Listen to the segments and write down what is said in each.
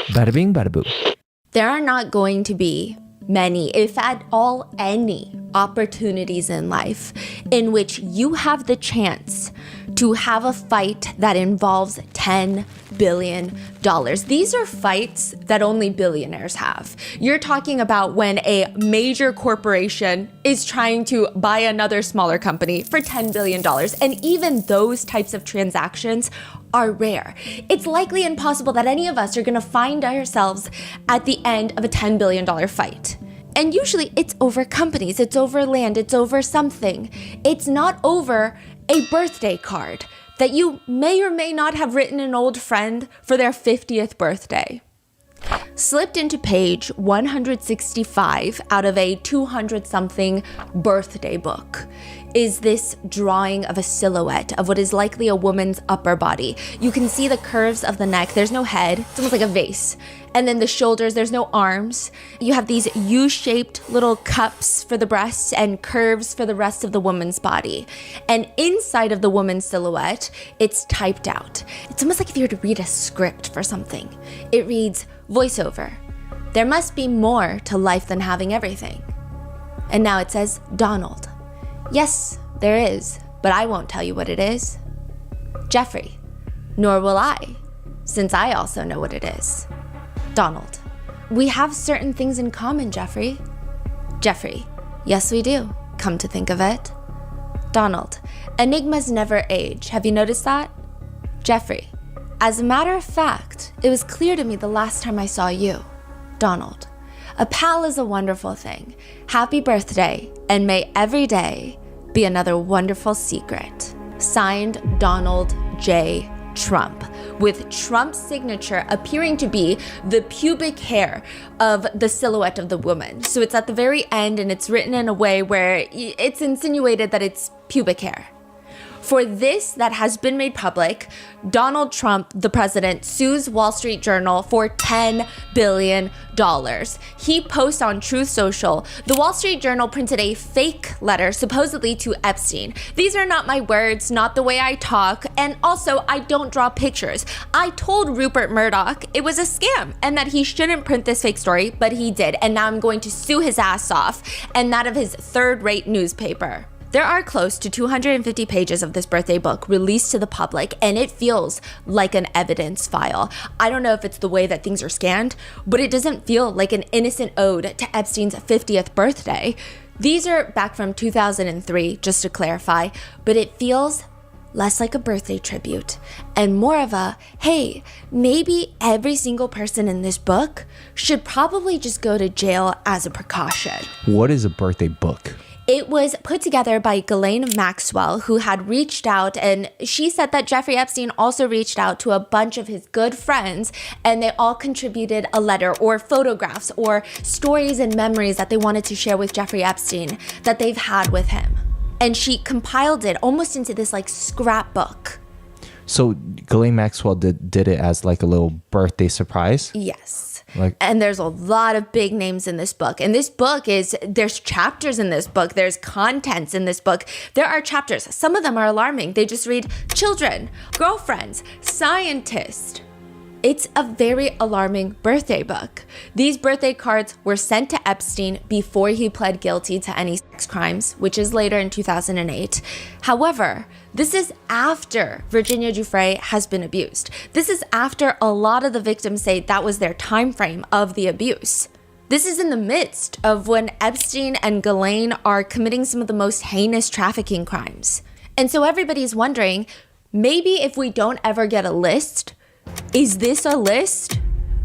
Bada bing, bada boo. There are not going to be many, if at all any, opportunities in life in which you have the chance to have a fight that involves $10 billion. These are fights that only billionaires have. You're talking about when a major corporation is trying to buy another smaller company for $10 billion. And even those types of transactions are rare. It's likely impossible that any of us are going to find ourselves at the end of a $10 billion fight. And usually it's over companies, it's over land, it's over something. It's not over a birthday card that you may or may not have written an old friend for their 50th birthday. Slipped into page 165 out of a 200-something birthday book is this drawing of a silhouette of what is likely a woman's upper body. You can see the curves of the neck. There's no head. It's almost like a vase. And then the shoulders, there's no arms. You have these U-shaped little cups for the breasts and curves for the rest of the woman's body. And inside of the woman's silhouette, it's typed out. It's almost like if you were to read a script for something. It reads, voiceover. There must be more to life than having everything. And now it says, Donald. Yes, there is, but I won't tell you what it is. Jeffrey. Nor will I, since I also know what it is. Donald. We have certain things in common, Jeffrey. Jeffrey. Yes, we do, come to think of it. Donald. Enigmas never age. Have you noticed that? Jeffrey. As a matter of fact, it was clear to me the last time I saw you. Donald. A pal is a wonderful thing. Happy birthday, and may every day be another wonderful secret. Signed, Donald J. Trump, with Trump's signature appearing to be the pubic hair of the silhouette of the woman. So it's at the very end, and it's written in a way where it's insinuated that it's pubic hair. For this that has been made public, Donald Trump, the president, sues Wall Street Journal for $10 billion. He posts on Truth Social, the Wall Street Journal printed a fake letter supposedly to Epstein. These are not my words, not the way I talk, and also I don't draw pictures. I told Rupert Murdoch it was a scam and that he shouldn't print this fake story, but he did, and now I'm going to sue his ass off and that of his third-rate newspaper. There are close to 250 pages of this birthday book released to the public, and it feels like an evidence file. I don't know if it's the way that things are scanned, but it doesn't feel like an innocent ode to Epstein's 50th birthday. These are back from 2003, just to clarify, but it feels less like a birthday tribute and more of a, hey, maybe every single person in this book should probably just go to jail as a precaution. What is a birthday book? It was put together by Ghislaine Maxwell, who had reached out, and she said that Jeffrey Epstein also reached out to a bunch of his good friends, and they all contributed a letter or photographs or stories and memories that they wanted to share with Jeffrey Epstein that they've had with him. And she compiled it almost into this like scrapbook. So Ghislaine Maxwell did it as like a little birthday surprise? Yes. And there's a lot of big names in this book. And this book there's chapters in this book. There's contents in this book. There are chapters. Some of them are alarming. They just read children, girlfriends, scientist. It's a very alarming birthday book. These birthday cards were sent to Epstein before he pled guilty to any sex crimes, which is later in 2008. However, this is after Virginia Giuffre has been abused. This is after a lot of the victims say that was their time frame of the abuse. This is in the midst of when Epstein and Ghislaine are committing some of the most heinous trafficking crimes. And so everybody's wondering, maybe if we don't ever get a list, is this a list?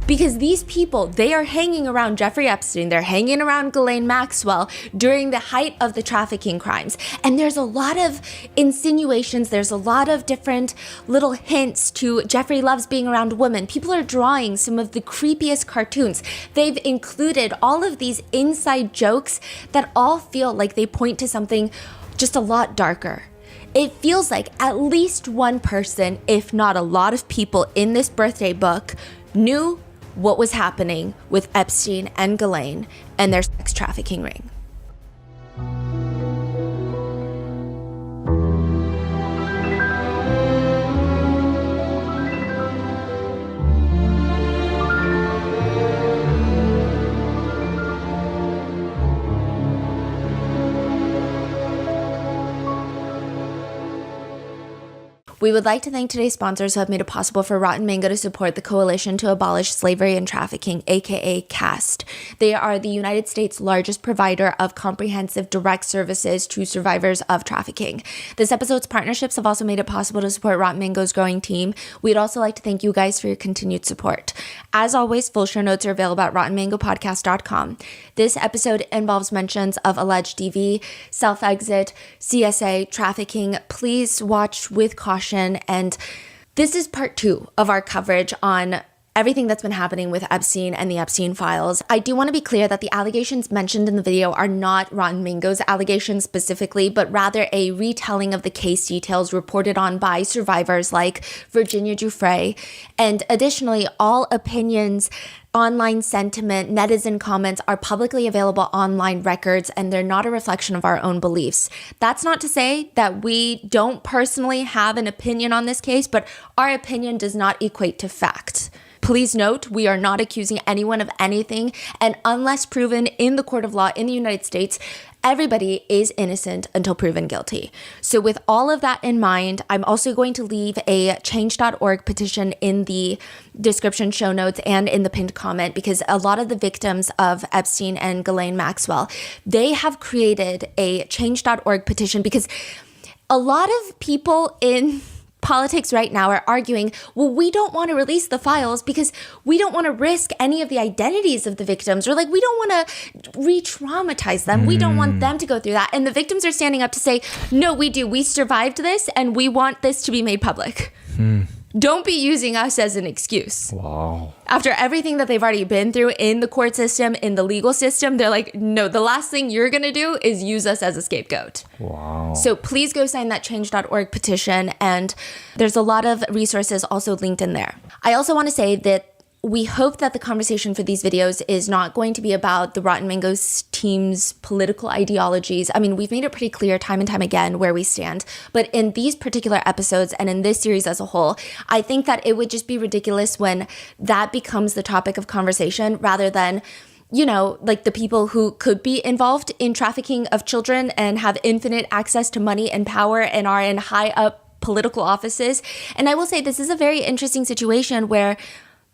Because these people, they are hanging around Jeffrey Epstein, they're hanging around Ghislaine Maxwell during the height of the trafficking crimes. And there's a lot of insinuations, there's a lot of different little hints to Jeffrey loves being around women. People are drawing some of the creepiest cartoons. They've included all of these inside jokes that all feel like they point to something just a lot darker. It feels like at least one person, if not a lot of people in this birthday book, knew what was happening with Epstein and Ghislaine and their sex trafficking ring. We would like to thank today's sponsors who have made it possible for Rotten Mango to support the Coalition to Abolish Slavery and Trafficking, aka CAST. They are the United States' largest provider of comprehensive direct services to survivors of trafficking. This episode's partnerships have also made it possible to support Rotten Mango's growing team. We'd also like to thank you guys for your continued support. As always, full show notes are available at rottenmangopodcast.com. This episode involves mentions of alleged DV, self-exit, CSA, trafficking. Please watch with caution. And this is part 2 of our coverage on everything that's been happening with Epstein and the Epstein files. I do want to be clear that the allegations mentioned in the video are not Rotten Mango's allegations specifically, but rather a retelling of the case details reported on by survivors like Virginia Giuffre. And additionally, all opinions, online sentiment, netizen comments are publicly available online records, and they're not a reflection of our own beliefs. That's not to say that we don't personally have an opinion on this case, but our opinion does not equate to fact. Please note, we are not accusing anyone of anything, and unless proven in the court of law in the United States, everybody is innocent until proven guilty. So with all of that in mind, I'm also going to leave a change.org petition in the description, show notes, and in the pinned comment, because a lot of the victims of Epstein and Ghislaine Maxwell, they have created a change.org petition because a lot of people in politics right now are arguing, well, we don't want to release the files because we don't want to risk any of the identities of the victims, or like we don't want to re-traumatize them. We don't want them to go through that. And the victims are standing up to say, no, we do. We survived this and we want this to be made public. Don't be using us as an excuse. Wow. After everything that they've already been through in the court system, in the legal system, they're like, no, the last thing you're going to do is use us as a scapegoat. Wow. So please go sign that change.org petition. And there's a lot of resources also linked in there. I also want to say that we hope that the conversation for these videos is not going to be about the Rotten Mango's team's political ideologies. I mean, we've made it pretty clear time and time again where we stand. But in these particular episodes and in this series as a whole, I think that it would just be ridiculous when that becomes the topic of conversation rather than, you know, like the people who could be involved in trafficking of children and have infinite access to money and power and are in high up political offices. And I will say this is a very interesting situation where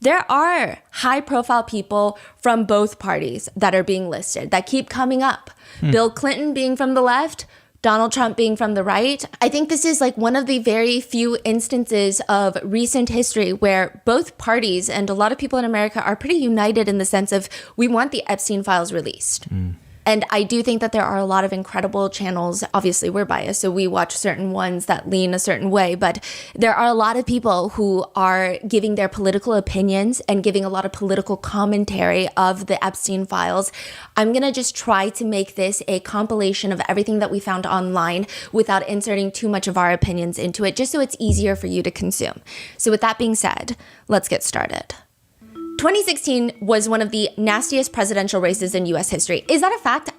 there are high-profile people from both parties that are being listed that keep coming up. Bill Clinton being from the left, Donald Trump being from the right. I think this is like one of the very few instances of recent history where both parties and a lot of people in America are pretty united in the sense of we want the Epstein files released. And I do think that there are a lot of incredible channels. Obviously, we're biased, so we watch certain ones that lean a certain way. But there are a lot of people who are giving their political opinions and giving a lot of political commentary of the Epstein files. I'm going to just try to make this a compilation of everything that we found online without inserting too much of our opinions into it, just so it's easier for you to consume. So with that being said, let's get started. 2016 was one of the nastiest presidential races in US history. Is that a fact?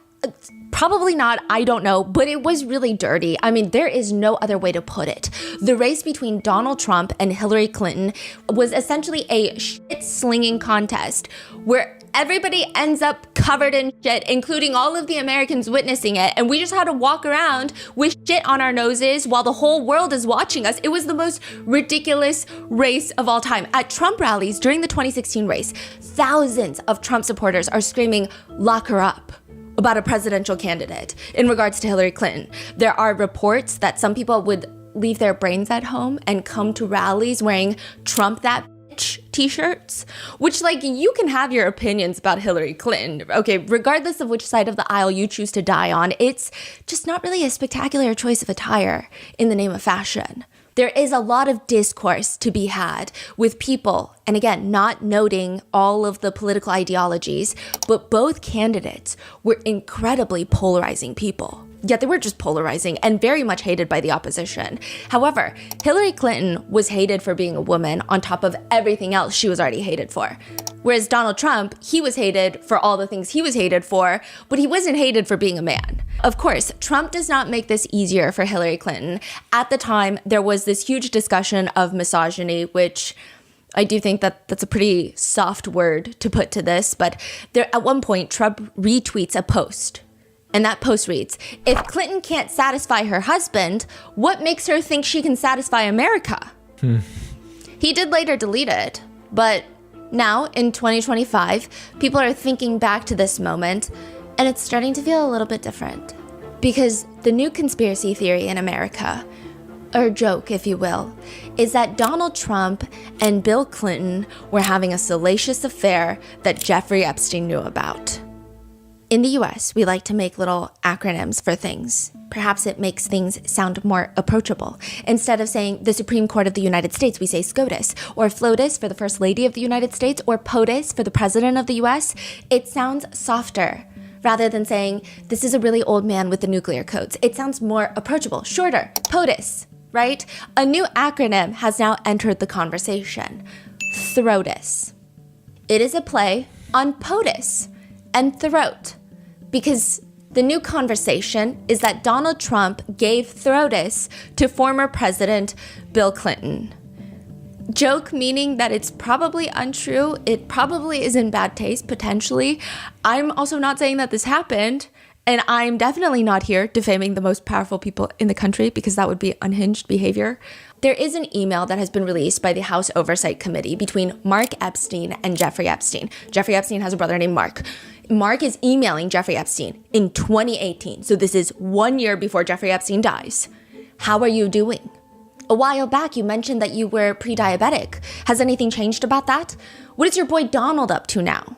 Probably not. I don't know, but it was really dirty. I mean, there is no other way to put it. The race between Donald Trump and Hillary Clinton was essentially a shit-slinging contest where everybody ends up covered in shit, including all of the Americans witnessing it. And we just had to walk around with shit on our noses while the whole world is watching us. It was the most ridiculous race of all time. At Trump rallies during the 2016 race, thousands of Trump supporters are screaming, "Lock her up," about a presidential candidate in regards to Hillary Clinton. There are reports that some people would leave their brains at home and come to rallies wearing Trump that bitch t-shirts, which, like, you can have your opinions about Hillary Clinton, okay, regardless of which side of the aisle you choose to die on. It's just not really a spectacular choice of attire in the name of fashion. There is a lot of discourse to be had with people, and again, not noting all of the political ideologies, but both candidates were incredibly polarizing people. Yet they were just polarizing and very much hated by the opposition. However, Hillary Clinton was hated for being a woman on top of everything else she was already hated for. Whereas Donald Trump, he was hated for all the things he was hated for, but he wasn't hated for being a man. Of course, Trump does not make this easier for Hillary Clinton. At the time, there was this huge discussion of misogyny, which I do think that that's a pretty soft word to put to this, but there, at one point, Trump retweets a post And that post reads, if Clinton can't satisfy her husband, what makes her think she can satisfy America? He did later delete it, but now in 2025, people are thinking back to this moment, and it's starting to feel a little bit different. Because the new conspiracy theory in America, or joke if you will, is that Donald Trump and Bill Clinton were having a salacious affair that Jeffrey Epstein knew about. In the US, we like to make little acronyms for things. Perhaps it makes things sound more approachable. Instead of saying the Supreme Court of the United States, we say SCOTUS, or FLOTUS for the First Lady of the United States, or POTUS for the President of the US. It sounds softer, rather than saying, this is a really old man with the nuclear codes. It sounds more approachable, shorter, POTUS, right? A new acronym has now entered the conversation, THROTUS. It is a play on POTUS and throat, because the new conversation is that Donald Trump gave throatus to former President Bill Clinton. Joke meaning that it's probably untrue. It probably is in bad taste, potentially. I'm also not saying that this happened, and I'm definitely not here defaming the most powerful people in the country because that would be unhinged behavior. There is an email that has been released by the House Oversight Committee between Mark Epstein and Jeffrey Epstein. Jeffrey Epstein has a brother named Mark. Mark is emailing Jeffrey Epstein in 2018. So this is 1 year before Jeffrey Epstein dies. How are you doing? A while back, you mentioned that you were pre-diabetic. Has anything changed about that? What is your boy Donald up to now?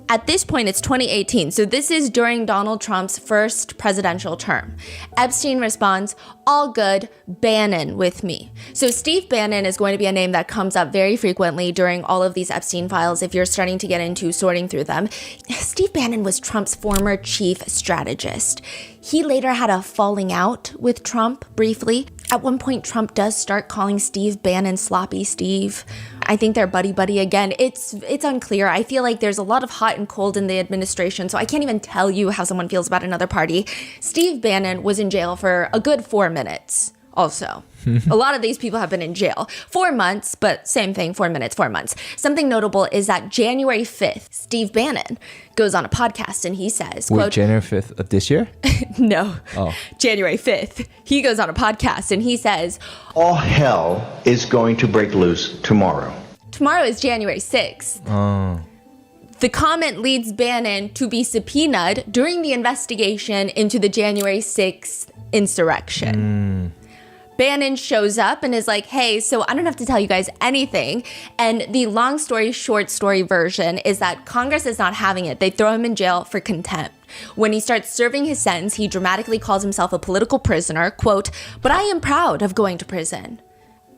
At this point, it's 2018, so this is during Donald Trump's first presidential term. Epstein responds, all good, Bannon with me. So Steve Bannon is going to be a name that comes up very frequently during all of these Epstein files if you're starting to get into sorting through them. Steve Bannon was Trump's former chief strategist. He later had a falling out with Trump briefly. At one point, Trump does start calling Steve Bannon Sloppy Steve. I think they're buddy-buddy again. It's unclear. I feel like there's a lot of hot and cold in the administration, so I can't even tell you how someone feels about another party. Steve Bannon was in jail for a good 4 minutes also. A lot of these people have been in jail. 4 months, but same thing, 4 minutes, 4 months. Something notable is that January 5th, Steve Bannon goes on a podcast and he says, Wait, quote, January 5th of this year? No, Oh. January 5th. He goes on a podcast and he says, All hell is going to break loose tomorrow. tomorrow is January 6th. Oh. The comment leads Bannon to be subpoenaed during the investigation into the January 6th insurrection. Bannon shows up and is like, hey, so I don't have to tell you guys anything. And the long story short story version is that Congress is not having it. They throw him in jail for contempt. When he starts serving his sentence, he dramatically calls himself a political prisoner, quote, but I am proud of going to prison.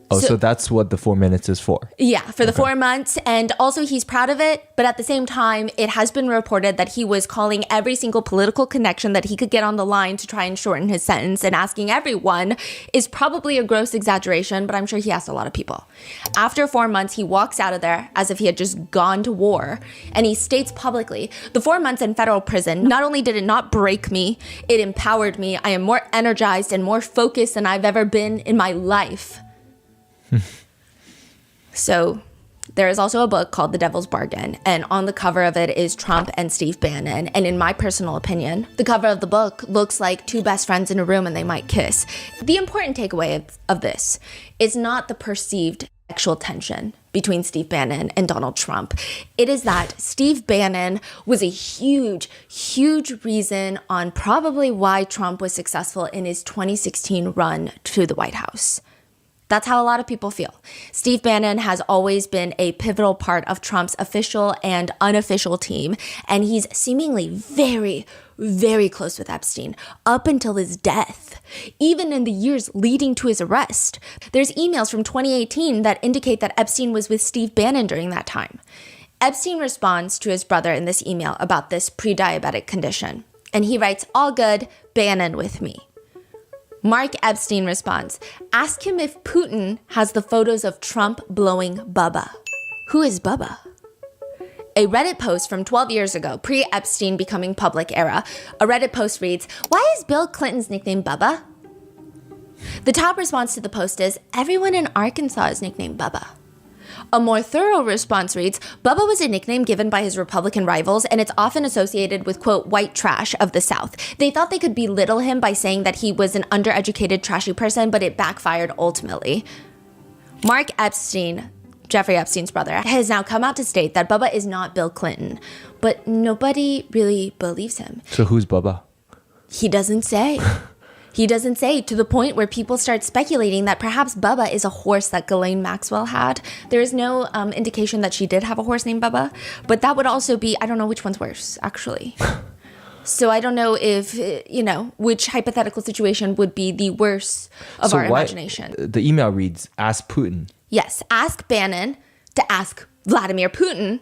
Oh, so that's what the 4 minutes is for. Yeah, for the 4 months. And also he's proud of it. But at the same time, it has been reported that he was calling every single political connection that he could get on the line to try and shorten his sentence, and asking everyone is probably a gross exaggeration, but I'm sure he asked a lot of people. After 4 months, he walks out of there as if he had just gone to war. And he states publicly, the 4 months in federal prison, not only did it not break me, it empowered me. I am more energized and more focused than I've ever been in my life. So there is also a book called The Devil's Bargain, and on the cover of it is Trump and Steve Bannon. And in my personal opinion, the cover of the book looks like two best friends in a room and they might kiss. The important takeaway of this is not the perceived sexual tension between Steve Bannon and Donald Trump. It is that Steve Bannon was a huge, huge reason on probably why Trump was successful in his 2016 run to the White House. That's how a lot of people feel. Steve Bannon has always been a pivotal part of Trump's official and unofficial team, and he's seemingly very, very close with Epstein up until his death, even in the years leading to his arrest. There's emails from 2018 that indicate that Epstein was with Steve Bannon during that time. Epstein responds to his brother in this email about this pre-diabetic condition, and he writes, all good, Bannon with me. Mark Epstein responds, ask him if Putin has the photos of Trump blowing Bubba. Who is Bubba? A Reddit post from 12 years ago, pre-Epstein becoming public era, a Reddit post reads, why is Bill Clinton's nickname Bubba? The top response to the post is, everyone in Arkansas is nicknamed Bubba. A more thorough response reads, Bubba was a nickname given by his Republican rivals, and it's often associated with, quote, white trash of the South. They thought they could belittle him by saying that he was an undereducated, trashy person, but it backfired ultimately. Mark Epstein, Jeffrey Epstein's brother, has now come out to state that Bubba is not Bill Clinton, but nobody really believes him. So who's Bubba? He doesn't say. He doesn't say, to the point where people start speculating that perhaps Bubba is a horse that Ghislaine Maxwell had. There is no indication that she did have a horse named Bubba, but that would also be, I don't know which one's worse, actually. So I don't know if, which hypothetical situation would be the worst of our imagination. The email reads, ask Putin. Yes, ask Bannon to ask Vladimir Putin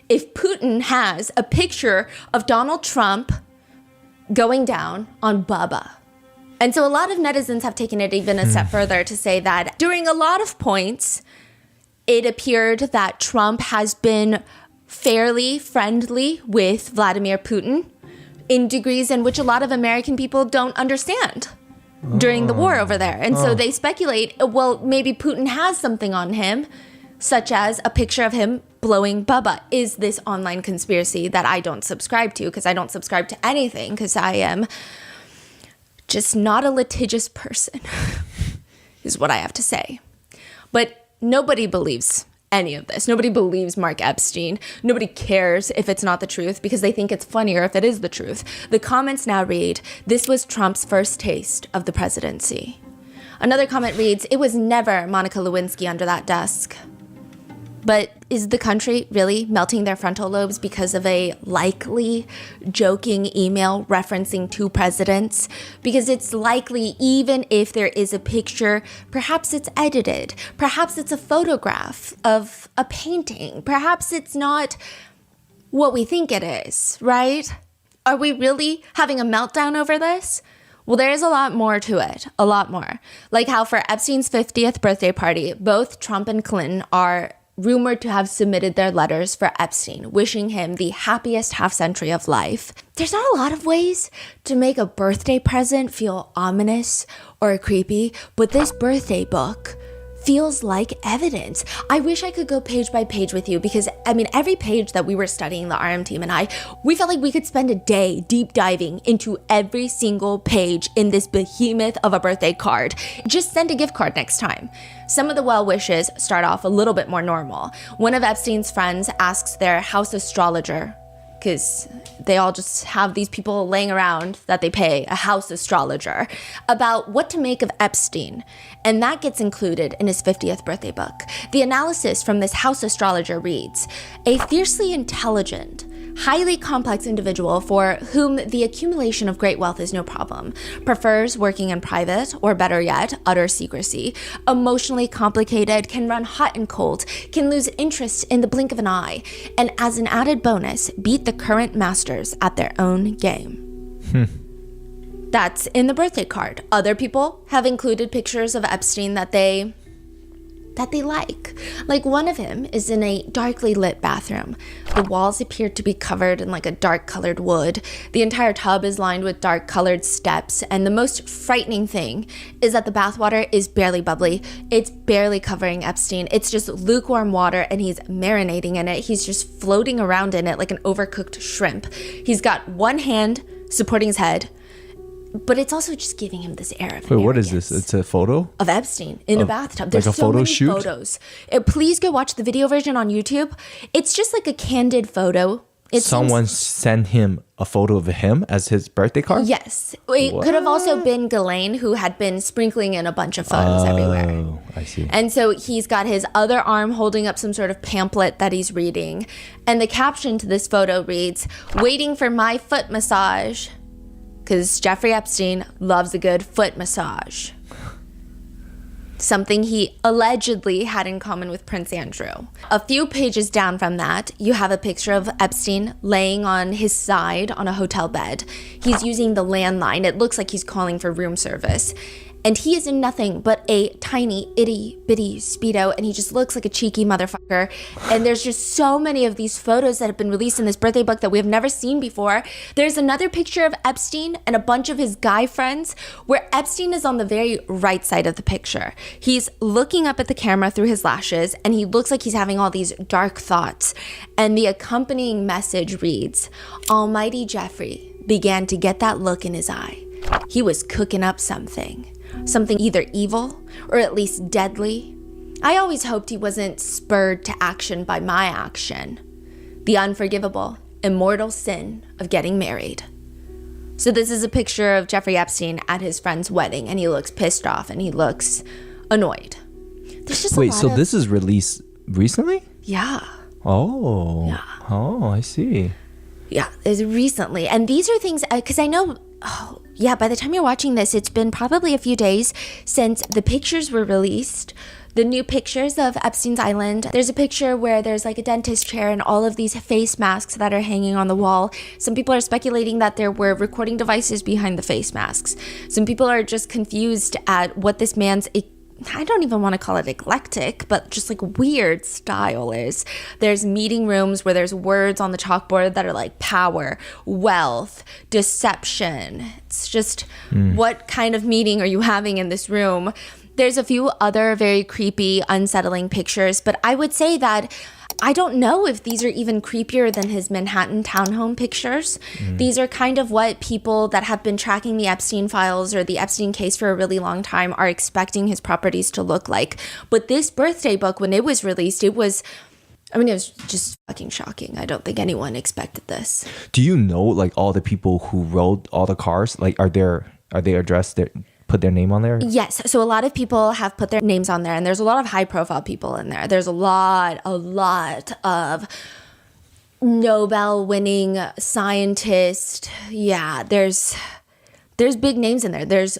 if Putin has a picture of Donald Trump going down on Bubba. And so a lot of netizens have taken it even a step further to say that during a lot of points, it appeared that Trump has been fairly friendly with Vladimir Putin in degrees in which a lot of American people don't understand during the war over there. And so they speculate, well, maybe Putin has something on him, such as a picture of him blowing Bubba. Is this online conspiracy that I don't subscribe to, because I don't subscribe to anything, because I am just not a litigious person, is what I have to say. But nobody believes any of this. Nobody believes Mark Epstein. Nobody cares if it's not the truth, because they think it's funnier if it is the truth. The comments now read, this was Trump's first taste of the presidency. Another comment reads, it was never Monica Lewinsky under that desk. But is the country really melting their frontal lobes because of a likely joking email referencing two presidents? Because it's likely, even if there is a picture, perhaps it's edited. Perhaps it's a photograph of a painting. Perhaps it's not what we think it is, right? Are we really having a meltdown over this? Well, there is a lot more to it, a lot more. Like how for Epstein's 50th birthday party, both Trump and Clinton are rumored to have submitted their letters for Epstein, wishing him the happiest half-century of life. There's not a lot of ways to make a birthday present feel ominous or creepy, but this birthday book feels like evidence. I wish I could go page by page with you, because every page that we were studying, the RM team and I, we felt like we could spend a day deep diving into every single page in this behemoth of a birthday card. Just send a gift card next time. Some of the well wishes start off a little bit more normal. One of Epstein's friends asks their house astrologer, because they all just have these people laying around that they pay, a house astrologer, about what to make of Epstein. And that gets included in his 50th birthday book. The analysis from this house astrologer reads, a fiercely intelligent, highly complex individual for whom the accumulation of great wealth is no problem, prefers working in private, or better yet, utter secrecy, emotionally complicated, can run hot and cold, can lose interest in the blink of an eye, and as an added bonus, beat the current masters at their own game. That's in the birthday card. Other people have included pictures of Epstein that they like. Like one of him is in a darkly lit bathroom. The walls appear to be covered in like a dark colored wood. The entire tub is lined with dark colored steps. And the most frightening thing is that the bathwater is barely bubbly. It's barely covering Epstein. It's just lukewarm water and he's marinating in it. He's just floating around in it like an overcooked shrimp. He's got one hand supporting his head, but it's also just giving him this air of Wait, what is this? It's a photo? Of Epstein in a bathtub. There's like a so photo many shoot? photos. Please go watch the video version on YouTube. It's just like a candid photo. Someone sent him a photo of him as his birthday card? Yes. It could have also been Ghislaine, who had been sprinkling in a bunch of photos everywhere. Oh, I see. And so he's got his other arm holding up some sort of pamphlet that he's reading. And the caption to this photo reads, "Waiting for my foot massage." Because Jeffrey Epstein loves a good foot massage. Something he allegedly had in common with Prince Andrew. A few pages down from that, you have a picture of Epstein laying on his side on a hotel bed. He's using the landline. It looks like he's calling for room service. And he is in nothing but a tiny, itty bitty Speedo, and he just looks like a cheeky motherfucker. And there's just so many of these photos that have been released in this birthday book that we have never seen before. There's another picture of Epstein and a bunch of his guy friends where Epstein is on the very right side of the picture. He's looking up at the camera through his lashes, and he looks like he's having all these dark thoughts. And the accompanying message reads, "Almighty Jeffrey began to get that look in his eye. He was cooking up something either evil or at least deadly. I always hoped he wasn't spurred to action by my action. The unforgivable, immortal sin of getting married." So this is a picture of Jeffrey Epstein at his friend's wedding, and he looks pissed off and he looks annoyed. There's just Wait, so this is released recently? Yeah. Oh. Yeah. Oh, I see. Yeah, it's recently. And these are things, because I know, by the time you're watching this, it's been probably a few days since the pictures were released. The new pictures of Epstein's Island. There's a picture where there's like a dentist chair and all of these face masks that are hanging on the wall. Some people are speculating that there were recording devices behind the face masks. Some people are just confused at what this man's, I don't even want to call it eclectic, but just like weird style is. There's meeting rooms where there's words on the chalkboard that are like power, wealth, deception. It's just what kind of meeting are you having in this room? There's a few other very creepy, unsettling pictures, but I would say that I don't know if these are even creepier than his Manhattan townhome pictures. These are kind of what people that have been tracking the Epstein files or the Epstein case for a really long time are expecting his properties to look like. But this birthday book, when it was released, it was just fucking shocking. I don't think anyone expected this. Do you know like all the people who wrote all the cars? Like are they addressed there? Put their name on there? Yes. So a lot of people have put their names on there, and there's a lot of high profile people in there. There's a lot of Nobel winning scientists. Yeah, there's big names in there. There's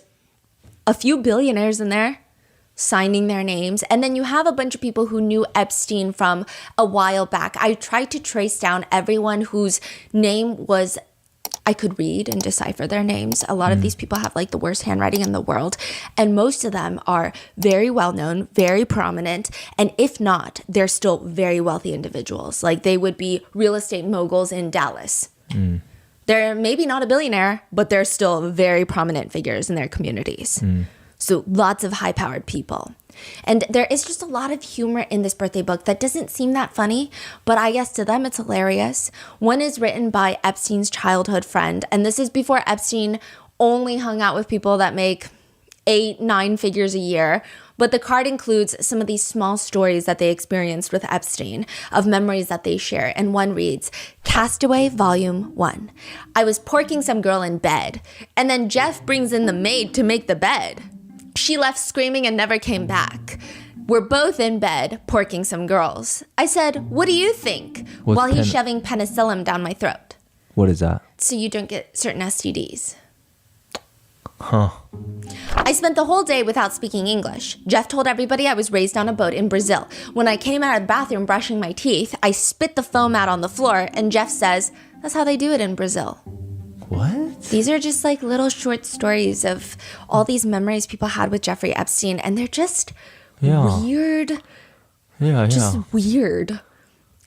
a few billionaires in there signing their names. And then you have a bunch of people who knew Epstein from a while back. I tried to trace down everyone whose name was I could read and decipher their names. A lot of these people have like the worst handwriting in the world. And most of them are very well known, very prominent. And if not, they're still very wealthy individuals. Like they would be real estate moguls in Dallas. They're maybe not a billionaire, but they're still very prominent figures in their communities. So lots of high powered people. And there is just a lot of humor in this birthday book that doesn't seem that funny, but I guess to them it's hilarious. One is written by Epstein's childhood friend, and this is before Epstein only hung out with people that make 8-9 figures a year. But the card includes some of these small stories that they experienced with Epstein, of memories that they share. And one reads, "Castaway Volume 1. I was porking some girl in bed, and then Jeff brings in the maid to make the bed. She left screaming and never came back. We're both in bed, porking some girls. I said, 'What do you think?' while he's shoving penicillin down my throat." What is that? So you don't get certain STDs. Huh. "I spent the whole day without speaking English. Jeff told everybody I was raised on a boat in Brazil. When I came out of the bathroom brushing my teeth, I spit the foam out on the floor, and Jeff says, 'That's how they do it in Brazil.'" What? These are just like little short stories of all these memories people had with Jeffrey Epstein, and they're just weird. Just weird.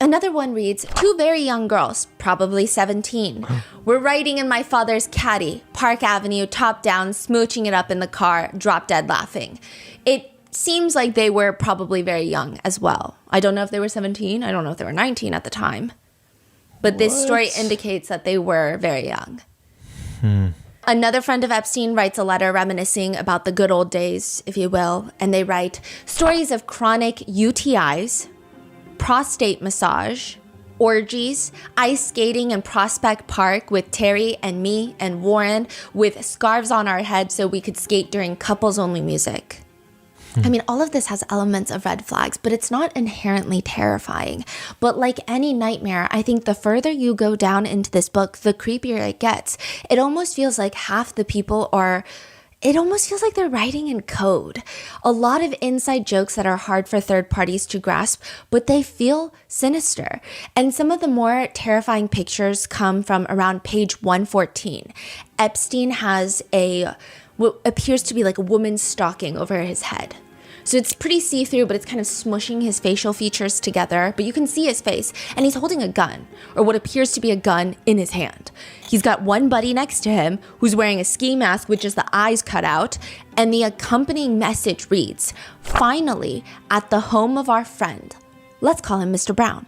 Another one reads, "Two very young girls, probably 17, were riding in my father's caddy, Park Avenue, top down, smooching it up in the car, drop dead laughing." It seems like they were probably very young as well. I don't know if they were 17. I don't know if they were 19 at the time. But this story indicates that they were very young. Another friend of Epstein writes a letter reminiscing about the good old days, if you will. And they write, "Stories of chronic UTIs, prostate massage, orgies, ice skating in Prospect Park with Terry and me and Warren with scarves on our heads so we could skate during couples-only music." I mean, all of this has elements of red flags, but it's not inherently terrifying. But like any nightmare, I think the further you go down into this book, the creepier it gets. It almost feels like half the people are... It almost feels like they're writing in code. A lot of inside jokes that are hard for third parties to grasp, but they feel sinister. And some of the more terrifying pictures come from around page 114. Epstein has a what appears to be like a woman's stocking over his head. So it's pretty see-through, but it's kind of smushing his facial features together. But you can see his face, and he's holding a gun, or what appears to be a gun, in his hand. He's got one buddy next to him who's wearing a ski mask with just the eyes cut out, and the accompanying message reads, "Finally, at the home of our friend." Let's call him Mr. Brown.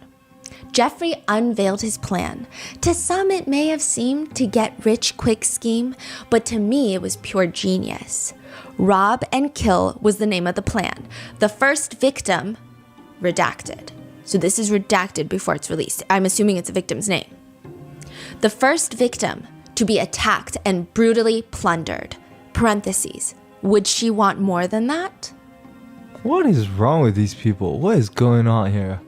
Jeffrey unveiled his plan. To some, it may have seemed to get rich quick scheme, but to me, it was pure genius. Rob and kill was the name of the plan. The first victim, redacted. So this is redacted before it's released. I'm assuming it's a victim's name. The first victim to be attacked and brutally plundered. Parentheses. Would she want more than that? What is wrong with these people? What is going on here?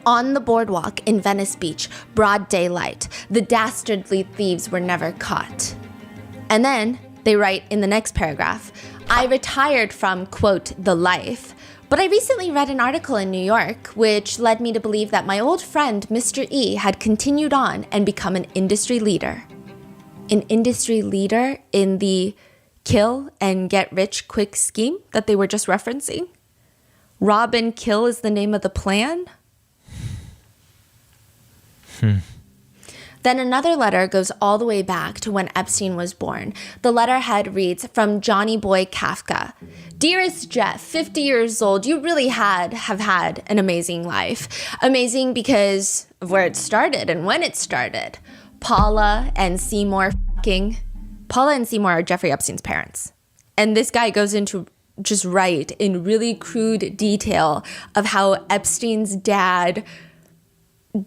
On the boardwalk in Venice Beach, broad daylight, the dastardly thieves were never caught. And then they write in the next paragraph, I retired from, quote, the life, but I recently read an article in New York which led me to believe that my old friend, Mr. E, had continued on and become an industry leader. An industry leader in the kill and get rich quick scheme that they were just referencing? Rob and kill is the name of the plan? Then another letter goes all the way back to when Epstein was born. The letterhead reads, from Johnny Boy Kafka. Dearest Jeff, 50 years old, you really have had an amazing life. Amazing because of where it started and when it started. Paula and Seymour are Jeffrey Epstein's parents. And this guy goes into just write in really crude detail of how Epstein's dad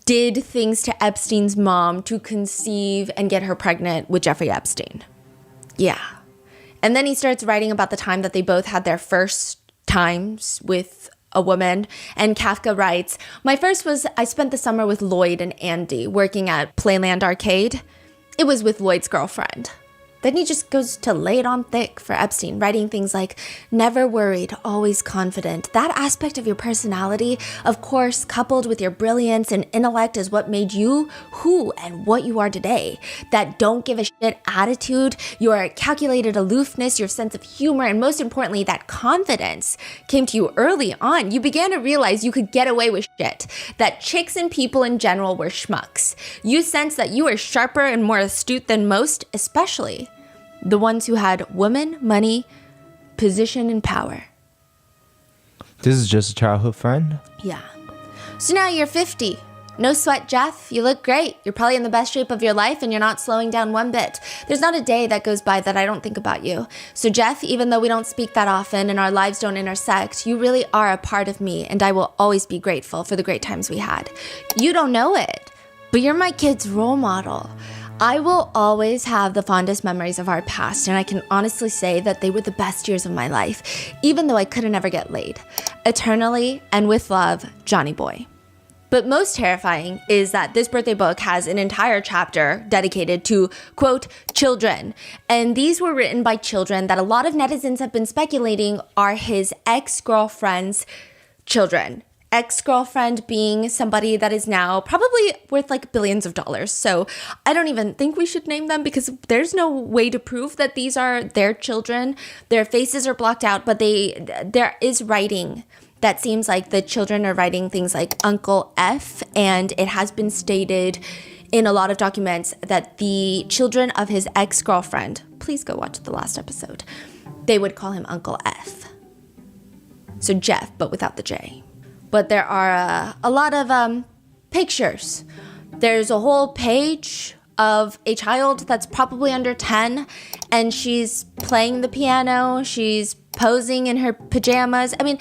did things to Epstein's mom to conceive and get her pregnant with Jeffrey Epstein. Yeah. And then he starts writing about the time that they both had their first times with a woman. And Kafka writes, my first was I spent the summer with Lloyd and Andy working at Playland Arcade. It was with Lloyd's girlfriend. Then he just goes to lay it on thick for Epstein, writing things like, never worried, always confident. That aspect of your personality, of course, coupled with your brilliance and intellect is what made you who and what you are today. That don't give a shit attitude, your calculated aloofness, your sense of humor, and most importantly, that confidence came to you early on. You began to realize you could get away with shit, that chicks and people in general were schmucks. You sensed that you were sharper and more astute than most, especially the ones who had women, money, position, and power. This is just a childhood friend? Yeah. So now you're 50. No sweat, Jeff. You look great. You're probably in the best shape of your life and you're not slowing down one bit. There's not a day that goes by that I don't think about you. So Jeff, even though we don't speak that often and our lives don't intersect, you really are a part of me and I will always be grateful for the great times we had. You don't know it, but you're my kid's role model. I will always have the fondest memories of our past, and I can honestly say that they were the best years of my life, even though I could never get laid. Eternally and with love, Johnny Boy. But most terrifying is that this birthday book has an entire chapter dedicated to, quote, children. And these were written by children that a lot of netizens have been speculating are his ex-girlfriend's children. Ex-girlfriend being somebody that is now probably worth like billions of dollars. So I don't even think we should name them because there's no way to prove that these are their children. Their faces are blocked out, but there is writing that seems like the children are writing things like Uncle F, and it has been stated in a lot of documents that the children of his ex-girlfriend, please go watch the last episode, they would call him Uncle F. So Jeff, but without the J. But there are a lot of pictures. There's a whole page of a child that's probably under 10, and she's playing the piano. She's posing in her pajamas. I mean,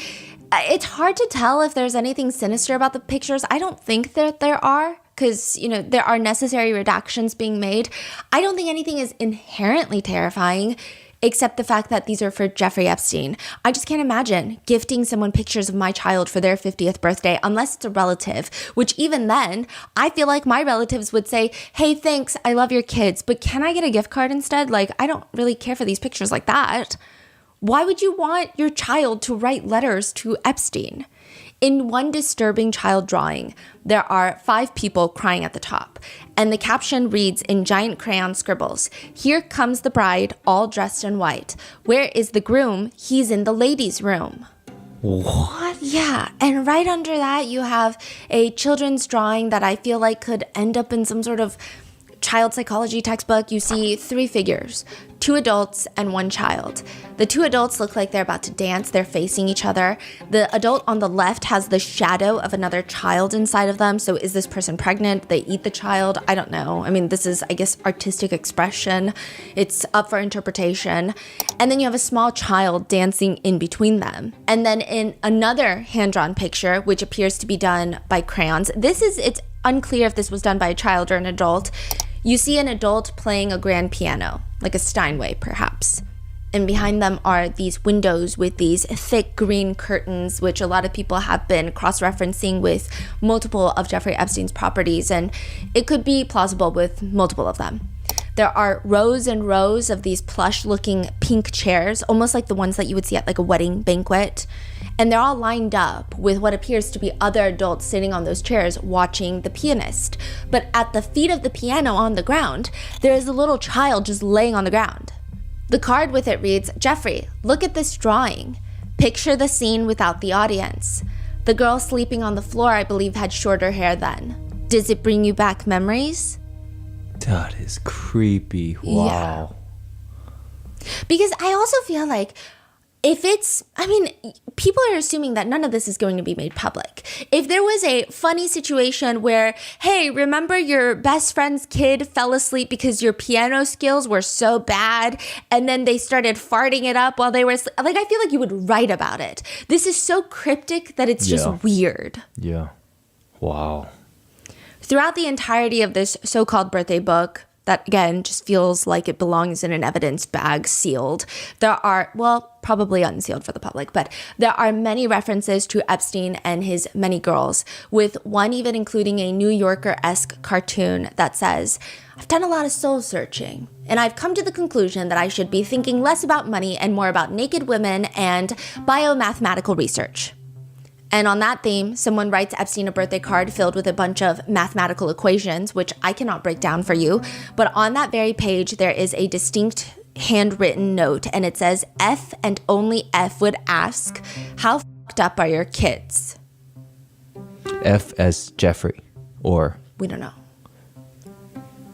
it's hard to tell if there's anything sinister about the pictures. I don't think that there are, because, you know, there are necessary redactions being made. I don't think anything is inherently terrifying, except the fact that these are for Jeffrey Epstein. I just can't imagine gifting someone pictures of my child for their 50th birthday, unless it's a relative, which even then, I feel like my relatives would say, hey, thanks, I love your kids, but can I get a gift card instead? Like, I don't really care for these pictures like that. Why would you want your child to write letters to Epstein? In one disturbing child drawing, there are 5 people crying at the top, and the caption reads in giant crayon scribbles, "Here comes the bride, all dressed in white. Where is the groom? He's in the ladies' room." What? Yeah, and right under that, you have a children's drawing that I feel like could end up in some sort of child psychology textbook. You see 3 figures, 2 adults and 1 child. The 2 adults look like they're about to dance. They're facing each other. The adult on the left has the shadow of another child inside of them. So is this person pregnant? They eat the child? I don't know. I mean, this is, I guess, artistic expression. It's up for interpretation. And then you have a small child dancing in between them. And then in another hand-drawn picture, which appears to be done by crayons, it's unclear if this was done by a child or an adult. You see an adult playing a grand piano, like a Steinway perhaps. And behind them are these windows with these thick green curtains, which a lot of people have been cross-referencing with multiple of Jeffrey Epstein's properties, and it could be plausible with multiple of them. There are rows and rows of these plush-looking pink chairs, almost like the ones that you would see at like a wedding banquet. And they're all lined up with what appears to be other adults sitting on those chairs watching the pianist. But at the feet of the piano on the ground, there is a little child just laying on the ground. The card with it reads, "Jeffrey, look at this drawing. Picture the scene without the audience. The girl sleeping on the floor, I believe, had shorter hair then. Does it bring you back memories?" That is creepy. Wow. Yeah. Because I also feel like people are assuming that none of this is going to be made public. If there was a funny situation where, hey, remember your best friend's kid fell asleep because your piano skills were so bad, and then they started farting it up while they were asleep, like, I feel like you would write about it. This is so cryptic that it's just weird. Yeah. Wow. Throughout the entirety of this so-called birthday book, that again just feels like it belongs in an evidence bag sealed, there are, well, probably unsealed for the public, but there are many references to Epstein and his many girls, with one even including a New Yorker-esque cartoon that says, "I've done a lot of soul searching, and I've come to the conclusion that I should be thinking less about money and more about naked women and biomathematical research." And on that theme, someone writes Epstein a birthday card filled with a bunch of mathematical equations, which I cannot break down for you. But on that very page, there is a distinct handwritten note, and it says, "F and only F would ask, how fucked up are your kids?" F as Jeffrey, or We don't know.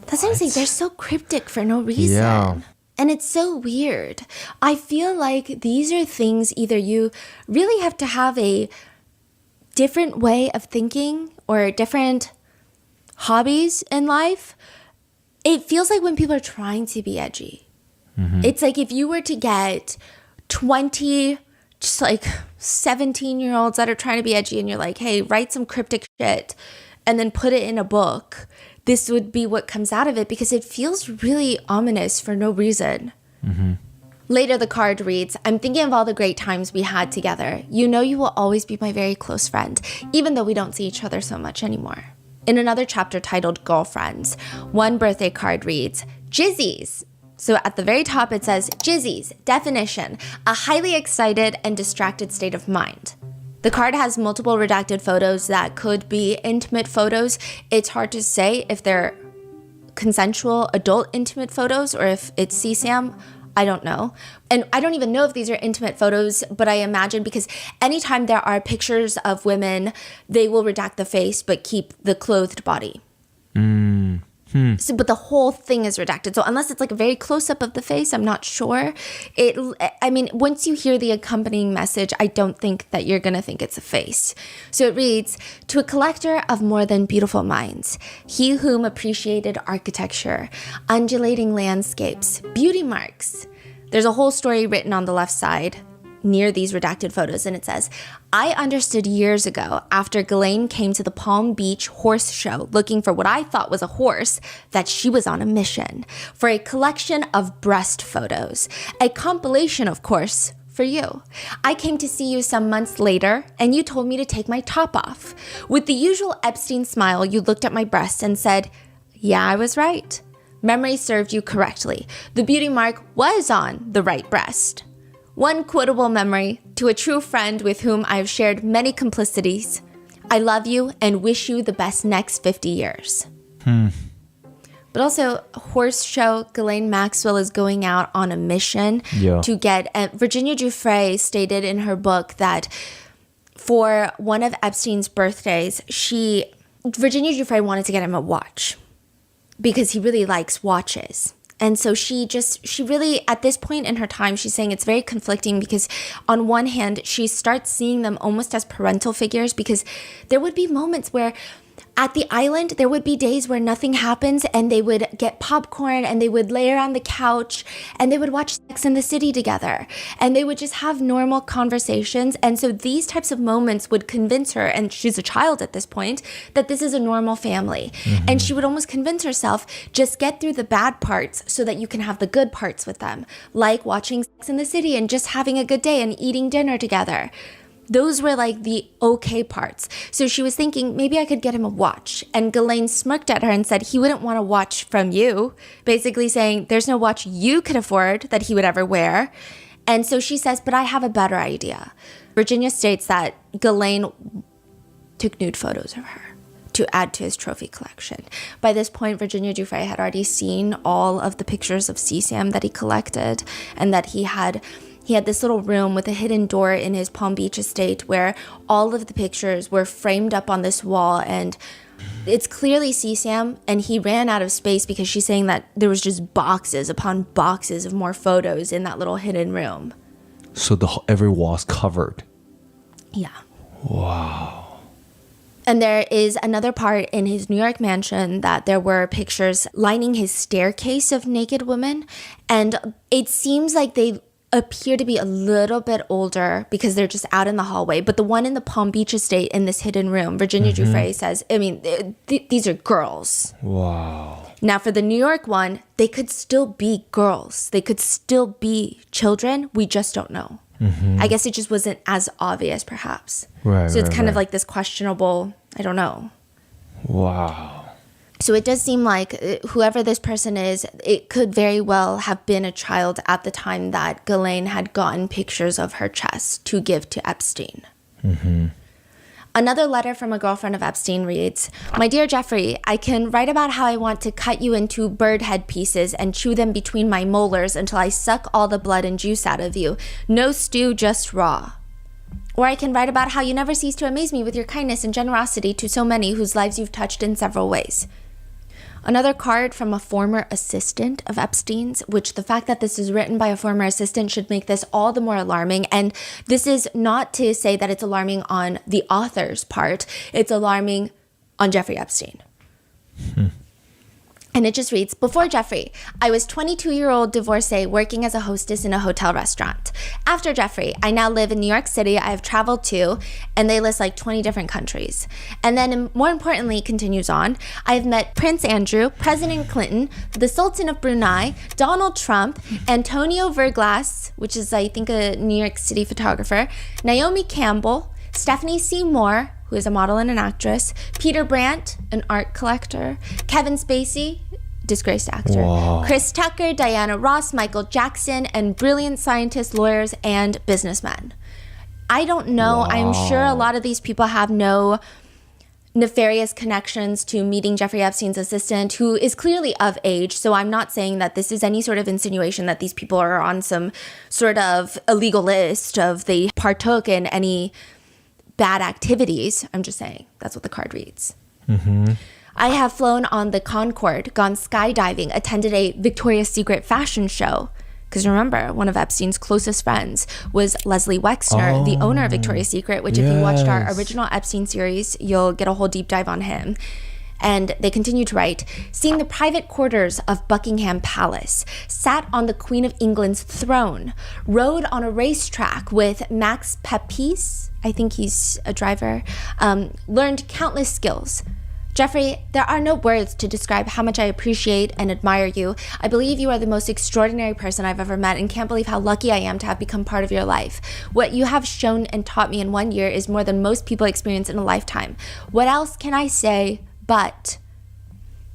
That's what I'm saying. They're so cryptic for no reason. Yeah. And it's so weird. I feel like these are things either you really have to have a different way of thinking or different hobbies in life. It feels like when people are trying to be edgy. It's like if you were to get 20 just like 17-year-olds that are trying to be edgy and you're like, hey, write some cryptic shit and then put it in a book, this would be what comes out of it, because it feels really ominous for no reason. Later, the card reads, "I'm thinking of all the great times we had together. You know you will always be my very close friend, even though we don't see each other so much anymore." In another chapter titled Girlfriends, one birthday card reads, "Jizzies." So at the very top it says, "Jizzies, definition, a highly excited and distracted state of mind." The card has multiple redacted photos that could be intimate photos. It's hard to say if they're consensual adult intimate photos or if it's CSAM. I don't know. And I don't even know if these are intimate photos, but I imagine because anytime there are pictures of women, they will redact the face but keep the clothed body. So, but the whole thing is redacted. So unless it's like a very close-up of the face, I'm not sure. Once you hear the accompanying message, I don't think that you're going to think it's a face. So it reads, "To a collector of more than beautiful minds, he whom appreciated architecture, undulating landscapes, beauty marks." There's a whole story written on the left side near these redacted photos, and it says, "I understood years ago, after Ghislaine came to the Palm Beach horse show looking for what I thought was a horse, that she was on a mission for a collection of breast photos, a compilation, of course, for you. I came to see you some months later, and you told me to take my top off. With the usual Epstein smile, you looked at my breasts and said, 'Yeah, I was right. Memory served you correctly. The beauty mark was on the right breast. One quotable memory to a true friend with whom I have shared many complicities. I love you and wish you the best next 50 years. But also, horse show Ghislaine Maxwell is going out on a mission to get... Virginia Giuffre stated in her book that for one of Epstein's birthdays, Virginia Giuffre wanted to get him a watch because he really likes watches. And so she really, at this point in her time, she's saying it's very conflicting because on one hand, she starts seeing them almost as parental figures because there would be moments where at the island, there would be days where nothing happens and they would get popcorn and they would lay around the couch and they would watch Sex and the City together and they would just have normal conversations. And so these types of moments would convince her, and she's a child at this point, that this is a normal family. And she would almost convince herself, just get through the bad parts so that you can have the good parts with them, like watching Sex and the City and just having a good day and eating dinner together. Those were like the okay parts. So she was thinking, maybe I could get him a watch. And Ghislaine smirked at her and said he wouldn't want a watch from you, basically saying there's no watch you could afford that he would ever wear. And so she says, but I have a better idea. Virginia states that Ghislaine took nude photos of her to add to his trophy collection. By this point, Virginia Giuffre had already seen all of the pictures of CSAM that he collected, and that he had this little room with a hidden door in his Palm Beach estate where all of the pictures were framed up on this wall, and it's clearly CSAM, and he ran out of space because she's saying that there was just boxes upon boxes of more photos in that little hidden room. So every wall's covered. Yeah. Wow. And there is another part in his New York mansion that there were pictures lining his staircase of naked women, and it seems like they appear to be a little bit older because they're just out in the hallway. But the one in the Palm Beach estate in this hidden room, Virginia Giuffre says, I mean, these are girls. Wow. Now, for the New York one, they could still be girls. They could still be children. We just don't know. I guess it just wasn't as obvious, perhaps. Right. So it's kind of like this questionable, I don't know. Wow. So it does seem like whoever this person is, it could very well have been a child at the time that Ghislaine had gotten pictures of her chest to give to Epstein. Another letter from a girlfriend of Epstein reads, "My dear Jeffrey, I can write about how I want to cut you into bird head pieces and chew them between my molars until I suck all the blood and juice out of you. No stew, just raw. Or I can write about how you never cease to amaze me with your kindness and generosity to so many whose lives you've touched in several ways." Another card from a former assistant of Epstein's, which the fact that this is written by a former assistant should make this all the more alarming. And this is not to say that it's alarming on the author's part. It's alarming on Jeffrey Epstein. And it just reads, "Before Jeffrey, I was 22-year-old divorcee working as a hostess in a hotel restaurant. After Jeffrey, I now live in New York City. I have traveled to," and they list like 20 different countries. And then more importantly, continues on, "I have met Prince Andrew, President Clinton, the Sultan of Brunei, Donald Trump, Antonio Verglas," which is I think a New York City photographer, "Naomi Campbell, Stephanie Seymour," who is a model and an actress, "Peter Brandt, an art collector, Kevin Spacey, disgraced actor, Wow. Chris Tucker, Diana Ross, Michael Jackson, and brilliant scientists, lawyers, and businessmen." I don't know. Wow. I'm sure a lot of these people have no nefarious connections to meeting Jeffrey Epstein's assistant, who is clearly of age. So I'm not saying that this is any sort of insinuation that these people are on some sort of illegal list of they partook in any bad activities. I'm just saying that's what the card reads. "I have flown on the Concorde, gone skydiving, attended a Victoria's Secret fashion show." Because remember, one of Epstein's closest friends was Leslie Wexner, the owner of Victoria's Secret, which if you watched our original Epstein series, you'll get a whole deep dive on him. And they continue to write, "Seen the private quarters of Buckingham Palace, sat on the Queen of England's throne, rode on a racetrack with Max Pepys," I think he's a driver, "learned countless skills. Jeffrey, there are no words to describe how much I appreciate and admire you. I believe you are the most extraordinary person I've ever met and can't believe how lucky I am to have become part of your life. What you have shown and taught me in 1 year is more than most people experience in a lifetime. What else can I say but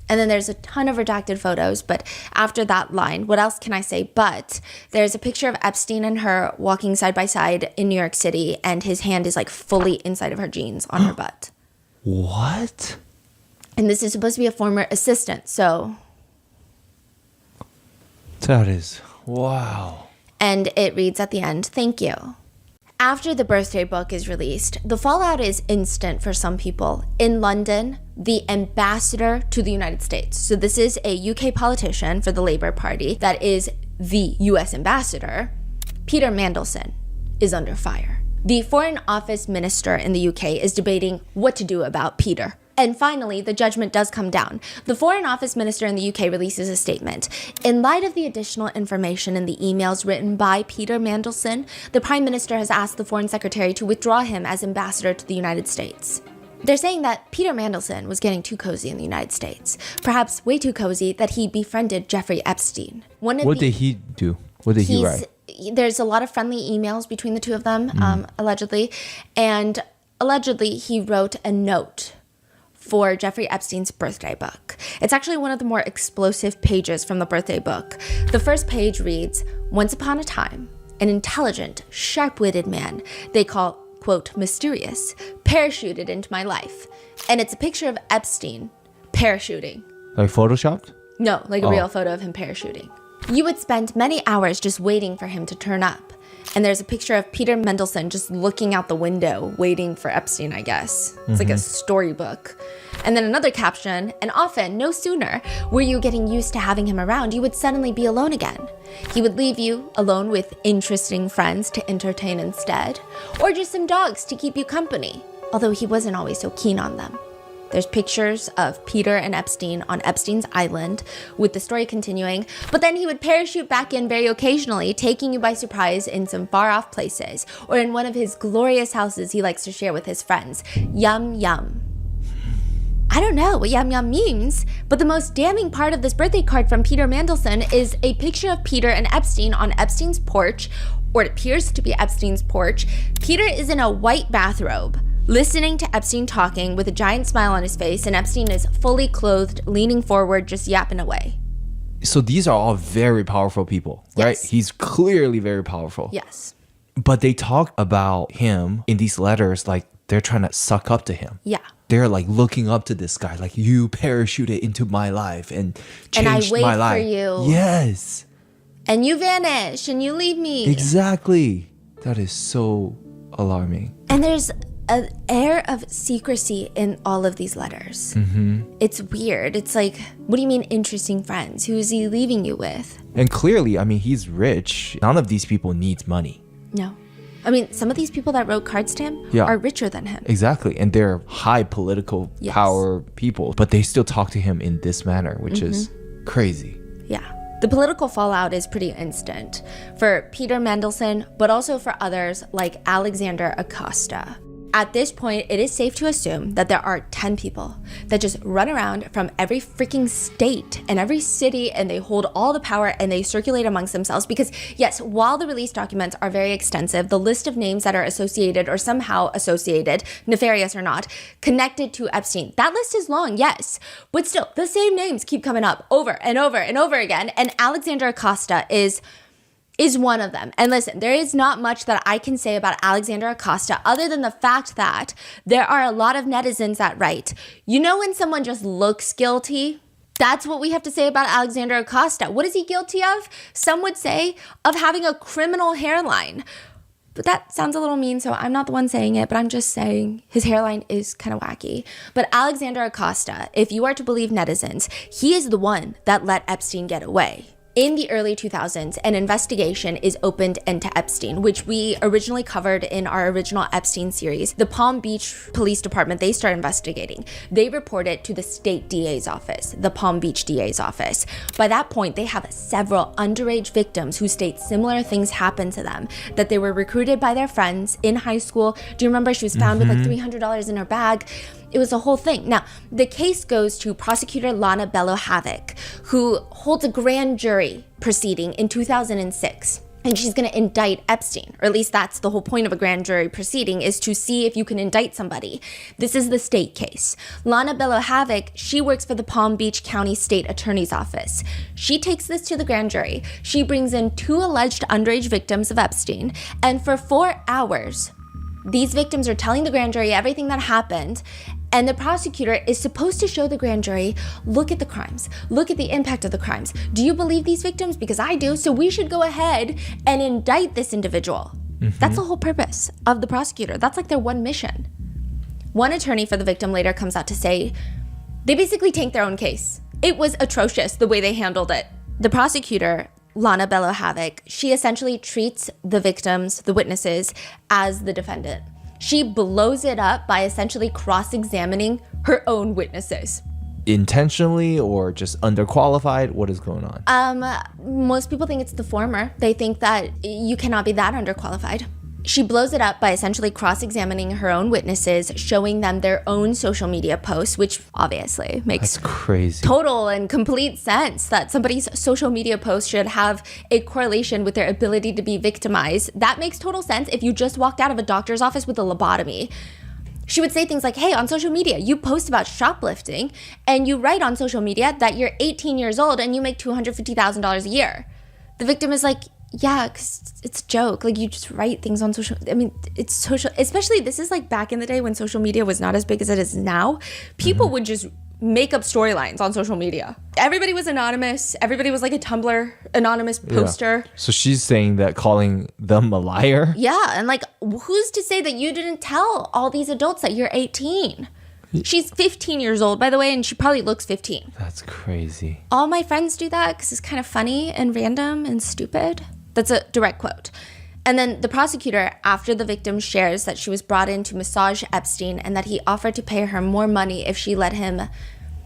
And then there's a ton of redacted photos. But after that line, what else can I say? But there's a picture of Epstein and her walking side by side in New York City, and his hand is like fully inside of her jeans on her butt. What? And this is supposed to be a former assistant, so... That is, wow. And it reads at the end, "Thank you." After the birthday book is released, the fallout is instant for some people. In London, the ambassador to the United States, so this is a UK politician for the Labour Party that is the US ambassador, Peter Mandelson, is under fire. The Foreign Office Minister in the UK is debating what to do about Peter. And finally, the judgment does come down. The Foreign Office Minister in the UK releases a statement. In light of the additional information in the emails written by Peter Mandelson, the Prime Minister has asked the Foreign Secretary to withdraw him as ambassador to the United States. They're saying that Peter Mandelson was getting too cozy in the United States. Perhaps way too cozy that he befriended Jeffrey Epstein. What did he do? What did he write? There's a lot of friendly emails between the two of them, allegedly. And allegedly, he wrote a note for Jeffrey Epstein's birthday book. It's actually one of the more explosive pages from the birthday book. The first page reads, "Once upon a time, an intelligent, sharp-witted man they call, quote, mysterious, parachuted into my life." And it's a picture of Epstein parachuting. Like photoshopped? No, like a real photo of him parachuting. You would spend many hours just waiting for him to turn up. And there's a picture of Peter Mandelson just looking out the window, waiting for Epstein, I guess. It's like a storybook. And then another caption, "And often, no sooner were you getting used to having him around, you would suddenly be alone again. He would leave you alone with interesting friends to entertain instead, or just some dogs to keep you company, although he wasn't always so keen on them." There's pictures of Peter and Epstein on Epstein's island, with the story continuing, but then he would parachute back in very occasionally, taking you by surprise in some far-off places, or in one of his glorious houses he likes to share with his friends. Yum, yum. I don't know what yum yum means, but the most damning part of this birthday card from Peter Mandelson is a picture of Peter and Epstein on Epstein's porch, or it appears to be Epstein's porch. Peter is in a white bathrobe, listening to Epstein talking with a giant smile on his face, and Epstein is fully clothed, leaning forward, just yapping away. So these are all very powerful people, right? Yes. He's clearly very powerful. Yes. But they talk about him in these letters like they're trying to suck up to him. Yeah. They're like looking up to this guy, like, you parachuted into my life and And I changed wait my for life. you. Yes. And you vanish, and you leave me. Exactly. That is so alarming. And there's an air of secrecy in all of these letters. It's weird. It's like, what do you mean interesting friends? Who is he leaving you with? And clearly, I mean, he's rich. None of these people needs money. No. I mean, some of these people that wrote cards to him Yeah. are richer than him. Exactly. And they're high political Yes. power people, but they still talk to him in this manner, which is crazy. Yeah. The political fallout is pretty instant for Peter Mandelson, but also for others like Alexander Acosta. At this point, it is safe to assume that there are 10 people that just run around from every freaking state and every city, and they hold all the power and they circulate amongst themselves. Because yes, while the release documents are very extensive, the list of names that are associated or somehow associated, nefarious or not, connected to Epstein, that list is long, yes. But still, the same names keep coming up over and over and over again. And Alexander Acosta is one of them. And listen, there is not much that I can say about Alexander Acosta other than the fact that there are a lot of netizens that write, you know, when someone just looks guilty, that's what we have to say about Alexander Acosta. What is he guilty of? Some would say of having a criminal hairline. But that sounds a little mean, so I'm not the one saying it, but I'm just saying his hairline is kind of wacky. But Alexander Acosta, if you are to believe netizens, he is the one that let Epstein get away. In the early 2000s, an investigation is opened into Epstein, which we originally covered in our original Epstein series. The Palm Beach Police Department, they start investigating. They report it to the state DA's office, the Palm Beach DA's office. By that point, they have several underage victims who state similar things happened to them, that they were recruited by their friends in high school. Do you remember she was found with like $300 in her bag? It was a whole thing. Now, the case goes to prosecutor Lana Bello Havoc, who holds a grand jury proceeding in 2006. and she's going to indict Epstein, or at least that's the whole point of a grand jury proceeding, is to see if you can indict somebody. This is the state case. Lana Belohavoc, she works for the Palm Beach County State Attorney's Office. She takes this to the grand jury. She brings in 2 alleged underage victims of Epstein, and for 4 hours, these victims are telling the grand jury everything that happened, and the prosecutor is supposed to show the grand jury, look at the crimes, look at the impact of the crimes. Do you believe these victims? Because I do, so we should go ahead and indict this individual. That's the whole purpose of the prosecutor. That's like their one mission. One attorney for the victim later comes out to say, they basically tanked their own case. It was atrocious the way they handled it. The prosecutor, Lana Belohavoc, she essentially treats the victims, the witnesses, as the defendant. She blows it up by essentially cross-examining her own witnesses. Intentionally or just underqualified? What is going on? Most people think it's the former. They think that you cannot be that underqualified. She blows it up by essentially cross-examining her own witnesses, showing them their own social media posts, which obviously makes That's crazy. total and complete sense that somebody's social media post should have a correlation with their ability to be victimized. That makes total sense if you just walked out of a doctor's office with a lobotomy. She would say things like, hey, on social media, you post about shoplifting and you write on social media that you're 18 years old and you make $250,000 a year. The victim is like, yeah, because it's a joke. Like, you just write things on social. I mean, it's social, especially this is like back in the day when social media was not as big as it is now. People would just make up storylines on social media. Everybody was anonymous. Everybody was like a Tumblr anonymous poster. Yeah. So she's saying that calling them a liar? Yeah. And like, who's to say that you didn't tell all these adults that you're 18? She's 15 years old, by the way, and she probably looks 15. That's crazy. All my friends do that because it's kind of funny and random and stupid. That's a direct quote. And then the prosecutor, after the victim shares that she was brought in to massage Epstein and that he offered to pay her more money if she let him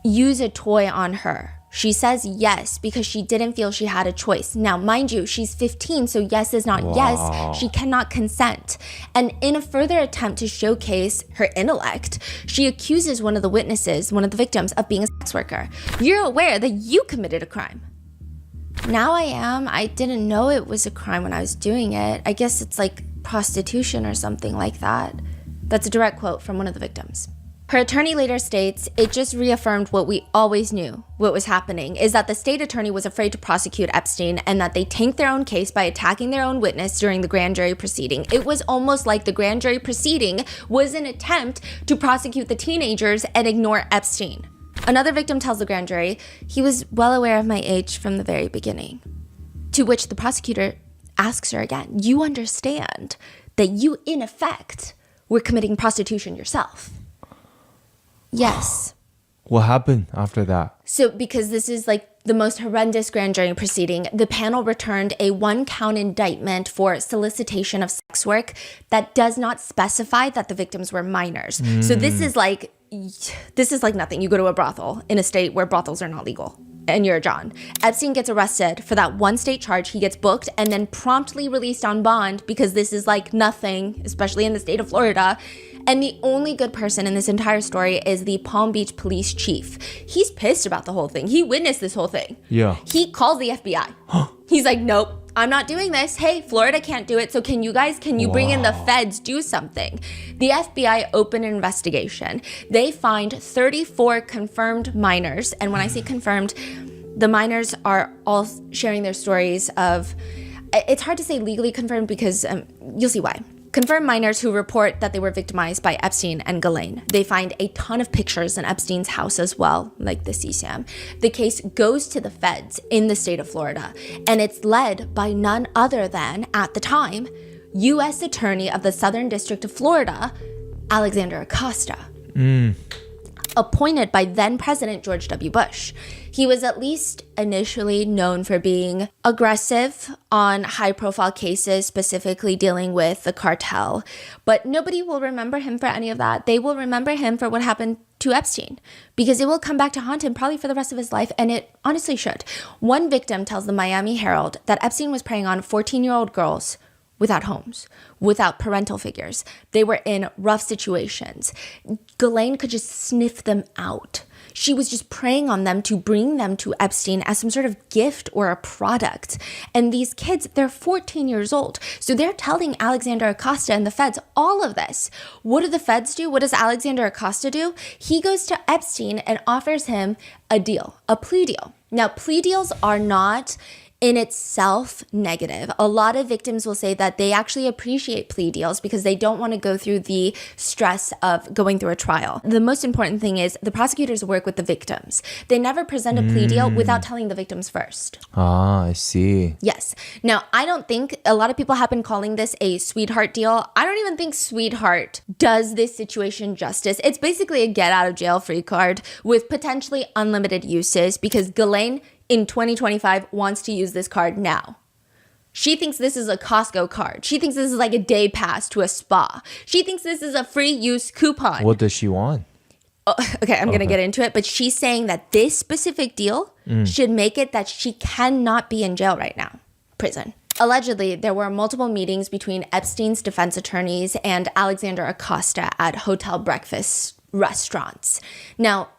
use a toy on her, she says yes because she didn't feel she had a choice. Now, mind you, she's 15, so yes is not yes. She cannot consent. And in a further attempt to showcase her intellect, she accuses one of the witnesses, one of the victims, of being a sex worker. You're aware that you committed a crime. Now I am. I didn't know it was a crime when I was doing it. I guess it's like prostitution or something like that. That's a direct quote from one of the victims. Her attorney later states, it just reaffirmed what we always knew, what was happening, is that the state attorney was afraid to prosecute Epstein and that they tanked their own case by attacking their own witness during the grand jury proceeding. It was almost like the grand jury proceeding was an attempt to prosecute the teenagers and ignore Epstein. Another victim tells the grand jury, he was well aware of my age from the very beginning. To which the prosecutor asks her again, you understand that you, in effect, were committing prostitution yourself? Yes. What happened after that? So because this is like the most horrendous grand jury proceeding, the panel returned a 1-count indictment for solicitation of sex work that does not specify that the victims were minors. So this is like nothing. You go to a brothel in a state where brothels are not legal and you're a John. Epstein gets arrested for that one state charge. He gets booked and then promptly released on bond because this is like nothing, especially in the state of Florida. And the only good person in this entire story is the Palm Beach police chief. He's pissed about the whole thing. He witnessed this whole thing. Yeah. He calls the FBI. He's like, nope, I'm not doing this. Hey, Florida can't do it. So can you bring in the feds, do something? The FBI opened an investigation. They find 34 confirmed minors. And when I say confirmed, the minors are all sharing their stories of, it's hard to say legally confirmed because you'll see why. Confirmed minors who report that they were victimized by Epstein and Ghislaine. They find a ton of pictures in Epstein's house as well, like the CSAM. The case goes to the feds in the state of Florida, and it's led by none other than, at the time, U.S. Attorney of the Southern District of Florida, Alexander Acosta. Appointed by then President George W. Bush. He was at least initially known for being aggressive on high-profile cases, specifically dealing with the cartel. But nobody will remember him for any of that. They will remember him for what happened to Epstein, because it will come back to haunt him probably for the rest of his life, and it honestly should. One victim tells the Miami Herald that Epstein was preying on 14-year-old girls without homes, without parental figures. They were in rough situations. Ghislaine could just sniff them out. She was just preying on them to bring them to Epstein as some sort of gift or a product. And these kids, they're 14 years old. So they're telling Alexander Acosta and the feds all of this. What do the feds do? What does Alexander Acosta do? He goes to Epstein and offers him a deal, a plea deal. Now, plea deals are not in itself negative. A lot of victims will say that they actually appreciate plea deals because they don't want to go through the stress of going through a trial. The most important thing is the prosecutors work with the victims. They never present a plea deal without telling the victims first. Ah, I see. Yes. Now, I don't think a lot of people have been calling this a sweetheart deal. I don't even think sweetheart does this situation justice. It's basically a get out of jail free card with potentially unlimited uses because Ghislaine in 2025 wants to use this card now. She thinks this is a Costco card. She thinks this is like a day pass to a spa. She thinks this is a free use coupon. What does she want? Oh, okay, I'm going to get into it. But she's saying that this specific deal should make it that she cannot be in jail right now, prison. Allegedly, there were multiple meetings between Epstein's defense attorneys and Alexander Acosta at hotel breakfast restaurants. Now,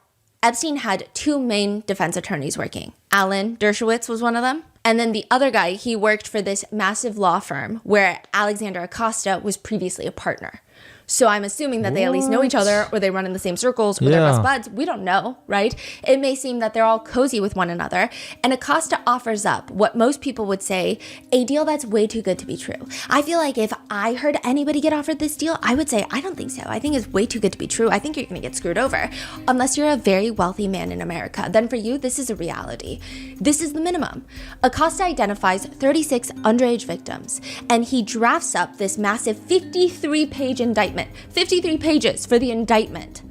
Epstein had two main defense attorneys working. Alan Dershowitz was one of them. And then the other guy, he worked for this massive law firm where Alexander Acosta was previously a partner. So I'm assuming that they at least know each other or they run in the same circles or they're best buds. We don't know, right? It may seem that they're all cozy with one another. And Acosta offers up what most people would say, a deal that's way too good to be true. I feel like if I heard anybody get offered this deal, I would say, I don't think so. I think it's way too good to be true. I think you're going to get screwed over. Unless you're a very wealthy man in America. Then for you, this is a reality. This is the minimum. Acosta identifies 36 underage victims and he drafts up this massive 53-page indictment. 53 pages for the indictment.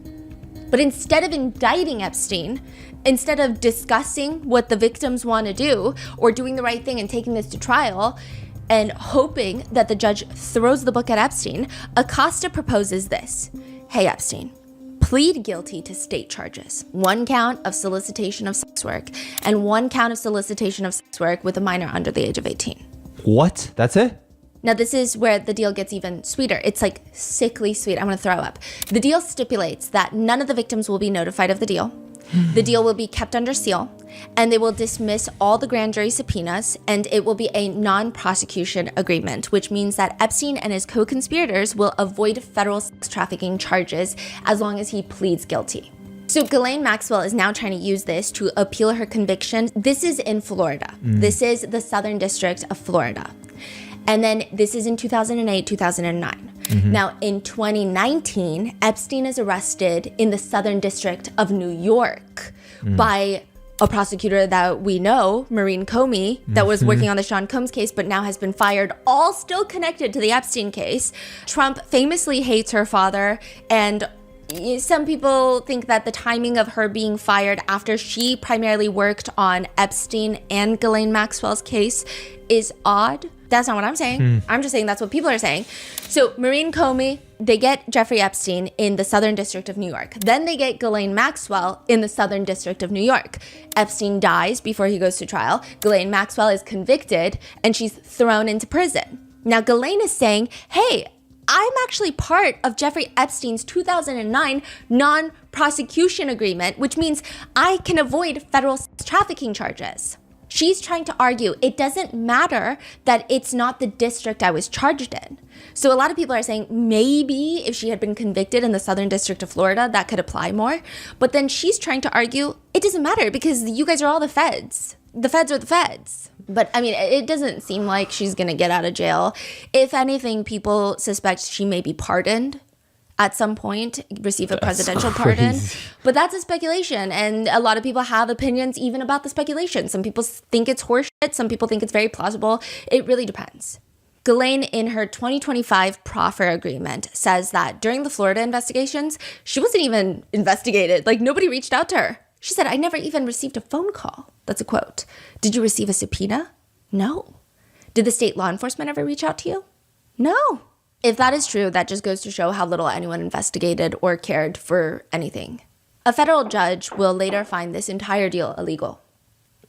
But instead of indicting Epstein, instead of discussing what the victims want to do or doing the right thing and taking this to trial and hoping that the judge throws the book at Epstein, Acosta proposes this. Hey, Epstein, plead guilty to state charges. 1 count of solicitation of sex work and 1 count of solicitation of sex work with a minor under the age of 18. What? That's it? Now, this is where the deal gets even sweeter. It's like sickly sweet. I'm going to throw up. The deal stipulates that none of the victims will be notified of the deal. The deal will be kept under seal, and they will dismiss all the grand jury subpoenas, and it will be a non-prosecution agreement, which means that Epstein and his co-conspirators will avoid federal sex trafficking charges as long as he pleads guilty. So Ghislaine Maxwell is now trying to use this to appeal her conviction. This is in Florida. This is the Southern District of Florida. And then this is in 2008, 2009. Now, in 2019, Epstein is arrested in the Southern District of New York by a prosecutor that we know, Maureen Comey, that was working on the Sean Combs case, but now has been fired, all still connected to the Epstein case. Trump famously hates her father, and some people think that the timing of her being fired after she primarily worked on Epstein and Ghislaine Maxwell's case is odd. That's not what I'm saying. I'm just saying that's what people are saying. So Maureen Comey, they get Jeffrey Epstein in the Southern District of New York. Then they get Ghislaine Maxwell in the Southern District of New York. Epstein dies before he goes to trial. Ghislaine Maxwell is convicted and she's thrown into prison. Now Ghislaine is saying, hey, I'm actually part of Jeffrey Epstein's 2009 non-prosecution agreement, which means I can avoid federal sex trafficking charges. She's trying to argue it doesn't matter that it's not the district I was charged in. So a lot of people are saying maybe if she had been convicted in the Southern District of Florida, that could apply more. But then she's trying to argue it doesn't matter because you guys are all the feds. The feds are the feds. But I mean, it doesn't seem like she's going to get out of jail. If anything, people suspect she may be pardoned at some point, receive a presidential pardon. But that's a speculation. And a lot of people have opinions even about the speculation. Some people think it's horseshit. Some people think it's very plausible. It really depends. Ghislaine, in her 2025 proffer agreement, says that during the Florida investigations, she wasn't even investigated. Like, nobody reached out to her. She said, I never even received a phone call. That's a quote. Did you receive a subpoena? No. Did the state law enforcement ever reach out to you? No. If that is true, that just goes to show how little anyone investigated or cared for anything. A federal judge will later find this entire deal illegal.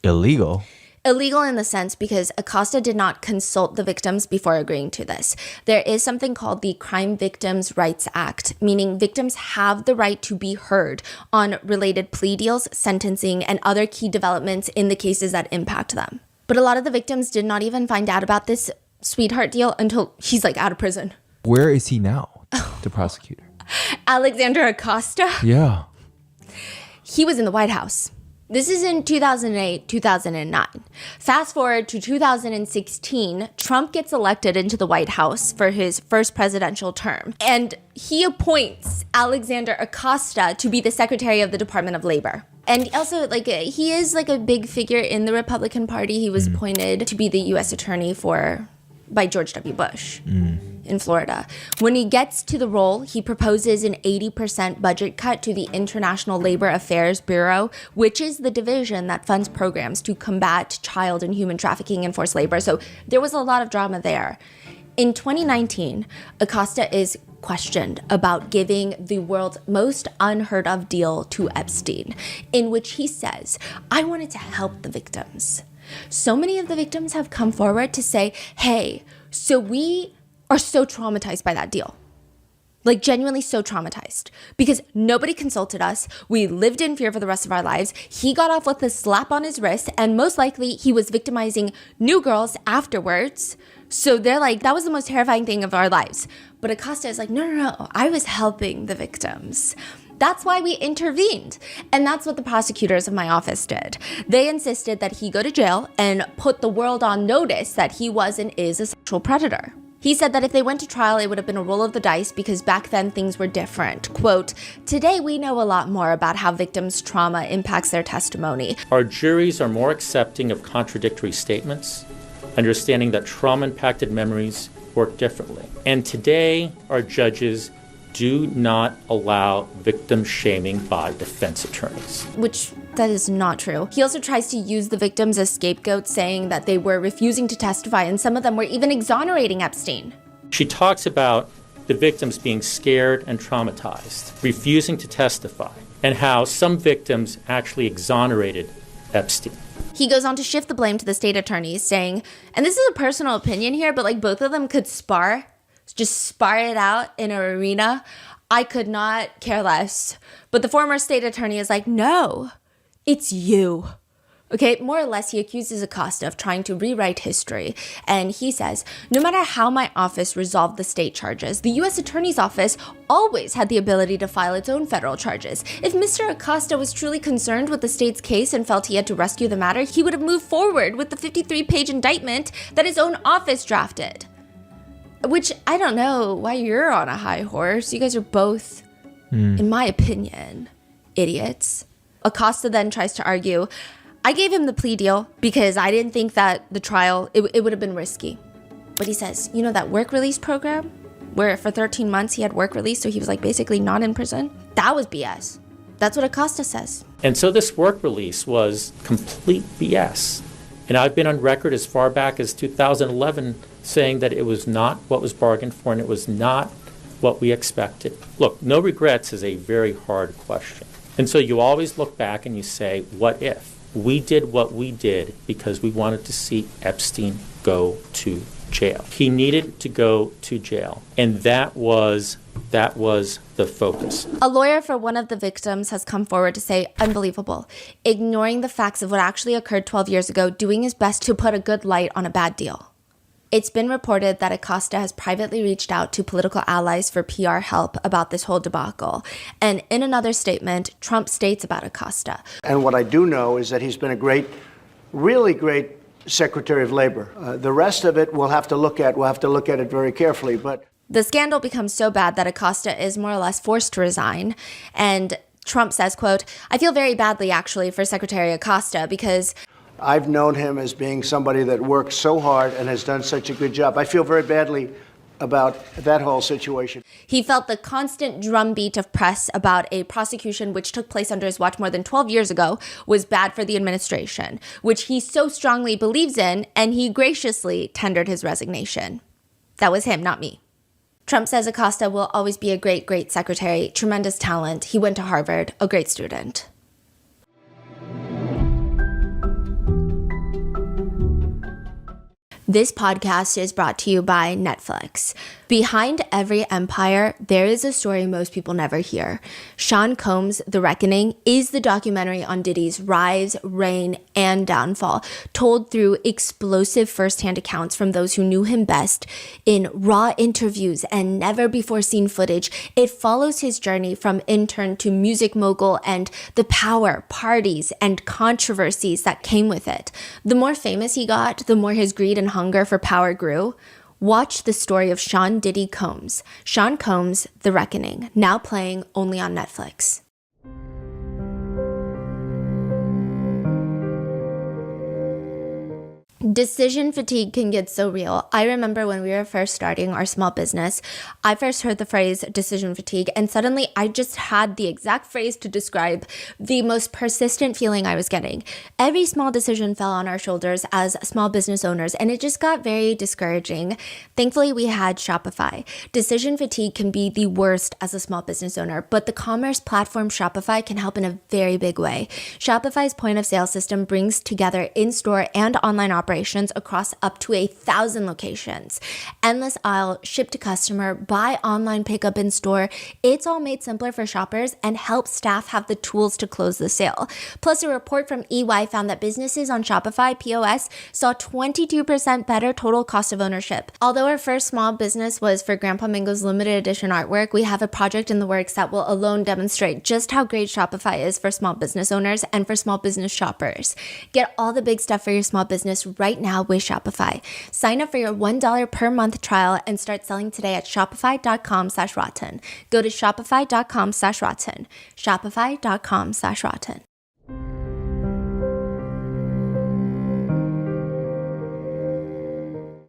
Illegal? Illegal in the sense because Acosta did not consult the victims before agreeing to this. There is something called the Crime Victims' Rights Act, meaning victims have the right to be heard on related plea deals, sentencing, and other key developments in the cases that impact them. But a lot of the victims did not even find out about this sweetheart deal until he's like out of prison. Where is he now? The prosecutor. Alexander Acosta, Yeah. he was in the White House. This is in 2008, 2009. Fast forward to 2016, Trump gets elected into the White House for his first presidential term. And he appoints Alexander Acosta to be the Secretary of the Department of Labor. And also, he is a big figure in the Republican Party. He was appointed to be the U.S. Attorney by George W. Bush in Florida. When he gets to the role, he proposes an 80% budget cut to the International Labor Affairs Bureau, which is the division that funds programs to combat child and human trafficking and forced labor. So there was a lot of drama there. In 2019, Acosta is questioned about giving the world's most unheard of deal to Epstein, in which he says, I wanted to help the victims. So many of the victims have come forward to say, hey, so we are so traumatized by that deal. Genuinely so traumatized because nobody consulted us. We lived in fear for the rest of our lives. He got off with a slap on his wrist, and most likely he was victimizing new girls afterwards. So they're like, that was the most terrifying thing of our lives. But Acosta is like, no, I was helping the victims. That's why we intervened. And that's what the prosecutors of my office did. They insisted that he go to jail and put the world on notice that he was and is a sexual predator. He said that if they went to trial, it would have been a roll of the dice because back then things were different. Quote, today we know a lot more about how victims' trauma impacts their testimony. Our juries are more accepting of contradictory statements, understanding that trauma-impacted memories work differently. And today, our judges do not allow victim shaming by defense attorneys. Which, that is not true. He also tries to use the victims as scapegoats, saying that they were refusing to testify, and some of them were even exonerating Epstein. She talks about the victims being scared and traumatized, refusing to testify, and how some victims actually exonerated Epstein. He goes on to shift the blame to the state attorneys, saying, and this is a personal opinion here, but both of them could just spar it out in an arena. I could not care less. But the former state attorney is like, no, it's you. Okay, more or less, he accuses Acosta of trying to rewrite history. And he says, no matter how my office resolved the state charges, the U.S. Attorney's Office always had the ability to file its own federal charges. If Mr. Acosta was truly concerned with the state's case and felt he had to rescue the matter, he would have moved forward with the 53-page indictment that his own office drafted. Which, I don't know why you're on a high horse. You guys are both, in my opinion, idiots. Acosta then tries to argue, I gave him the plea deal because I didn't think that the trial, it would have been risky. But he says, you know that work release program where for 13 months he had work release, so he was basically not in prison? That was BS. That's what Acosta says. And so this work release was complete BS. And I've been on record as far back as 2011 saying that it was not what was bargained for and it was not what we expected. Look, no regrets is a very hard question. And so you always look back and you say, what if? We did what we did because we wanted to see Epstein go to jail. He needed to go to jail. And that was the focus. A lawyer for one of the victims has come forward to say, unbelievable, ignoring the facts of what actually occurred 12 years ago, doing his best to put a good light on a bad deal. It's been reported that Acosta has privately reached out to political allies for PR help about this whole debacle. And in another statement, Trump states about Acosta. And what I do know is that he's been a great, really great Secretary of Labor. The rest of it we'll have to look at. We'll have to look at it very carefully. But the scandal becomes so bad that Acosta is more or less forced to resign. And Trump says, quote, I feel very badly, actually, for Secretary Acosta because I've known him as being somebody that works so hard and has done such a good job. I feel very badly about that whole situation. He felt the constant drumbeat of press about a prosecution which took place under his watch more than 12 years ago was bad for the administration, which he so strongly believes in, and he graciously tendered his resignation. That was him, not me. Trump says Acosta will always be a great, great secretary, tremendous talent. He went to Harvard, a great student. This podcast is brought to you by Netflix. Behind every empire, there is a story most people never hear. Sean Combs' The Reckoning is the documentary on Diddy's rise, reign, and downfall, told through explosive firsthand accounts from those who knew him best in raw interviews and never-before-seen footage. It follows his journey from intern to music mogul and the power, parties, and controversies that came with it. The more famous he got, the more his greed and hunger for power grew. Watch the story of Sean Diddy Combs. Sean Combs, The Reckoning, now playing only on Netflix. Decision fatigue can get so real. I remember when we were first starting our small business, I first heard the phrase decision fatigue, and suddenly I just had the exact phrase to describe the most persistent feeling I was getting. Every small decision fell on our shoulders as small business owners, and it just got very discouraging. Thankfully, we had Shopify. Decision fatigue can be the worst as a small business owner, but the commerce platform Shopify can help in a very big way. Shopify's point of sale system brings together in-store and online operations across up to 1,000 locations. Endless aisle, ship to customer, buy online, pickup in store. It's all made simpler for shoppers and helps staff have the tools to close the sale. Plus, a report from EY found that businesses on Shopify POS saw 22% better total cost of ownership. Although our first small business was for Grandpa Mingo's limited edition artwork, we have a project in the works that will alone demonstrate just how great Shopify is for small business owners and for small business shoppers. Get all the big stuff for your small business right now with Shopify. Sign up for your $1 per month trial and start selling today at shopify.com/rotten. Go to shopify.com/rotten. Shopify.com/rotten.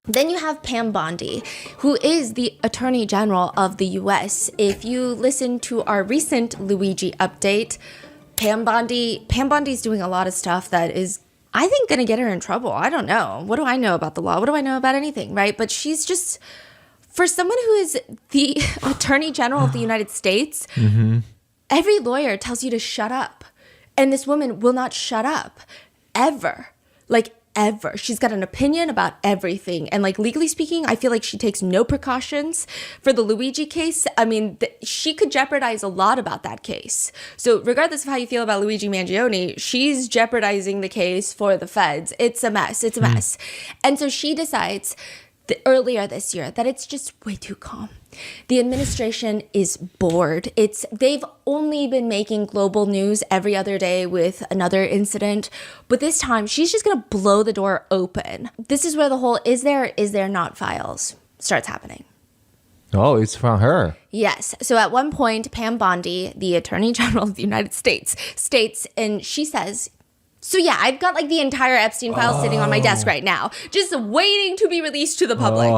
Then you have Pam Bondi, who is the Attorney General of the US. If you listen to our recent Luigi update, Pam Bondi's doing a lot of stuff that is, I think, going to get her in trouble. I don't know. What do I know about the law? What do I know about anything, right? But she's just, for someone who is the Attorney General of the United States, every lawyer tells you to shut up. And this woman will not shut up, ever. Like, ever. She's got an opinion about everything. And like, legally speaking, I feel like she takes no precautions for the Luigi case. I mean, she could jeopardize a lot about that case. So regardless of how you feel about Luigi Mangione, she's jeopardizing the case for the feds. It's a mess. It's a mess. And so she decides earlier this year that it's just way too calm. The administration is bored. They've only been making global news every other day with another incident, but this time she's just going to blow the door open. This is where the whole is there not files starts happening. Oh, it's from her. Yes. So at one point, Pam Bondi, the Attorney General of the United States, states, and she says, so yeah, I've got like the entire Epstein file sitting on my desk right now, just waiting to be released to the public.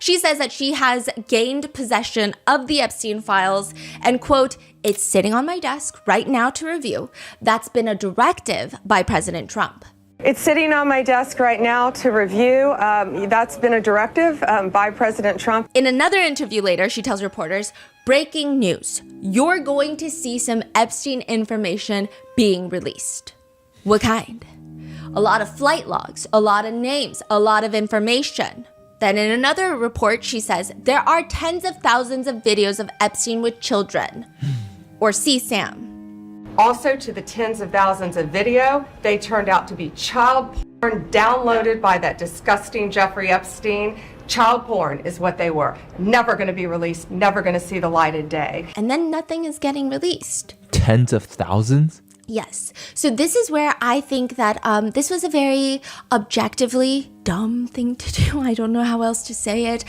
She says that she has gained possession of the Epstein files and, quote, it's sitting on my desk right now to review. That's been a directive by President Trump. It's sitting on my desk right now to review. That's been a directive by President Trump. In another interview later, she tells reporters, breaking news, you're going to see some Epstein information being released. What kind? A lot of flight logs, a lot of names, a lot of information. Then in another report, she says, there are tens of thousands of videos of Epstein with children. Or CSAM. Also to the tens of thousands of video, they turned out to be child porn downloaded by that disgusting Jeffrey Epstein. Child porn is what they were. Never going to be released, never going to see the light of day. And then nothing is getting released. Tens of thousands? Yes. So this is where I think that this was a very objectively dumb thing to do. I don't know how else to say it.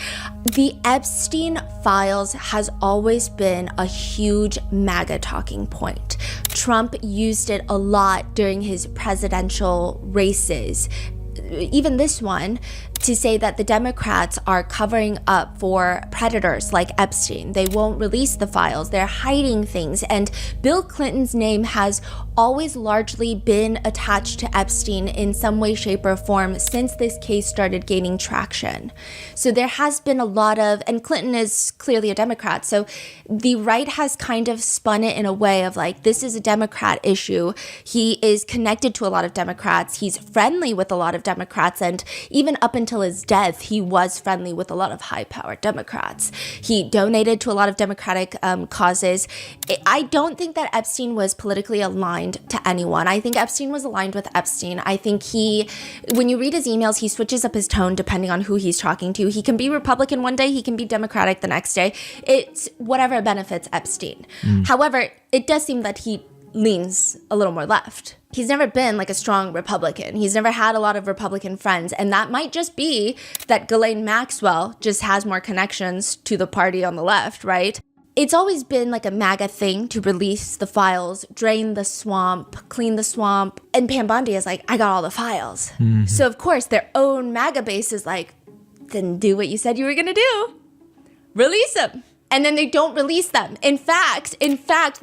The Epstein files has always been a huge MAGA talking point. Trump used it a lot during his presidential races, even this one, to say that the Democrats are covering up for predators like Epstein. They won't release the files. They're hiding things. And Bill Clinton's name has always largely been attached to Epstein in some way, shape, or form since this case started gaining traction. So there has been a lot of, and Clinton is clearly a Democrat, so the right has kind of spun it in a way of like, this is a Democrat issue. He is connected to a lot of Democrats. He's friendly with a lot of Democrats. And even up until until his death, he was friendly with a lot of high-powered Democrats. He donated to a lot of Democratic causes. I don't think that Epstein was politically aligned to anyone. I think Epstein was aligned with Epstein. I think when you read his emails, he switches up his tone depending on who he's talking to. He can be Republican one day, he can be Democratic the next day. It's whatever benefits Epstein. However, it does seem that he leans a little more left. He's never been like a strong Republican. He's never had a lot of Republican friends. And that might just be that Ghislaine Maxwell just has more connections to the party on the left, right? It's always been like a MAGA thing to release the files, drain the swamp, clean the swamp. And Pam Bondi is like, I got all the files. So of course their own MAGA base is like, then do what you said you were gonna do. Release them. And then they don't release them. In fact, the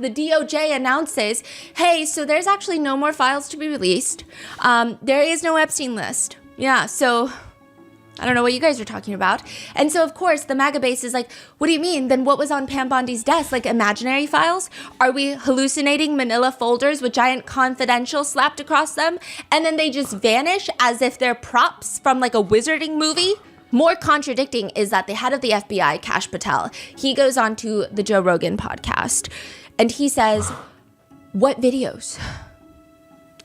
DOJ announces, hey, so there's actually no more files to be released. There is no Epstein list. Yeah, so I don't know what you guys are talking about. And so, of course, the MAGA base is like, what do you mean? Then what was on Pam Bondi's desk? Like imaginary files? Are we hallucinating manila folders with giant confidential slapped across them? And then they just vanish as if they're props from like a wizarding movie? More contradicting is that the head of the FBI, Kash Patel, he goes on to the Joe Rogan podcast and he says, what videos?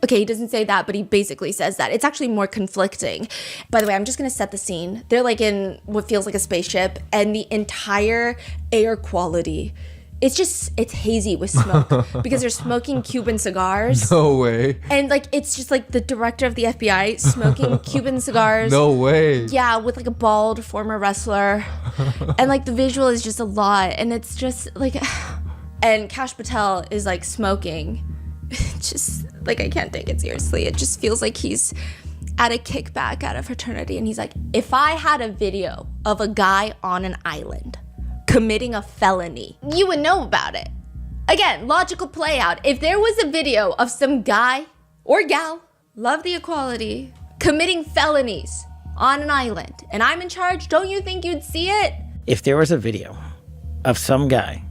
Okay, he doesn't say that, but he basically says that. It's actually more conflicting. By the way, I'm just going to set the scene. They're like in what feels like a spaceship and the entire air quality, it's hazy with smoke because they're smoking Cuban cigars. No way. And like, it's just like the director of the FBI smoking Cuban cigars. No way. Yeah, with like a bald former wrestler. And like the visual is just a lot. And it's just like, and Kash Patel is like smoking. Just like, I can't take it seriously. It just feels like he's at a kickback at a fraternity. And he's like, if I had a video of a guy on an island committing a felony, you would know about it. Again, logical play out. If there was a video of some guy or gal, love the equality, committing felonies on an island, and I'm in charge, don't you think you'd see it? If there was a video of some guy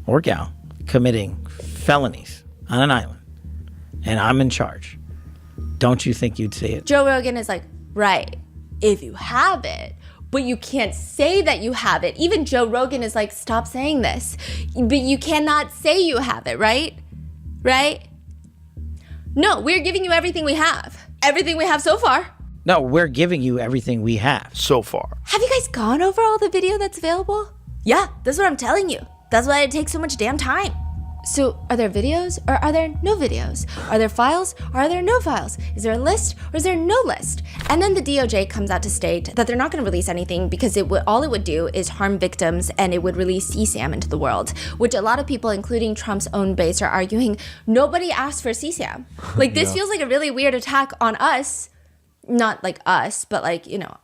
or gal committing felonies on an island, and I'm in charge, don't you think you'd see it? Joe Rogan is like, right, if you have it, but you can't say that you have it. Even Joe Rogan is like, stop saying this. But you cannot say you have it, right? Right? No, we're giving you everything we have. Everything we have so far. No, we're giving you everything we have. So far. Have you guys gone over all the video that's available? Yeah, that's what I'm telling you. That's why it takes so much damn time. So are there videos or are there no videos? Are there files or are there no files? Is there a list or is there no list? And then the DOJ comes out to state that they're not going to release anything because all it would do is harm victims and it would release CSAM into the world, which a lot of people, including Trump's own base, are arguing nobody asked for CSAM. Like this feels like a really weird attack on us, not like us, but like, you know,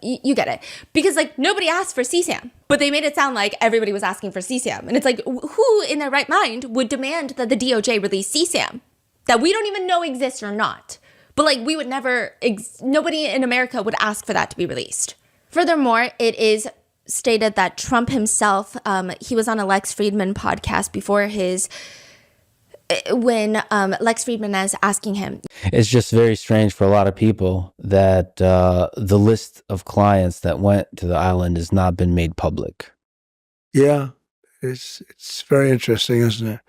you get it. Because like nobody asked for CSAM, but they made it sound like everybody was asking for CSAM. And it's like, who in their right mind would demand that the DOJ release CSAM that we don't even know exists or not? But like we would never, nobody in America would ask for that to be released. Furthermore, it is stated that Trump himself, he was on a Lex Friedman podcast before when Lex Friedman is asking him. It's just very strange for a lot of people that the list of clients that went to the island has not been made public. Yeah, it's very interesting, isn't it?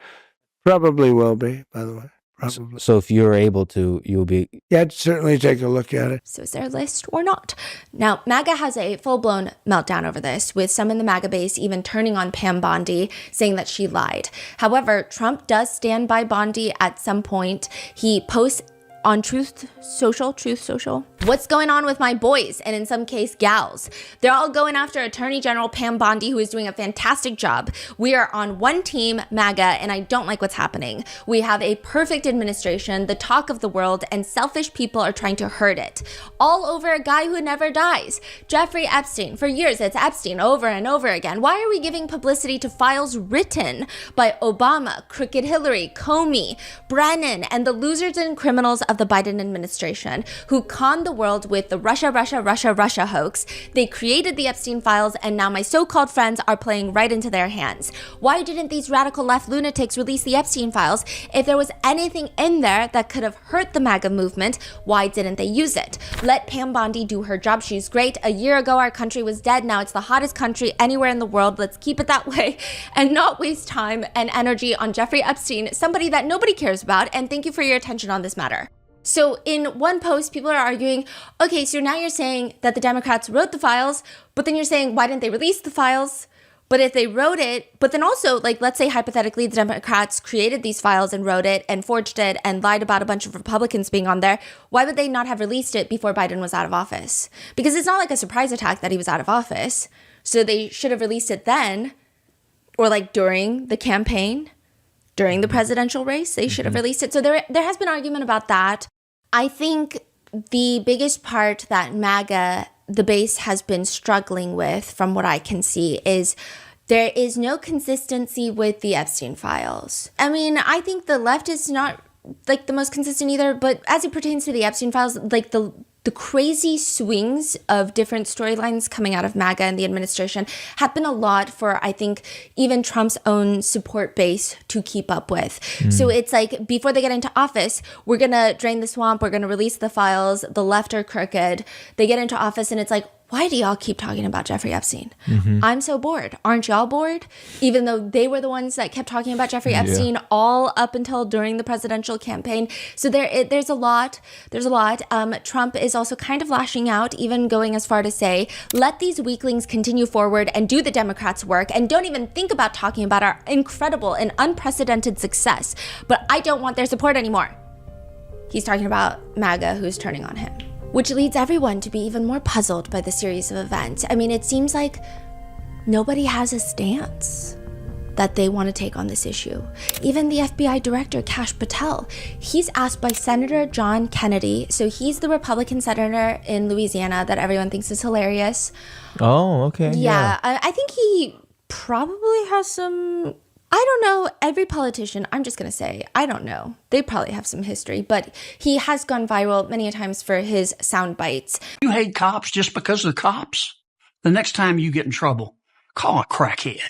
Probably will be, by the way. Probably. So if you're able to, you'll be... Yeah, I'd certainly take a look at it. So is there a list or not? Now, MAGA has a full-blown meltdown over this, with some in the MAGA base even turning on Pam Bondi, saying that she lied. However, Trump does stand by Bondi at some point. He posts on Truth Social, what's going on with my boys, and in some case, gals. They're all going after Attorney General Pam Bondi, who is doing a fantastic job. We are on one team, MAGA, and I don't like what's happening. We have a perfect administration, the talk of the world, and selfish people are trying to hurt it. All over a guy who never dies. Jeffrey Epstein. For years, it's Epstein over and over again. Why are we giving publicity to files written by Obama, Crooked Hillary, Comey, Brennan, and the losers and criminals of the Biden administration who conned the world with the Russia hoax. They created the Epstein files, and now my so-called friends are playing right into their hands. Why didn't these radical left lunatics release the Epstein files? If there was anything in there that could have hurt the MAGA movement, why didn't they use it? Let Pam Bondi do her job. She's great. A year ago, our country was dead. Now it's the hottest country anywhere in the world. Let's keep it that way and not waste time and energy on Jeffrey Epstein, somebody that nobody cares about. And thank you for your attention on this matter. So in one post, people are arguing, okay, so now you're saying that the Democrats wrote the files, but then you're saying, why didn't they release the files? But if they wrote it, but then also, like, let's say hypothetically, the Democrats created these files and wrote it and forged it and lied about a bunch of Republicans being on there, why would they not have released it before Biden was out of office? Because it's not like a surprise attack that he was out of office. So they should have released it then, or like during the campaign, during the presidential race, they should have released it. So there has been argument about that. I think the biggest part that MAGA, the base, has been struggling with, from what I can see, is there is no consistency with the Epstein files. I mean, I think the left is not like the most consistent either, but as it pertains to the Epstein files, like the crazy swings of different storylines coming out of MAGA and the administration have been a lot for, I think, even Trump's own support base to keep up with. So it's like, before they get into office, we're going to drain the swamp, we're going to release the files, the left are crooked. They get into office and it's like, why do y'all keep talking about Jeffrey Epstein? I'm so bored. Aren't y'all bored? Even though they were the ones that kept talking about Jeffrey Epstein all up until during the presidential campaign. So there's a lot. Trump is also kind of lashing out, even going as far to say, let these weaklings continue forward and do the Democrats' work and don't even think about talking about our incredible and unprecedented success. But I don't want their support anymore. He's talking about MAGA, who's turning on him. Which leads everyone to be even more puzzled by the series of events. I mean, it seems like nobody has a stance that they want to take on this issue. Even the FBI director, Kash Patel, he's asked by Senator John Kennedy. So he's the Republican senator in Louisiana that everyone thinks is hilarious. Oh, okay. Yeah. I think he probably has some... I don't know, every politician, I'm just going to say, I don't know. They probably have some history, but he has gone viral many a times for his sound bites. You hate cops just because they're cops? The next time you get in trouble, call a crackhead.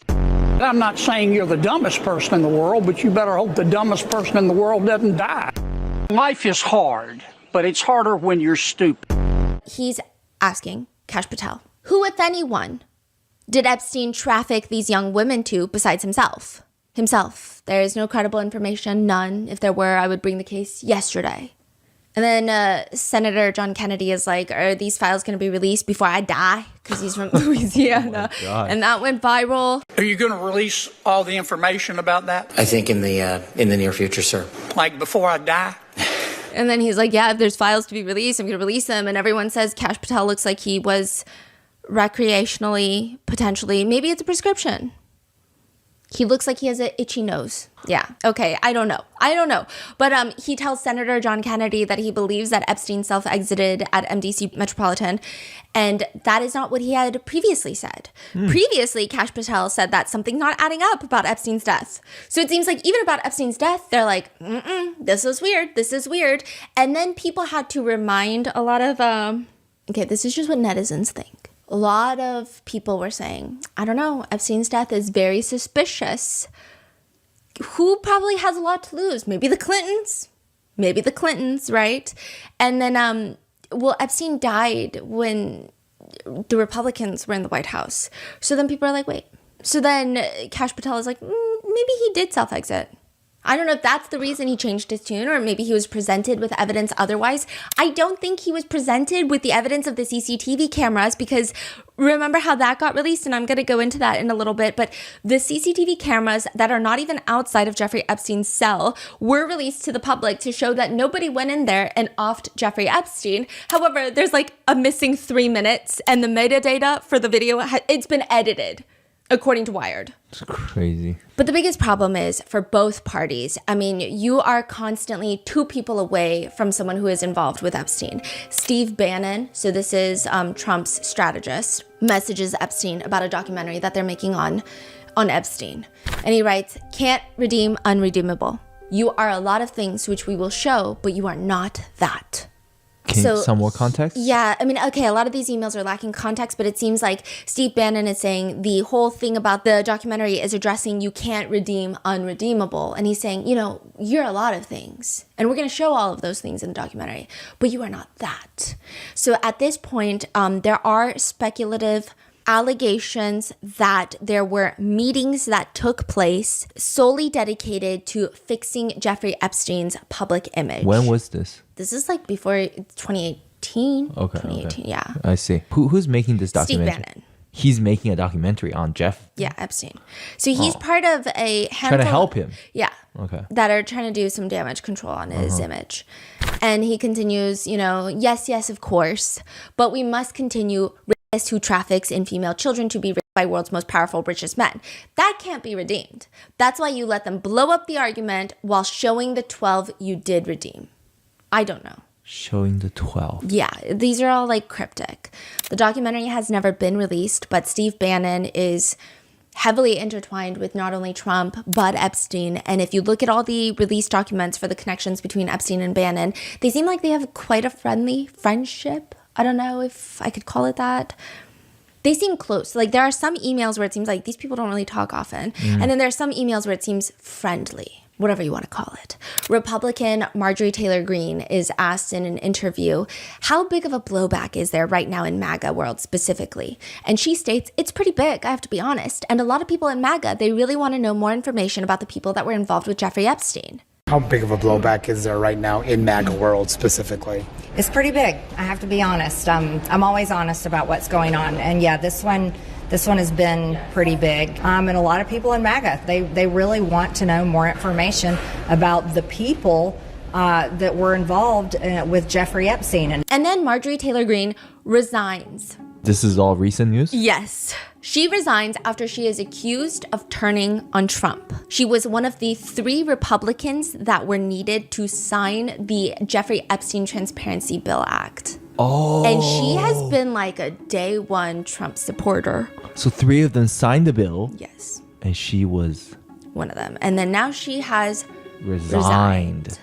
I'm not saying you're the dumbest person in the world, but you better hope the dumbest person in the world doesn't die. Life is hard, but it's harder when you're stupid. He's asking Kash Patel, who, if anyone, did Epstein traffic these young women to besides himself? There is no credible information, none. If there were, I would bring the case yesterday. And then Senator John Kennedy is like, are these files going to be released before I die? Because he's from Louisiana. And that went viral. Are you going to release all the information about that? I think in the near future, sir. Like before I die? And then he's like, yeah, if there's files to be released, I'm going to release them. And everyone says Kash Patel looks like he was recreationally, potentially, maybe it's a prescription. He looks like he has an itchy nose. Yeah. Okay. I don't know. But he tells Senator John Kennedy that he believes that Epstein self-exited at MDC Metropolitan. And that is not what he had previously said. Previously, Kash Patel said that something's not adding up about Epstein's death. So it seems like even about Epstein's death, they're like, this is weird. And then people had to remind a lot of, okay, this is just what netizens think. A lot of people were saying, I don't know, Epstein's death is very suspicious. Who probably has a lot to lose? Maybe the Clintons, right? And then, Epstein died when the Republicans were in the White House. So then people are like, wait. So then Kash Patel is like, maybe he did self-exit. I don't know if that's the reason he changed his tune, or maybe he was presented with evidence otherwise. I don't think he was presented with the evidence of the CCTV cameras, because remember how that got released? And I'm going to go into that in a little bit. But the CCTV cameras that are not even outside of Jeffrey Epstein's cell were released to the public to show that nobody went in there and offed Jeffrey Epstein. However, there's like a missing 3 minutes, and the metadata for the video, it's been edited, according to Wired. It's crazy. But the biggest problem is for both parties. I mean, you are constantly 2 people away from someone who is involved with Epstein. Steve Bannon, so this is Trump's strategist, messages Epstein about a documentary that they're making on Epstein. And he writes, can't redeem unredeemable. You are a lot of things which we will show, but you are not that. some more context? Yeah, I mean, okay, a lot of these emails are lacking context, but it seems like Steve Bannon is saying the whole thing about the documentary is addressing you can't redeem unredeemable. And he's saying, you're a lot of things. And we're going to show all of those things in the documentary, but you are not that. So at this point, there are speculative allegations that there were meetings that took place solely dedicated to fixing Jeffrey Epstein's public image. When was this? This is like before 2018. Okay. 2018, yeah. I see. Who's making this documentary? Steve Bannon. He's making a documentary on Jeff. Yeah, Epstein. So he's part of a handful. Trying to help him. Yeah. Okay. That are trying to do some damage control on his image. And he continues, yes, of course, but we must continue who traffics in female children to be raped by world's most powerful, richest men. That can't be redeemed. That's why you let them blow up the argument while showing the 12 you did redeem. I don't know. Showing the 12. Yeah, these are all like cryptic. The documentary has never been released, but Steve Bannon is heavily intertwined with not only Trump, but Epstein. And if you look at all the released documents for the connections between Epstein and Bannon, they seem like they have quite a friendly friendship. I don't know if I could call it that. They seem close. Like there are some emails where it seems like these people don't really talk often. And then there are some emails where it seems friendly, whatever you want to call it. Republican Marjorie Taylor Greene is asked in an interview, how big of a blowback is there right now in MAGA world specifically? And she states, it's pretty big, I have to be honest. And a lot of people in MAGA, they really want to know more information about the people that were involved with Jeffrey Epstein. How big of a blowback is there right now in MAGA world specifically? It's pretty big, I have to be honest. I'm always honest about what's going on. And yeah, this one has been pretty big. And a lot of people in MAGA, they really want to know more information about the people that were involved with Jeffrey Epstein. And then Marjorie Taylor Greene resigns. This is all recent news? Yes. She resigns after she is accused of turning on Trump. She was one of the 3 Republicans that were needed to sign the Jeffrey Epstein Transparency Bill Act. Oh. And she has been like a day one Trump supporter. So 3 of them signed the bill. Yes. And she was one of them. And then now she has resigned.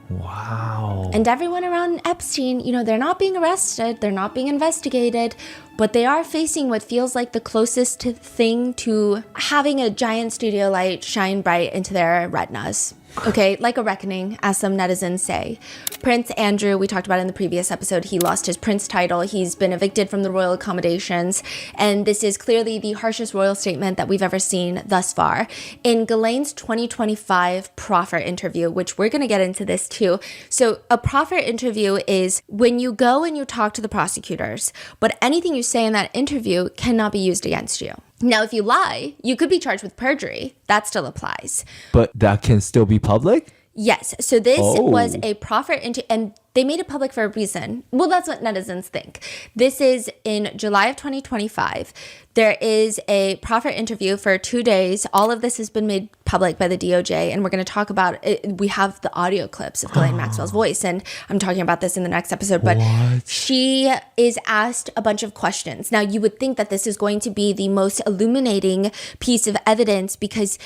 Wow. And everyone around Epstein, they're not being arrested, they're not being investigated, but they are facing what feels like the closest thing to having a giant studio light shine bright into their retinas. Okay, like a reckoning, as some netizens say. Prince Andrew, we talked about in the previous episode, he lost his prince title. He's been evicted from the royal accommodations. And this is clearly the harshest royal statement that we've ever seen thus far. In Ghislaine's 2025 proffer interview, which we're going to get into this too. So a proffer interview is when you go and you talk to the prosecutors, but anything you say in that interview cannot be used against you. Now, if you lie, you could be charged with perjury. That still applies. But that can still be public? Yes. So this was a proffer and they made it public for a reason. Well, that's what netizens think. This is in July of 2025. There is a proffer interview for 2 days. All of this has been made public by the DOJ, and we're going to talk about it. We have the audio clips of Ghislaine Maxwell's voice, and I'm talking about this in the next episode. But she is asked a bunch of questions. Now, you would think that this is going to be the most illuminating piece of evidence because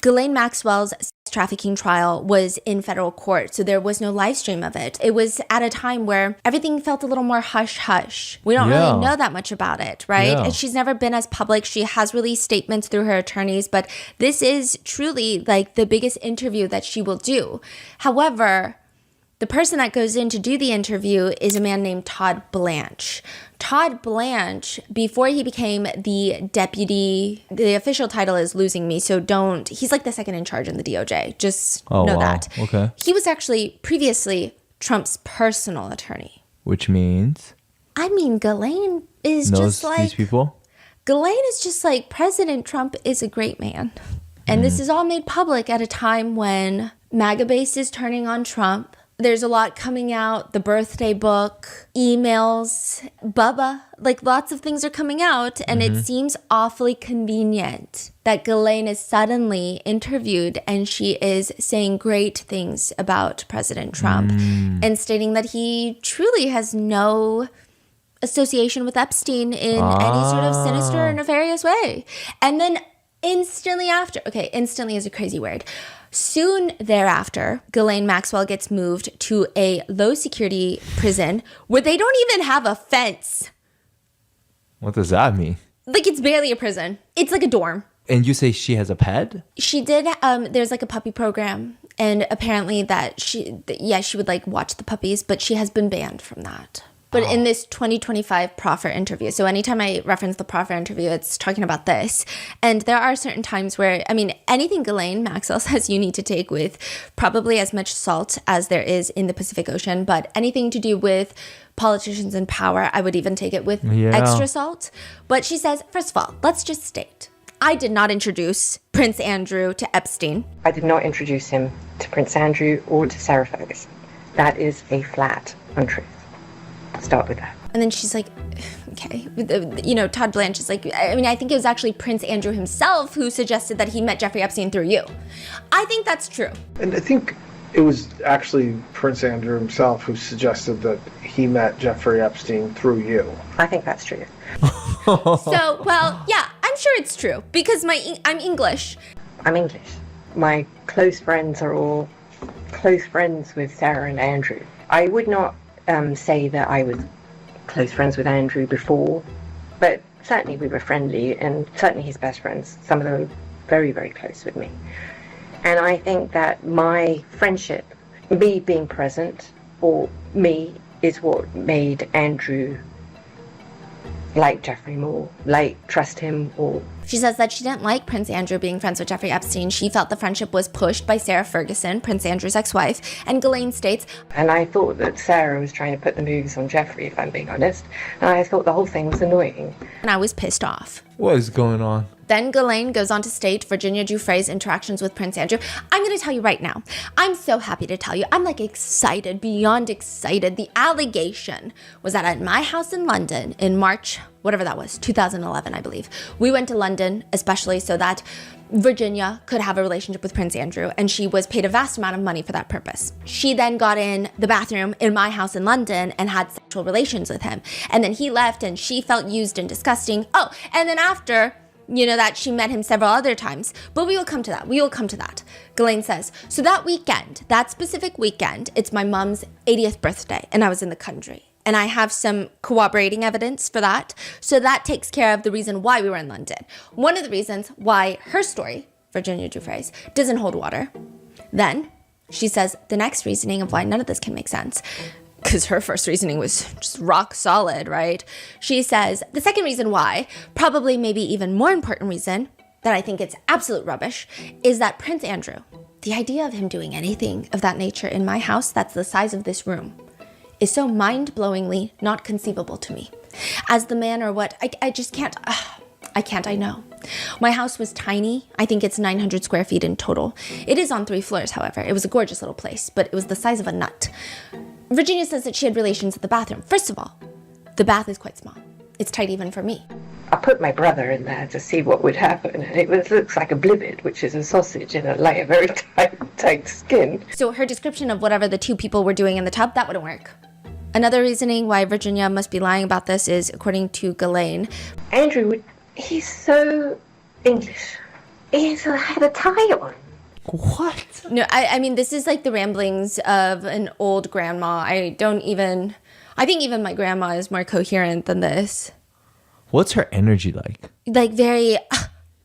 Ghislaine Maxwell's trafficking trial was in federal court, so there was no live stream of it. It was at a time where everything felt a little more hush-hush. We don't really know that much about it, right? Yeah. And she's never been as public. She has released statements through her attorneys, but this is truly like the biggest interview that she will do. However, the person that goes in to do the interview is a man named Todd Blanche. Todd Blanche, before he became the deputy, the official title is losing me, so he's like the second in charge in the DOJ. Just know that. Okay. He was actually previously Trump's personal attorney. Which means? I mean, Ghislaine is knows just like... these people? Ghislaine is just like, President Trump is a great man. And this is all made public at a time when MAGA base is turning on Trump. There's a lot coming out, the birthday book, emails, Bubba, like lots of things are coming out. And it seems awfully convenient that Ghislaine is suddenly interviewed and she is saying great things about President Trump and stating that he truly has no association with Epstein in any sort of sinister or nefarious way. And then instantly after, okay, instantly is a crazy word. Soon thereafter, Ghislaine Maxwell gets moved to a low security prison where they don't even have a fence. What does that mean? Like, it's barely a prison. It's like a dorm. And you say she has a pet? She did, there's like a puppy program, and apparently that she would like watch the puppies, but she has been banned from that. But in this 2025 proffer interview, so anytime I reference the proffer interview, it's talking about this. And there are certain times where, I mean, anything Ghislaine Maxwell says you need to take with probably as much salt as there is in the Pacific Ocean, but anything to do with politicians in power, I would even take it with extra salt. But she says, first of all, let's just state, I did not introduce Prince Andrew to Epstein. I did not introduce him to Prince Andrew or to Sarah Ferguson. That is a flat untruth. Start with that. And then she's like, okay. You know, Todd Blanche is like, I mean, I think it was actually Prince Andrew himself who suggested that he met Jeffrey Epstein through you. I think that's true. And I think it was actually Prince Andrew himself who suggested that he met Jeffrey Epstein through you. I think that's true. So, well, yeah, I'm sure it's true because I'm English. I'm English. My close friends are all close friends with Sarah and Andrew. I would not say that I was close friends with Andrew before, but certainly we were friendly, and certainly his best friends, some of them were very, very close with me. And I think that my friendship, me being present for me, is what made Andrew like Jeffrey more, like trust him more. She says that she didn't like Prince Andrew being friends with Jeffrey Epstein. She felt the friendship was pushed by Sarah Ferguson, Prince Andrew's ex-wife, and Ghislaine states, and I thought that Sarah was trying to put the moves on Jeffrey, if I'm being honest, and I thought the whole thing was annoying. And I was pissed off. What is going on? Then Ghislaine goes on to state Virginia Giuffre's interactions with Prince Andrew. I'm going to tell you right now, I'm so happy to tell you, I'm like excited, beyond excited. The allegation was that at my house in London in March, whatever that was, 2011, I believe. We went to London, especially so that Virginia could have a relationship with Prince Andrew, and she was paid a vast amount of money for that purpose. She then got in the bathroom in my house in London and had sexual relations with him. And then he left and she felt used and disgusting. Oh, and then after, you know, that she met him several other times. But we will come to that. Ghislaine says, so that weekend, that specific weekend, it's my mom's 80th birthday, and I was in the country. And I have some corroborating evidence for that. So that takes care of the reason why we were in London. One of the reasons why her story, Virginia Giuffre's, doesn't hold water. Then she says the next reasoning of why none of this can make sense, because her first reasoning was just rock solid, right? She says the second reason why, probably maybe even more important reason, that I think it's absolute rubbish, is that Prince Andrew, the idea of him doing anything of that nature in my house that's the size of this room, is so mind-blowingly not conceivable to me. As the man or what, I just can't, I know. My house was tiny. I think it's 900 square feet in total. It is on 3 floors, however. It was a gorgeous little place, but it was the size of a nut. Virginia says that she had relations at the bathroom. First of all, the bath is quite small. It's tight even for me. I put my brother in there to see what would happen, and it looks like a blivet, which is a sausage in a layer, very tight skin. So her description of whatever the two people were doing in the tub, that wouldn't work. Another reasoning why Virginia must be lying about this is, according to Ghislaine, Andrew, he's so English. He had a tie on. What? No, I mean, this is like the ramblings of an old grandma. I think even my grandma is more coherent than this. What's her energy like? Like very,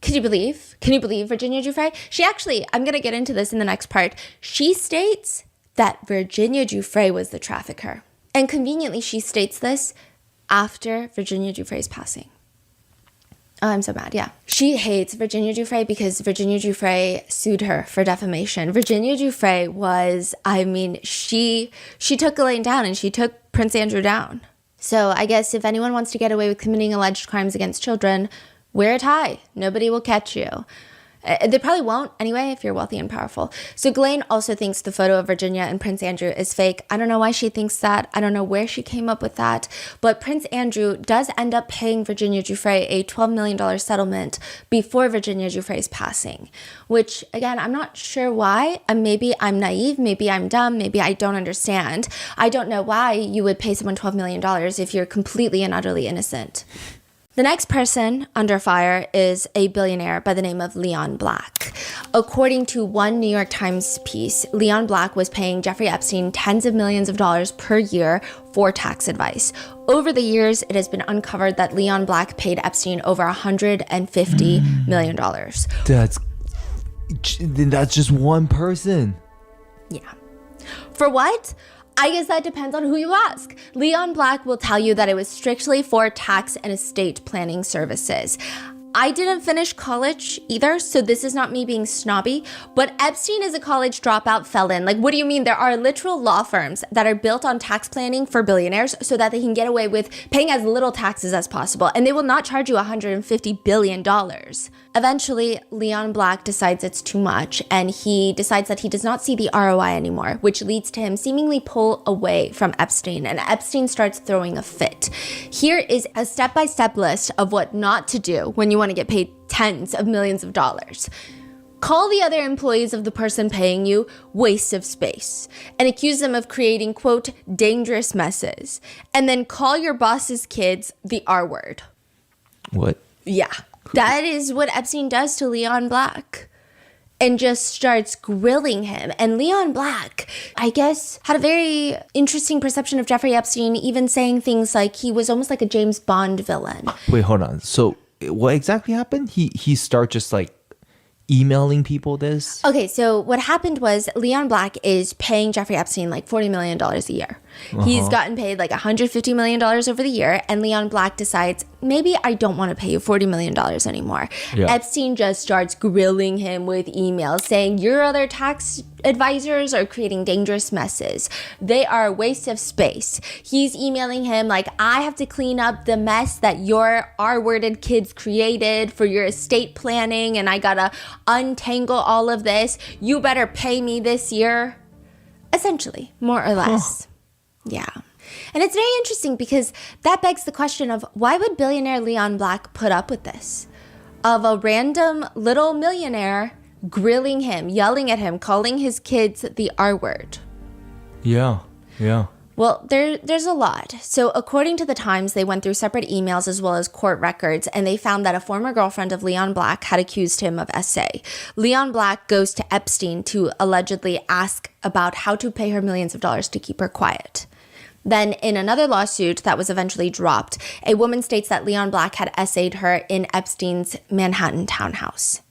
can you believe Virginia Giuffre? She actually, I'm going to get into this in the next part. She states that Virginia Giuffre was the trafficker. And conveniently, she states this after Virginia Giuffre's passing. Oh, I'm so mad, yeah. She hates Virginia Giuffre because Virginia Giuffre sued her for defamation. Virginia Giuffre was, I mean, she took Ghislaine down and she took Prince Andrew down. So I guess if anyone wants to get away with committing alleged crimes against children, wear a tie. Nobody will catch you. They probably won't anyway if you're wealthy and powerful. So Ghislaine also thinks the photo of Virginia and Prince Andrew is fake. I don't know why she thinks that. I don't know where she came up with that. But Prince Andrew does end up paying Virginia Giuffre a $12 million settlement before Virginia Giuffre's passing. Which, again, I'm not sure why. Maybe I'm naive. Maybe I'm dumb. Maybe I don't understand. I don't know why you would pay someone $12 million if you're completely and utterly innocent. The next person under fire is a billionaire by the name of Leon Black. According to one New York Times piece, Leon Black was paying Jeffrey Epstein tens of millions of dollars per year for tax advice. Over the years, it has been uncovered that Leon Black paid Epstein over $150 million. That's just one person. Yeah. For what? I guess that depends on who you ask. Leon Black will tell you that it was strictly for tax and estate planning services. I didn't finish college either, so this is not me being snobby, but Epstein is a college dropout felon. Like, what do you mean? There are literal law firms that are built on tax planning for billionaires so that they can get away with paying as little taxes as possible, and they will not charge you $150 billion. Eventually, Leon Black decides it's too much, and he decides that he does not see the ROI anymore, which leads to him seemingly pull away from Epstein, and Epstein starts throwing a fit. Here is a step-by-step list of what not to do when you want to get paid tens of millions of dollars. Call the other employees of the person paying you waste of space and accuse them of creating, quote, dangerous messes. And then call your boss's kids the R word. What? Yeah, that is what Epstein does to Leon Black. And just starts grilling him. And Leon Black, I guess, had a very interesting perception of Jeffrey Epstein, even saying things like he was almost like a James Bond villain. Wait, hold on. So what exactly happened? He start just like emailing people this? Okay, so what happened was Leon Black is paying Jeffrey Epstein like $40 million a year. He's gotten paid like $150 million over the year, and Leon Black decides, maybe I don't want to pay you $40 million anymore. Yeah. Epstein just starts grilling him with emails saying, your other tax advisors are creating dangerous messes. They are a waste of space. He's emailing him like, I have to clean up the mess that your R-worded kids created for your estate planning, and I gotta untangle all of this. You better pay me this year. Essentially, more or less. Yeah. And it's very interesting because that begs the question of why would billionaire Leon Black put up with this? Of a random little millionaire grilling him, yelling at him, calling his kids the R word. Yeah. Well, there's a lot. So according to the Times, they went through separate emails as well as court records, and they found that a former girlfriend of Leon Black had accused him of SA. Leon Black goes to Epstein to allegedly ask about how to pay her millions of dollars to keep her quiet. Then in another lawsuit that was eventually dropped, a woman states that Leon Black had essayed her in Epstein's Manhattan townhouse.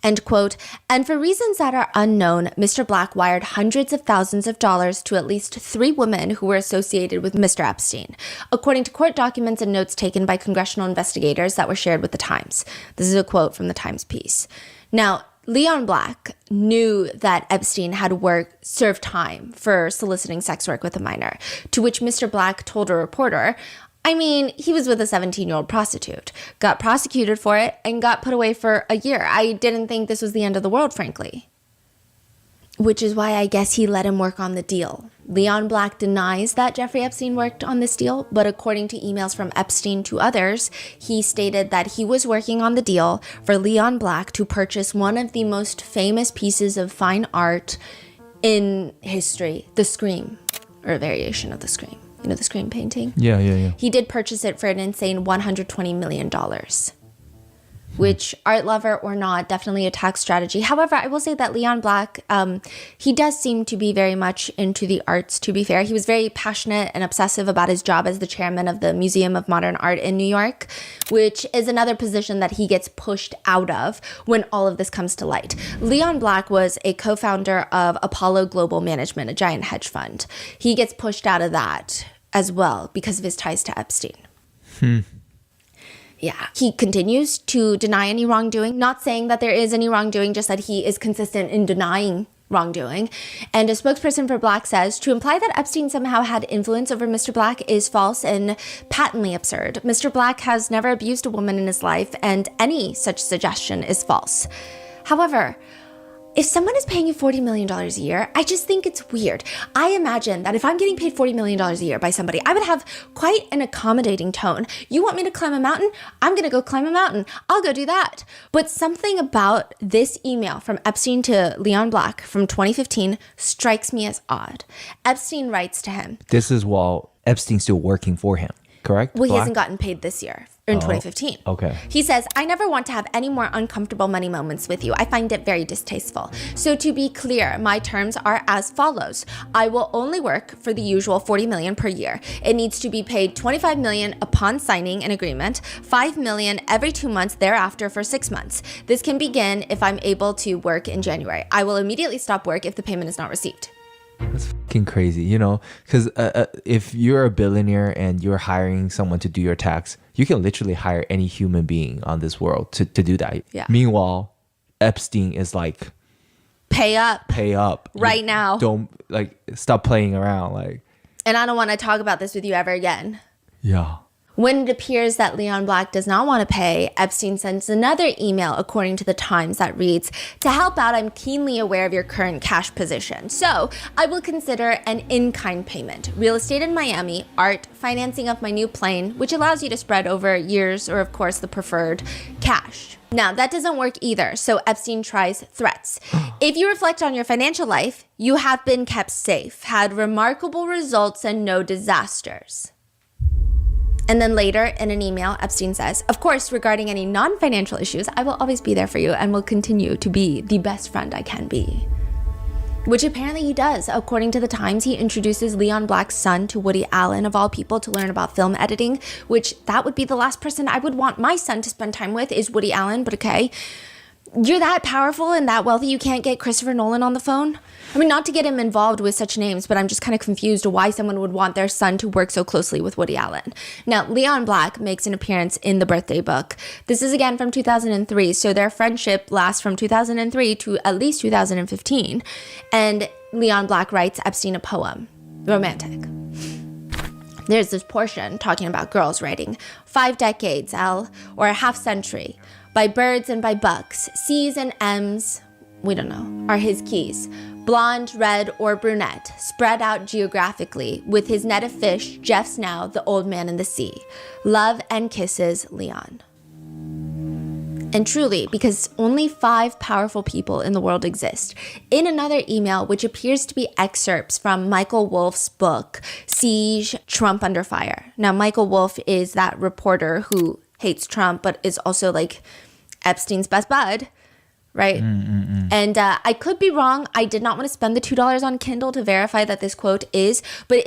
End quote. And for reasons that are unknown, Mr. Black wired hundreds of thousands of dollars to at least 3 women who were associated with Mr. Epstein, according to court documents and notes taken by congressional investigators that were shared with the Times. This is a quote from the Times piece. Now, Leon Black knew that Epstein had served time for soliciting sex work with a minor, to which Mr. Black told a reporter, I mean, he was with a 17-year-old prostitute, got prosecuted for it, and got put away for a year. I didn't think this was the end of the world, frankly. Which is why I guess he let him work on the deal. Leon Black denies that Jeffrey Epstein worked on this deal, but according to emails from Epstein to others, he stated that he was working on the deal for Leon Black to purchase one of the most famous pieces of fine art in history, the Scream, or a variation of the Scream. You know, the Scream painting? Yeah. He did purchase it for an insane $120 million. Which, art lover or not, definitely a tax strategy. However, I will say that Leon Black, he does seem to be very much into the arts, to be fair. He was very passionate and obsessive about his job as the chairman of the Museum of Modern Art in New York, which is another position that he gets pushed out of when all of this comes to light. Leon Black was a co-founder of Apollo Global Management, a giant hedge fund. He gets pushed out of that as well because of his ties to Epstein. Yeah, he continues to deny any wrongdoing, not saying that there is any wrongdoing, just that he is consistent in denying wrongdoing. And a spokesperson for Black says, to imply that Epstein somehow had influence over Mr. Black is false and patently absurd. Mr. Black has never abused a woman in his life, and any such suggestion is false. However, if someone is paying you $40 million a year, I just think it's weird. I imagine that if I'm getting paid $40 million a year by somebody, I would have quite an accommodating tone. You want me to climb a mountain? I'm going to go climb a mountain. I'll go do that. But something about this email from Epstein to Leon Black from 2015 strikes me as odd. Epstein writes to him. This is while Epstein's still working for him. correct? Well, he Black? hasn't gotten paid this year in 2015. Okay. He says, I never want to have any more uncomfortable money moments with you. I find it very distasteful. So to be clear, my terms are as follows. I will only work for the usual 40 million per year. It needs to be paid 25 million upon signing an agreement, 5 million every 2 months thereafter for 6 months. This can begin if I'm able to work in January. I will immediately stop work if the payment is not received. That's fucking crazy, you know, because if you're a billionaire and you're hiring someone to do your tax, you can literally hire any human being on this world to do that. Yeah. Meanwhile, Epstein is like, Pay up right now. Don't stop playing around. Like, And I don't want to talk about this with you ever again. yeah. When it appears that Leon Black does not want to pay, Epstein sends another email, according to the Times, that reads, to help out, I'm keenly aware of your current cash position. So I will consider an in-kind payment. Real estate in Miami, art, financing of my new plane, which allows you to spread over years, or of course the preferred cash. Now, that doesn't work either, so Epstein tries threats. If you reflect on your financial life, you have been kept safe, had remarkable results, and no disasters. And then later in an email, Epstein says, of course, regarding any non-financial issues, I will always be there for you and will continue to be the best friend I can be. Which apparently he does. According to the Times, he introduces Leon Black's son to Woody Allen, of all people, to learn about film editing, which that would be the last person I would want my son to spend time with is Woody Allen, but okay. You're that powerful and that wealthy you can't get Christopher Nolan on the phone? I mean, not to get him involved with such names, but I'm just kind of confused why someone would want their son to work so closely with Woody Allen. Now, Leon Black makes an appearance in the birthday book. This is again from 2003, so their friendship lasts from 2003 to at least 2015. And Leon Black writes Epstein a poem. Romantic. There's this portion talking about girls writing 5 decades, or a half century. By birds and by bucks, C's and M's, we don't know, are his keys. Blonde, red, or brunette, spread out geographically. With his net of fish, Jeff's now the old man in the sea. Love and kisses, Leon. And truly, because only 5 powerful people in the world exist. In another email, which appears to be excerpts from Michael Wolff's book, Siege, Trump Under Fire. Now, Michael Wolff is that reporter who hates Trump, but is also like Epstein's best bud, right? And I could be wrong. I did not want to spend the $2 on Kindle to verify that this quote is, but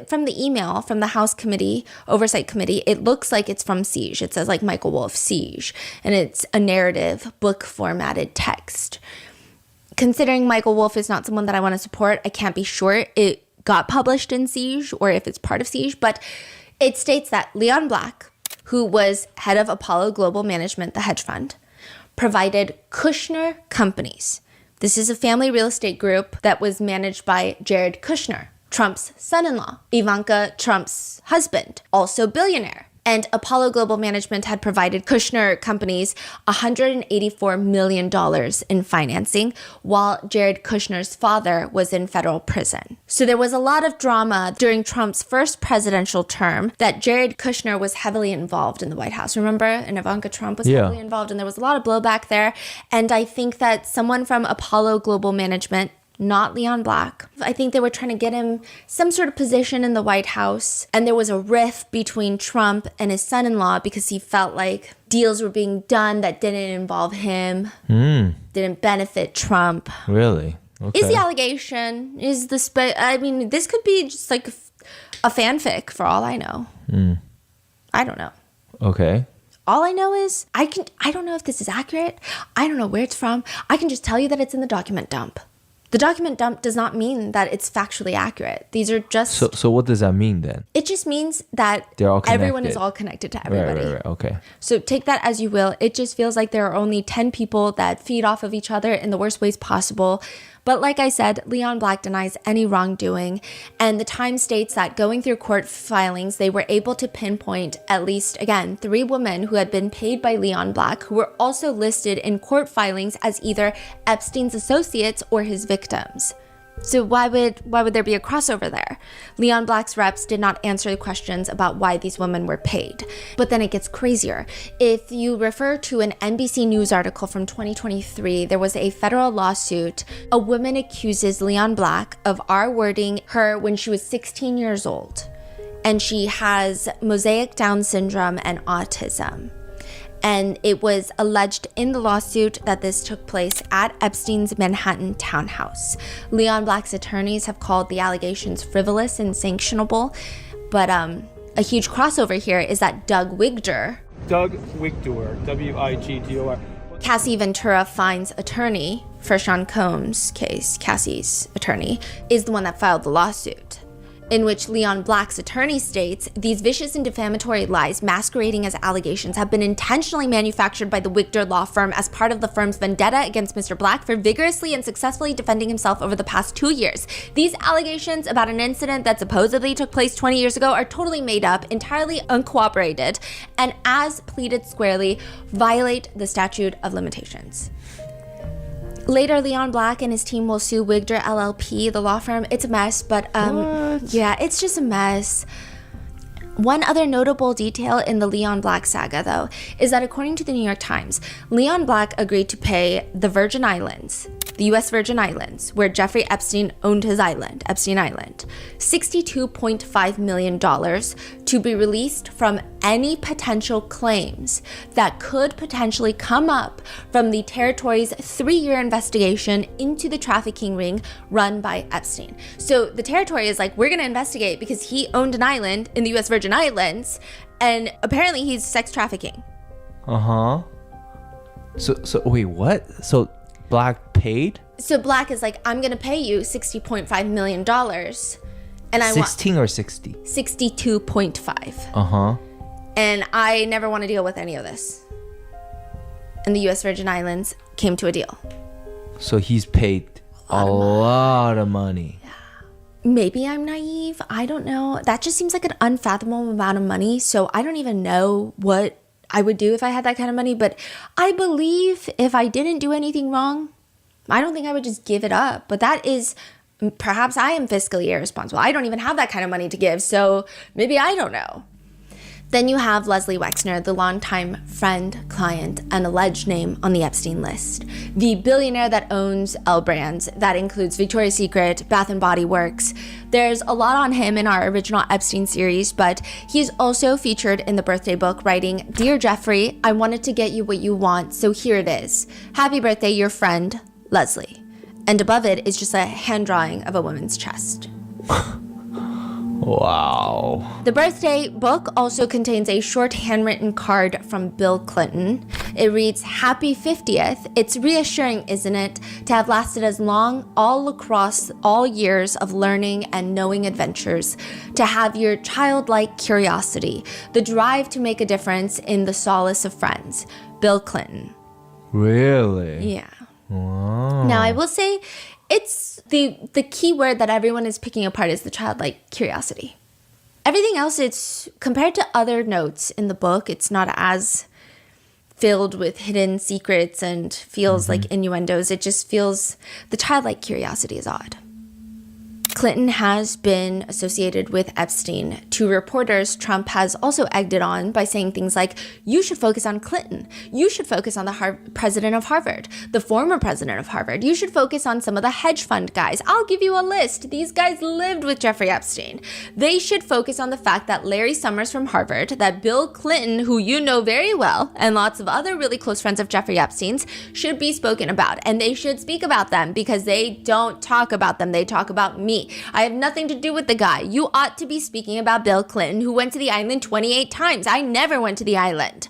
from the email from the House Committee, Oversight Committee, it looks like it's from Siege. It says like Michael Wolff, Siege, and it's a narrative book formatted text. Considering Michael Wolff is not someone that I want to support, I can't be sure it got published in Siege or if it's part of Siege, but it states that Leon Black, who was head of Apollo Global Management, the hedge fund, provided Kushner Companies. This is a family real estate group that was managed by Jared Kushner, Trump's son-in-law, Ivanka Trump's husband, also billionaire. And Apollo Global Management had provided Kushner Companies $184 million in financing, while Jared Kushner's father was in federal prison. So there was a lot of drama during Trump's first presidential term that Jared Kushner was heavily involved in the White House. Remember? And Ivanka Trump was heavily involved, and there was a lot of blowback there. And I think that someone from Apollo Global Management, not Leon Black, I think they were trying to get him some sort of position in the White House. And there was a rift between Trump and his son-in-law because he felt like deals were being done that didn't involve him, didn't benefit Trump. Really? Okay. Is the allegation, is the, I mean, this could be just like a fanfic for all I know. I don't know. Okay. All I know is, I don't know if this is accurate. I don't know where it's from. I can just tell you that it's in the document dump. The document dump does not mean that it's factually accurate. These are just... So what does that mean then? It just means that they're all connected. Everyone is all connected to everybody. Right. Okay. So take that as you will. It just feels like there are only 10 people that feed off of each other in the worst ways possible. But like I said, Leon Black denies any wrongdoing. And the Times states that going through court filings, they were able to pinpoint at least, again, 3 women who had been paid by Leon Black, who were also listed in court filings as either Epstein's associates or his victims. So why would there be a crossover there? Leon Black's reps did not answer the questions about why these women were paid. But then it gets crazier. If you refer to an NBC News article from 2023, there was a federal lawsuit. A woman accuses Leon Black of R-wording her when she was 16 years old. and she has mosaic Down syndrome and autism. And it was alleged in the lawsuit that this took place at Epstein's Manhattan townhouse. Leon Black's attorneys have called the allegations frivolous and sanctionable, but a huge crossover here is that Doug Wigdor, Wigdor, Cassie Ventura Fine's attorney for Sean Combs' case, Cassie's attorney, is the one that filed the lawsuit, in which Leon Black's attorney states, these vicious and defamatory lies masquerading as allegations have been intentionally manufactured by the Wigdor law firm as part of the firm's vendetta against Mr. Black for vigorously and successfully defending himself over the past 2 years. These allegations about an incident that supposedly took place 20 years ago are totally made up, entirely uncooperated, and as pleaded squarely, violate the statute of limitations. Later, Leon Black and his team will sue Wigdor LLP, the law firm. It's a mess, but yeah, it's just a mess. One other notable detail in the Leon Black saga, though, is that according to the New York Times, Leon Black agreed to pay the Virgin Islands, the U.S. Virgin Islands, where Jeffrey Epstein owned his island, Epstein Island, $62.5 million to be released from any potential claims that could potentially come up from the territory's 3-year investigation into the trafficking ring run by Epstein. So the territory is like, we're going to investigate because he owned an island in the U.S. Virgin Islands, and apparently he's sex trafficking. Uh-huh. So wait, what? So Black paid? So Black is like, I'm going to pay you $60.5 million. And I 16 or 60? 62.5. Uh-huh. And I never want to deal with any of this. And the U.S. Virgin Islands came to a deal. So he's paid a lot of money. Maybe I'm naive. I don't know. That just seems like an unfathomable amount of money. So I don't even know what I would do if I had that kind of money. But I believe if I didn't do anything wrong, I don't think I would just give it up. But that is, perhaps I am fiscally irresponsible. I don't even have that kind of money to give. So maybe I don't know. Then you have Leslie Wexner, the longtime friend, client, and alleged name on the Epstein list. The billionaire that owns L Brands, that includes Victoria's Secret, Bath & Body Works. There's a lot on him in our original Epstein series, but he's also featured in the birthday book writing, Dear Jeffrey, I wanted to get you what you want, so here it is. Happy birthday, your friend, Leslie. And above it is just a hand drawing of a woman's chest. Wow. The birthday book also contains a short handwritten card from Bill Clinton. It reads, Happy 50th. It's reassuring, isn't it, to have lasted as long all across all years of learning and knowing adventures, to have your childlike curiosity, the drive to make a difference in the solace of friends. Bill Clinton. Really? Yeah. Wow. Now, I will say, it's the key word that everyone is picking apart is the childlike curiosity. Everything else, it's compared to other notes in the book, it's not as filled with hidden secrets and feels like innuendos. It just feels, the childlike curiosity is odd. Clinton has been associated with Epstein. To reporters, Trump has also egged it on by saying things like, you should focus on Clinton. You should focus on the president of Harvard, the former president of Harvard. You should focus on some of the hedge fund guys. I'll give you a list. These guys lived with Jeffrey Epstein. They should focus on the fact that Larry Summers from Harvard, that Bill Clinton, who you know very well, and lots of other really close friends of Jeffrey Epstein's, should be spoken about. And they should speak about them because they don't talk about them. They talk about me. I have nothing to do with the guy. You ought to be speaking about Bill Clinton, who went to the island 28 times. I never went to the island.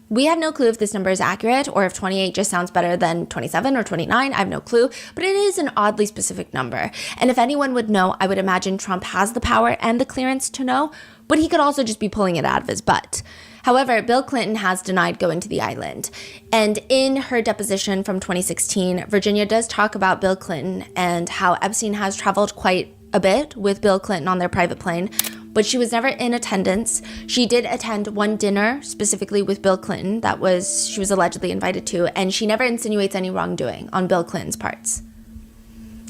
We have no clue if this number is accurate or if 28 just sounds better than 27 or 29. I have no clue, but it is an oddly specific number. And if anyone would know, I would imagine Trump has the power and the clearance to know, but he could also just be pulling it out of his butt. However, Bill Clinton has denied going to the island. And in her deposition from 2016, Virginia does talk about Bill Clinton and how Epstein has traveled quite a bit with Bill Clinton on their private plane, but she was never in attendance. She did attend one dinner specifically with Bill Clinton she was allegedly invited to, and she never insinuates any wrongdoing on Bill Clinton's parts.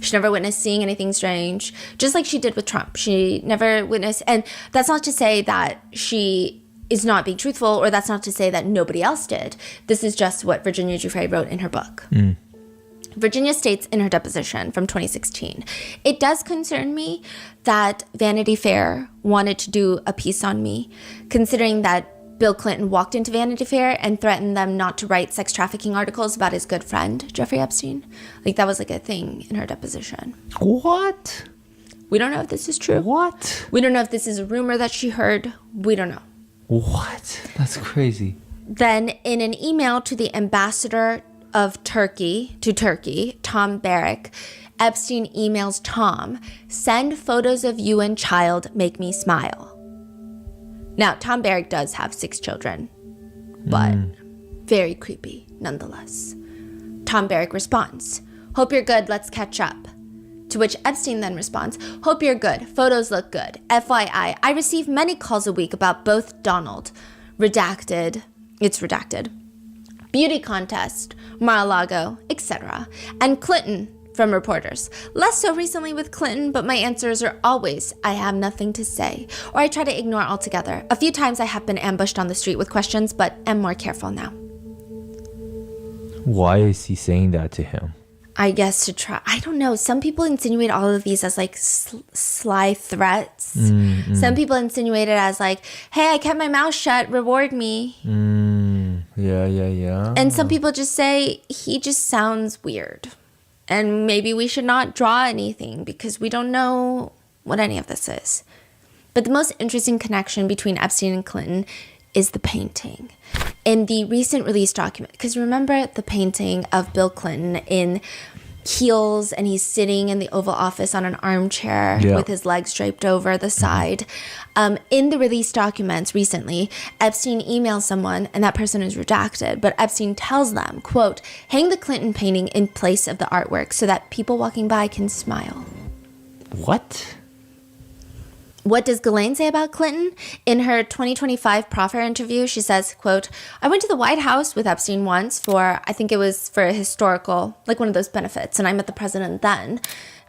She never witnessed seeing anything strange, just like she did with Trump. She never witnessed, and that's not to say that she is not being truthful, or that's not to say that nobody else did. This is just what Virginia Giuffre wrote in her book. Virginia states in her deposition from 2016, "It does concern me that Vanity Fair wanted to do a piece on me, considering that Bill Clinton walked into Vanity Fair and threatened them not to write sex trafficking articles about his good friend, Jeffrey Epstein." Like, that was like a thing in her deposition. What? We don't know if this is true. What? We don't know if this is a rumor that she heard. We don't know. What? That's crazy. Then in an email to the ambassador of Turkey, Tom Barrack, Epstein emails Tom, "Send photos of you and child, make me smile." Now, Tom Barrack does have 6 children, but very creepy nonetheless. Tom Barrack responds, "Hope you're good, let's catch up." To which Epstein then responds, "Hope you're good, photos look good. FYI, I receive many calls a week about both Donald, redacted, it's redacted, beauty contest, Mar-a-Lago, etc., and Clinton from reporters. Less so recently with Clinton, but my answers are always, I have nothing to say, or I try to ignore altogether. A few times I have been ambushed on the street with questions, but am more careful now." Why is he saying that to him? I guess to try, I don't know. Some people insinuate all of these as like sly threats. Some people insinuate it as like, "Hey, I kept my mouth shut, reward me." Yeah. And some people just say, "He just sounds weird. And maybe we should not draw anything because we don't know what any of this is." But the most interesting connection between Epstein and Clinton is the painting. In the recent release document, because remember the painting of Bill Clinton in heels and he's sitting in the Oval Office on an armchair with his legs draped over the side. In the release documents recently, Epstein emails someone and that person is redacted, but Epstein tells them, quote, "Hang the Clinton painting in place of the artwork so that people walking by can smile." What? What does Ghislaine say about Clinton? In her 2025 proffer interview, she says, quote, "I went to the White House with Epstein once for, I think it was for a historical, like one of those benefits, and I met the president then.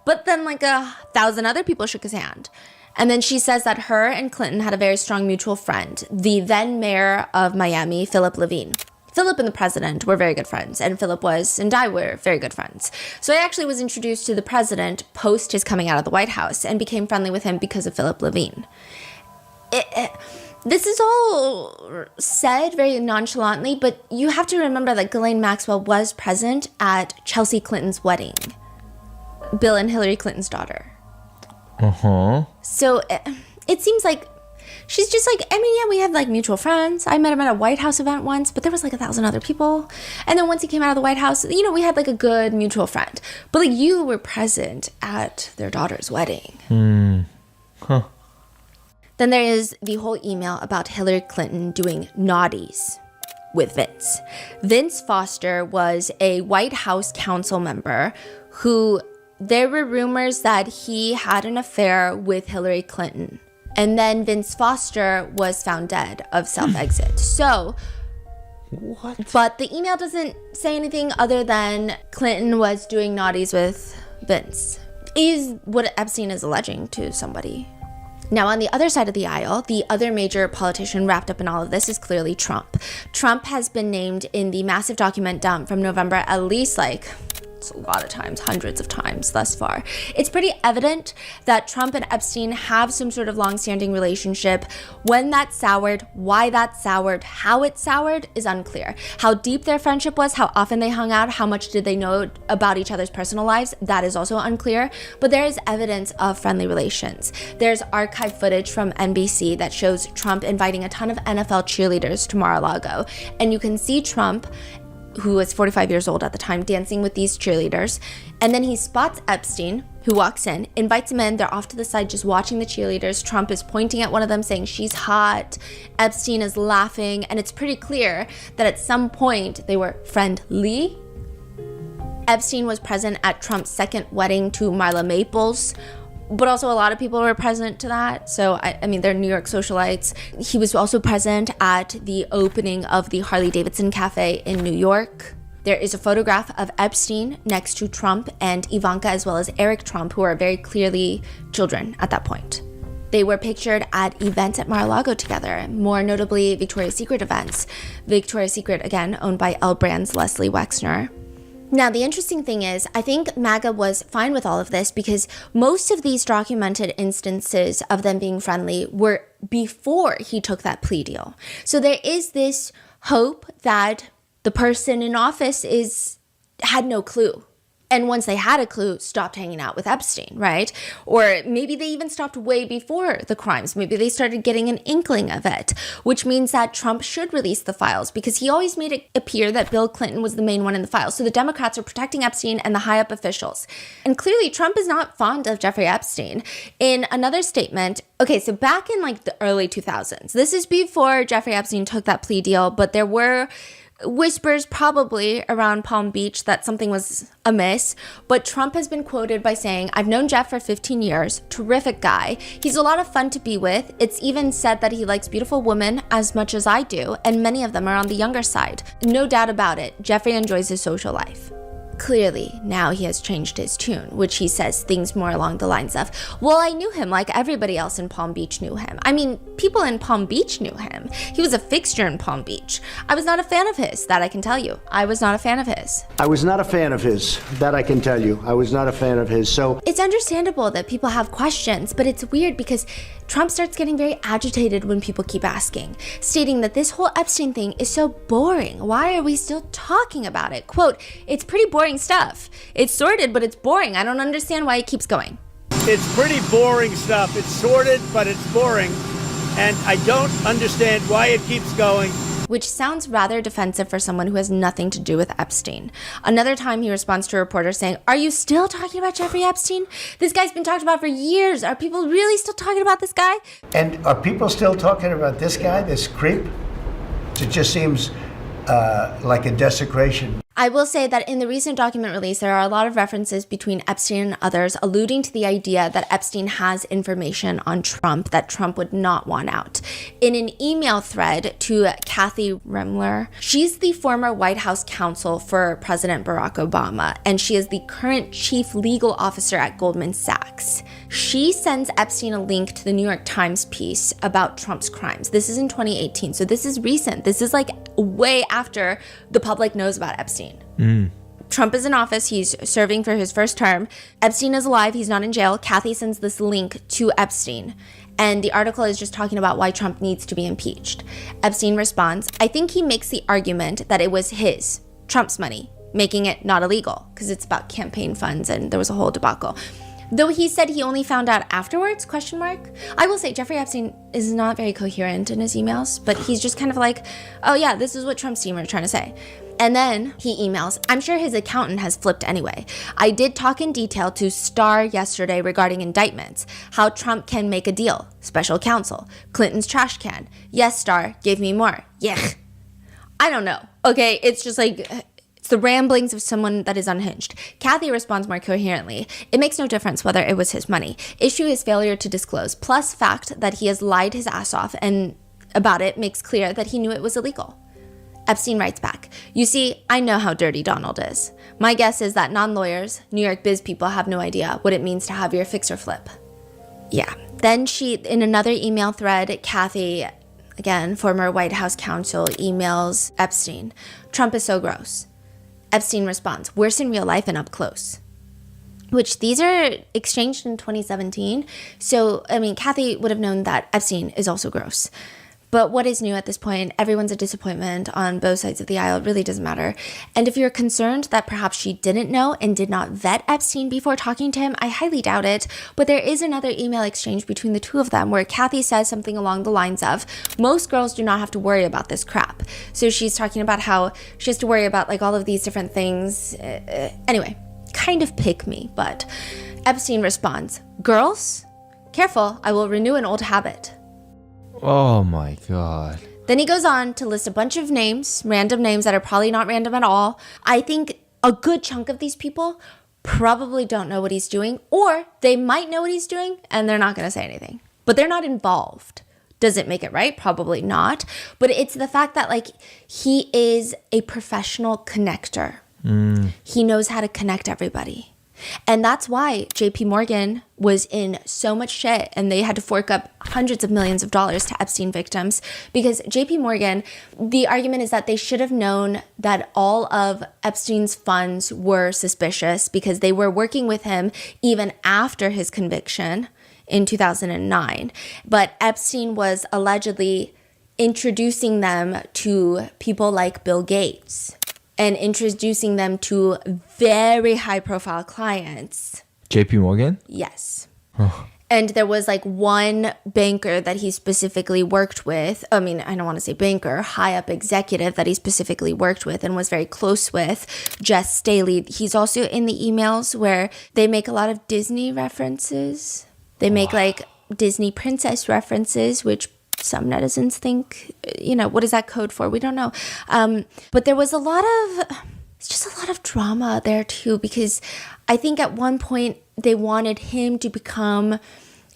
But then like 1,000 other people shook his hand." And then she says that her and Clinton had a very strong mutual friend, the then mayor of Miami, Philip Levine. Philip and the president were very good friends, and Philip and I were very good friends. So I actually was introduced to the president post his coming out of the White House and became friendly with him because of Philip Levine. This is all said very nonchalantly, but you have to remember that Ghislaine Maxwell was present at Chelsea Clinton's wedding, Bill and Hillary Clinton's daughter. So it seems like she's just like, I mean, yeah, we have like mutual friends. I met him at a White House event once, but there was like 1,000 other people. And then once he came out of the White House, you know, we had like a good mutual friend. But like you were present at their daughter's wedding. Then there is the whole email about Hillary Clinton doing naughties with Vince. Vince Foster was a White House council member who there were rumors that he had an affair with Hillary Clinton. And then Vince Foster was found dead of self-exit. So, what? But the email doesn't say anything other than Clinton was doing naughties with Vince, is what Epstein is alleging to somebody. Now, on the other side of the aisle, the other major politician wrapped up in all of this is clearly Trump. Trump has been named in the massive document dump from November at least like a lot of times, hundreds of times thus far. It's pretty evident that Trump and Epstein have some sort of long-standing relationship. When that soured, why that soured, how it soured is unclear. How deep their friendship was, how often they hung out, how much did they know about each other's personal lives, that is also unclear. But there is evidence of friendly relations. There's archive footage from NBC that shows Trump inviting a ton of NFL cheerleaders to Mar-a-Lago. And you can see Trump, who was 45 years old at the time, dancing with these cheerleaders. And then he spots Epstein, who walks in, invites him in. They're off to the side just watching the cheerleaders. Trump is pointing at one of them saying she's hot. Epstein is laughing. And it's pretty clear that at some point they were friendly. Epstein was present at Trump's second wedding to Marla Maples, but also a lot of people were present to that. So, I mean, they're New York socialites. He was also present at the opening of the Harley-Davidson Cafe in New York. There is a photograph of Epstein next to Trump and Ivanka, as well as Eric Trump, who are very clearly children at that point. They were pictured at events at Mar-a-Lago together, more notably Victoria's Secret events. Victoria's Secret, again, owned by L Brand's Leslie Wexner. Now, the interesting thing is, I think MAGA was fine with all of this because most of these documented instances of them being friendly were before he took that plea deal. So there is this hope that the person in office had no clue. And once they had a clue, stopped hanging out with Epstein, right? Or maybe they even stopped way before the crimes. Maybe they started getting an inkling of it, which means that Trump should release the files because he always made it appear that Bill Clinton was the main one in the files. So the Democrats are protecting Epstein and the high-up officials. And clearly, Trump is not fond of Jeffrey Epstein. In another statement, okay, so back in like the early 2000s, this is before Jeffrey Epstein took that plea deal, but there were whispers probably around Palm Beach that something was amiss, but Trump has been quoted by saying, "I've known Jeff for 15 years, terrific guy. He's a lot of fun to be with. It's even said that he likes beautiful women as much as I do, and many of them are on the younger side. No doubt about it, Jeffrey enjoys his social life." Clearly, now he has changed his tune, which he says things more along the lines of, well, I knew him like everybody else in Palm Beach knew him. I mean, people in Palm Beach knew him. He was a fixture in Palm Beach. I was not a fan of his, that I can tell you. I was not a fan of his. I was not a fan of his, that I can tell you. I was not a fan of his, so... It's understandable that people have questions, but it's weird because Trump starts getting very agitated when people keep asking, stating that this whole Epstein thing is so boring. Why are we still talking about it? Quote, "It's pretty boring stuff. It's sordid, but it's boring. I don't understand why it keeps going." It's pretty boring stuff. It's sordid, but it's boring. And I don't understand why it keeps going. Which sounds rather defensive for someone who has nothing to do with Epstein. Another time he responds to a reporter saying, "Are you still talking about Jeffrey Epstein? This guy's been talked about for years. Are people really still talking about this guy?" And are people still talking about this guy, this creep? It just seems like a desecration. I will say that in the recent document release, there are a lot of references between Epstein and others alluding to the idea that Epstein has information on Trump that Trump would not want out. In an email thread to Kathy Remler, she's the former White House counsel for President Barack Obama, and she is the current chief legal officer at Goldman Sachs. She sends Epstein a link to the New York Times piece about Trump's crimes. This is in 2018, so this is recent. This is like way after the public knows about Epstein. Trump is in office. He's serving for his first term. Epstein is alive. He's not in jail. Kathy sends this link to Epstein. And the article is just talking about why Trump needs to be impeached. Epstein responds, "I think he makes the argument that it was his, Trump's money, making it not illegal because it's about campaign funds and there was a whole debacle. Though he said he only found out afterwards, ? I will say Jeffrey Epstein is not very coherent in his emails, but he's just kind of like, oh yeah, this is what Trump's team are trying to say. And then he emails, "I'm sure his accountant has flipped anyway. I did talk in detail to Starr yesterday regarding indictments, how Trump can make a deal, special counsel, Clinton's trash can. Yes, Starr, give me more. Yuck." I don't know. Okay, it's just like... It's the ramblings of someone that is unhinged. Kathy responds more coherently. "It makes no difference whether it was his money. Issue is failure to disclose, plus fact that he has lied his ass off and about it makes clear that he knew it was illegal." Epstein writes back, "You see, I know how dirty Donald is. My guess is that non-lawyers, New York biz people have no idea what it means to have your fixer flip." Yeah. Then in another email thread, Kathy, again, former White House counsel, emails Epstein, "Trump is so gross." Epstein responds, "Worse in real life and up close." Which these are exchanged in 2017. So, I mean, Kathy would have known that Epstein is also gross. But what is new at this point? Everyone's a disappointment on both sides of the aisle. It really doesn't matter. And if you're concerned that perhaps she didn't know and did not vet Epstein before talking to him, I highly doubt it. But there is another email exchange between the two of them where Kathy says something along the lines of, "Most girls do not have to worry about this crap." So she's talking about how she has to worry about like all of these different things. Anyway, kind of pick me, but Epstein responds, "Girls, careful, I will renew an old habit." Oh my God. Then he goes on to list a bunch of names, random names that are probably not random at all. I think a good chunk of these people probably don't know what he's doing, or they might know what he's doing and they're not going to say anything. But they're not involved. Does it make it right? Probably not. But it's the fact that like he is a professional connector. He knows how to connect everybody. And that's why JP Morgan was in so much shit and they had to fork up hundreds of millions of dollars to Epstein victims, because JP Morgan, the argument is that they should have known that all of Epstein's funds were suspicious because they were working with him even after his conviction in 2009. But Epstein was allegedly introducing them to people like Bill Gates and introducing them to very high profile clients. JP Morgan? Yes. Oh. And there was like one banker that he specifically worked with. I mean, I don't want to say banker, high up executive that he specifically worked with and was very close with, Jess Staley. He's also in the emails where they make a lot of Disney references. They make like Disney princess references, which some netizens think, what is that code for? We don't know. But there was just a lot of drama there too, because I think at one point they wanted him to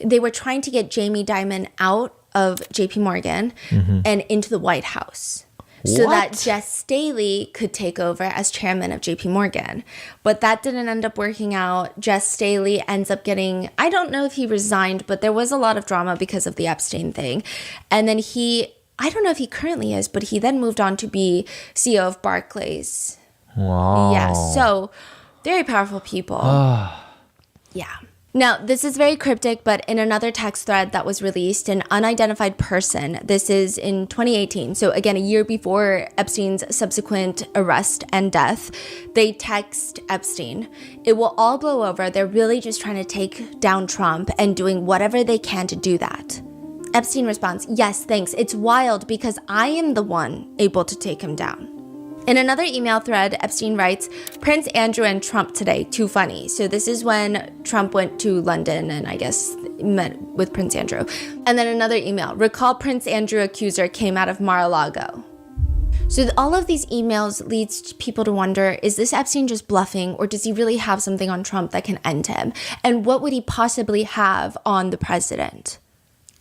they were trying to get Jamie Dimon out of JP Morgan and into the White House. So that Jess Staley could take over as chairman of JP Morgan. But that didn't end up working out. Jess Staley ends up getting, I don't know if he resigned, but there was a lot of drama because of the Epstein thing. And then I don't know if he currently is, but he then moved on to be CEO of Barclays. Wow. Yeah, so very powerful people. Yeah. Now, this is very cryptic, but in another text thread that was released, an unidentified person, this is in 2018, so again, a year before Epstein's subsequent arrest and death, they text Epstein, "It will all blow over. They're really just trying to take down Trump and doing whatever they can to do that." Epstein responds, "Yes, thanks. It's wild because I am the one able to take him down." In another email thread, Epstein writes, "Prince Andrew and Trump today, too funny." So this is when Trump went to London and I guess met with Prince Andrew. And then another email, "Recall Prince Andrew accuser came out of Mar-a-Lago." So all of these emails leads people to wonder, is this Epstein just bluffing, or does he really have something on Trump that can end him? And what would he possibly have on the president?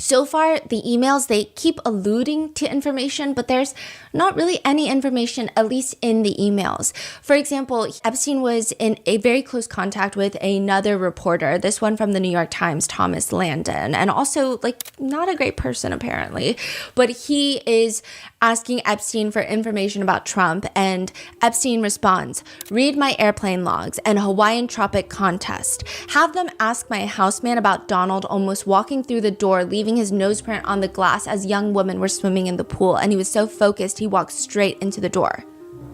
So far, the emails, they keep alluding to information, but there's not really any information, at least in the emails. For example, Epstein was in a very close contact with another reporter, this one from the New York Times, Thomas Landon, and also not a great person apparently, but he is asking Epstein for information about Trump, and Epstein responds, "Read my airplane logs and Hawaiian Tropic contest. Have them ask my houseman about Donald almost walking through the door, leaving his nose print on the glass as young women were swimming in the pool, and he was so focused he walked straight into the door."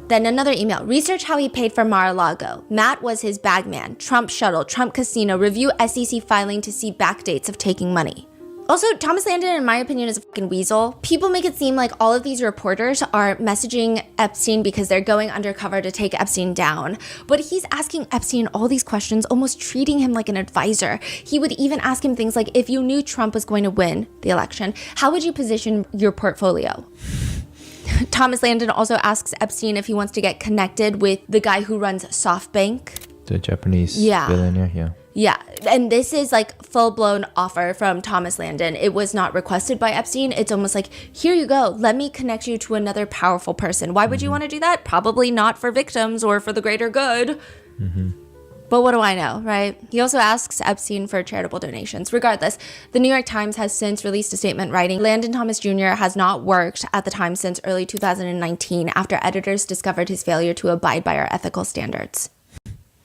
Then another email, "Research how he paid for Mar-a-Lago. Matt was his bagman. Trump shuttle, Trump casino. Review SEC filing to see backdates of taking money." Also, Thomas Landon, in my opinion, is a fucking weasel. People make it seem like all of these reporters are messaging Epstein because they're going undercover to take Epstein down. But he's asking Epstein all these questions, almost treating him like an advisor. He would even ask him things like, if you knew Trump was going to win the election, how would you position your portfolio? Thomas Landon also asks Epstein if he wants to get connected with the guy who runs SoftBank. The Japanese Yeah. billionaire, yeah. Yeah, and this is full-blown offer from Thomas Landon. It was not requested by Epstein. It's almost like, here you go, let me connect you to another powerful person. Why would you want to do that? Probably not for victims or for the greater good. But what do I know, right? He also asks Epstein for charitable donations. Regardless, the New York Times has since released a statement writing, "Landon Thomas Jr. has not worked at the Times since early 2019 after editors discovered his failure to abide by our ethical standards."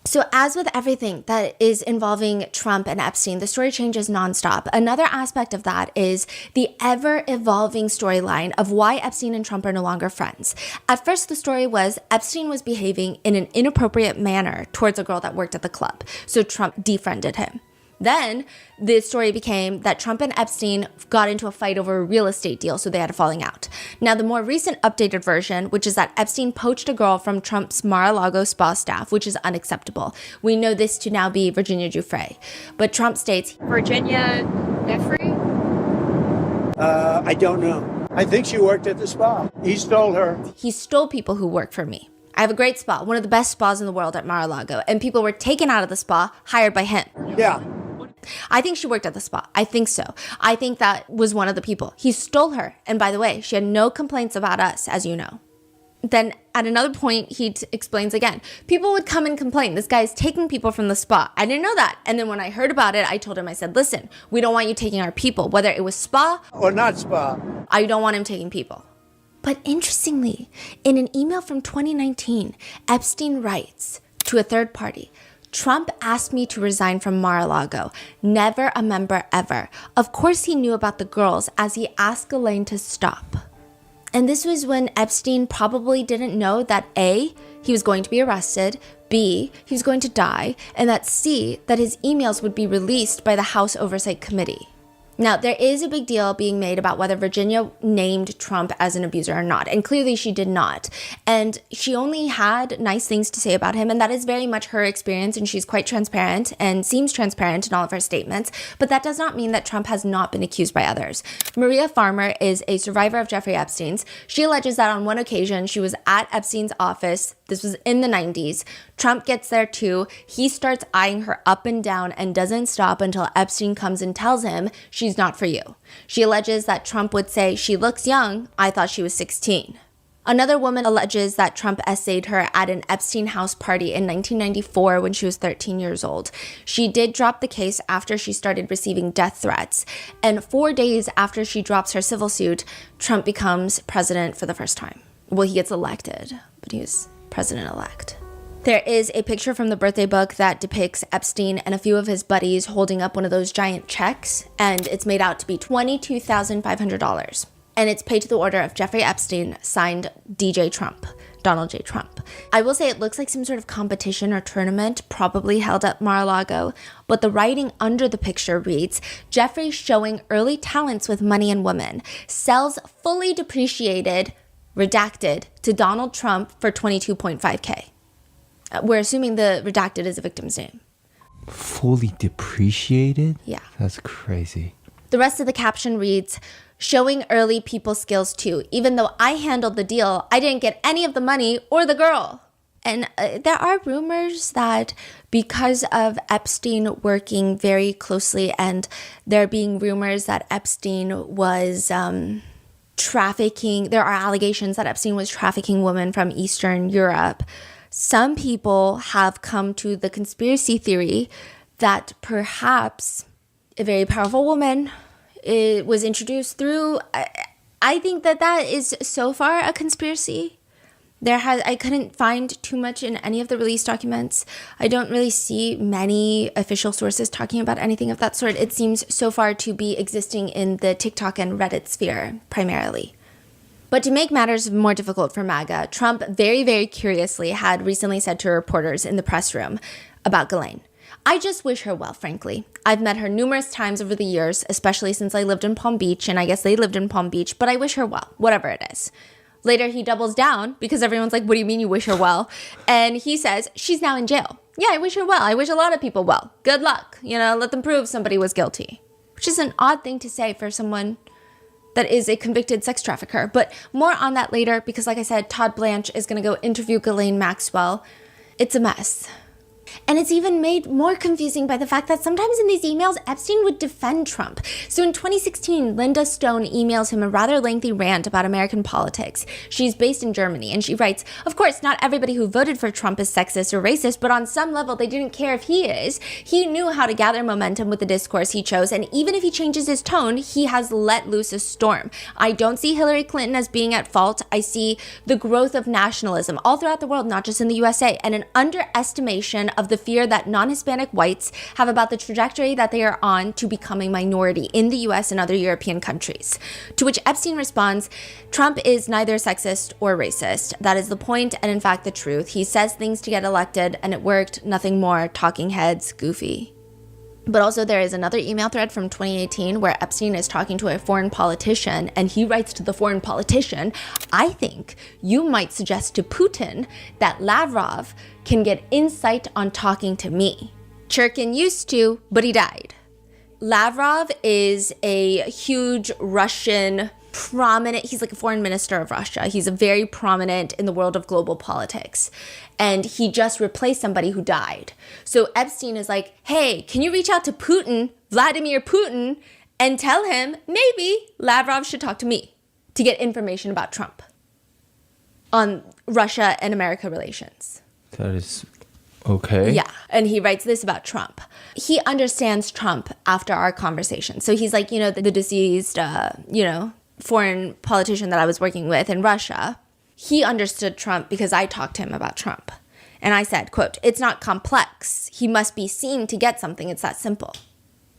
So as with everything that is involving Trump and Epstein, the story changes nonstop. Another aspect of that is the ever-evolving storyline of why Epstein and Trump are no longer friends. At first, the story was Epstein was behaving in an inappropriate manner towards a girl that worked at the club, so Trump defriended him. Then the story became that Trump and Epstein got into a fight over a real estate deal, so they had a falling out. Now, the more recent updated version, which is that Epstein poached a girl from Trump's Mar-a-Lago spa staff, which is unacceptable. We know this to now be Virginia Giuffre. But Trump states, Virginia Giuffre? I don't know. I think she worked at the spa. He stole her. He stole people who work for me. I have a great spa, one of the best spas in the world at Mar-a-Lago, and people were taken out of the spa, hired by him. Yeah. I think she worked at the spa. I think so. I think that was one of the people. He stole her. And by the way, she had no complaints about us, as you know. Then at another point, he explains again, people would come and complain. This guy is taking people from the spa. I didn't know that. And then when I heard about it, I told him, I said, listen, we don't want you taking our people, whether it was spa or not spa. I don't want him taking people. But interestingly, in an email from 2019, Epstein writes to a third party, Trump asked me to resign from Mar-a-Lago. Never a member ever. Of course he knew about the girls as he asked Ghislaine to stop. And this was when Epstein probably didn't know that A, he was going to be arrested, B, he was going to die, and that C, that his emails would be released by the House Oversight Committee. Now, there is a big deal being made about whether Virginia named Trump as an abuser or not, and clearly she did not. And she only had nice things to say about him, and that is very much her experience, and she's quite transparent and seems transparent in all of her statements, but that does not mean that Trump has not been accused by others. Maria Farmer is a survivor of Jeffrey Epstein's. She alleges that on one occasion, she was at Epstein's office. This was in the 90s. Trump gets there too. He starts eyeing her up and down and doesn't stop until Epstein comes and tells him she's not for you. She alleges that Trump would say, she looks young. I thought she was 16. Another woman alleges that Trump essayed her at an Epstein house party in 1994 when she was 13 years old. She did drop the case after she started receiving death threats. And 4 days after she drops her civil suit, Trump becomes president for the first time. Well, he gets elected, but he was president-elect. There is a picture from the birthday book that depicts Epstein and a few of his buddies holding up one of those giant checks, and it's made out to be $22,500. And it's paid to the order of Jeffrey Epstein, signed DJ Trump, Donald J. Trump. I will say it looks like some sort of competition or tournament, probably held at Mar-a-Lago, but the writing under the picture reads, Jeffrey showing early talents with money and women, sells fully depreciated, redacted, to Donald Trump for $22.5K. We're assuming the redacted is a victim's name. Fully depreciated? Yeah. That's crazy. The rest of the caption reads, showing early people skills too. Even though I handled the deal, I didn't get any of the money or the girl. And there are rumors that because of Epstein working very closely and there being rumors that Epstein was trafficking, there are allegations that Epstein was trafficking women from Eastern Europe. Some people have come to the conspiracy theory that perhaps a very powerful woman was introduced through. I think that is so far a conspiracy. I couldn't find too much in any of the release documents. I don't really see many official sources talking about anything of that sort. It seems so far to be existing in the TikTok and Reddit sphere primarily. But to make matters more difficult for MAGA, Trump very, very curiously had recently said to reporters in the press room about Ghislaine, I just wish her well, frankly. I've met her numerous times over the years, especially since I lived in Palm Beach, and I guess they lived in Palm Beach, but I wish her well, whatever it is. Later, he doubles down because everyone's like, what do you mean you wish her well? And he says, she's now in jail. Yeah, I wish her well. I wish a lot of people well. Good luck. Let them prove somebody was guilty. Which is an odd thing to say for someone that is a convicted sex trafficker. But more on that later because, like I said, Todd Blanche is going to go interview Ghislaine Maxwell. It's a mess. And it's even made more confusing by the fact that sometimes in these emails, Epstein would defend Trump. So in 2016, Linda Stone emails him a rather lengthy rant about American politics. She's based in Germany, and she writes, of course, not everybody who voted for Trump is sexist or racist, but on some level, they didn't care if he is. He knew how to gather momentum with the discourse he chose, and even if he changes his tone, he has let loose a storm. I don't see Hillary Clinton as being at fault. I see the growth of nationalism all throughout the world, not just in the USA, and an underestimation of the fear that non-Hispanic whites have about the trajectory that they are on to become a minority in the US and other European countries. To which Epstein responds, Trump is neither sexist or racist. That is the point and in fact the truth. He says things to get elected and it worked, nothing more, talking heads, goofy. But also there is another email thread from 2018 where Epstein is talking to a foreign politician and he writes to the foreign politician, I think you might suggest to Putin that Lavrov can get insight on talking to me. Churkin used to, but he died. Lavrov is a huge Russian prominent, he's like a foreign minister of Russia. He's a very prominent in the world of global politics. And he just replaced somebody who died. So Epstein is like, hey, can you reach out to Putin, Vladimir Putin, and tell him maybe Lavrov should talk to me to get information about Trump. on Russia and America relations. That is okay. Yeah. And he writes this about Trump. He understands Trump after our conversation. So he's like, the deceased, foreign politician that I was working with in Russia. He understood Trump because I talked to him about Trump. And I said, quote, "It's not complex. He must be seen to get something. It's that simple."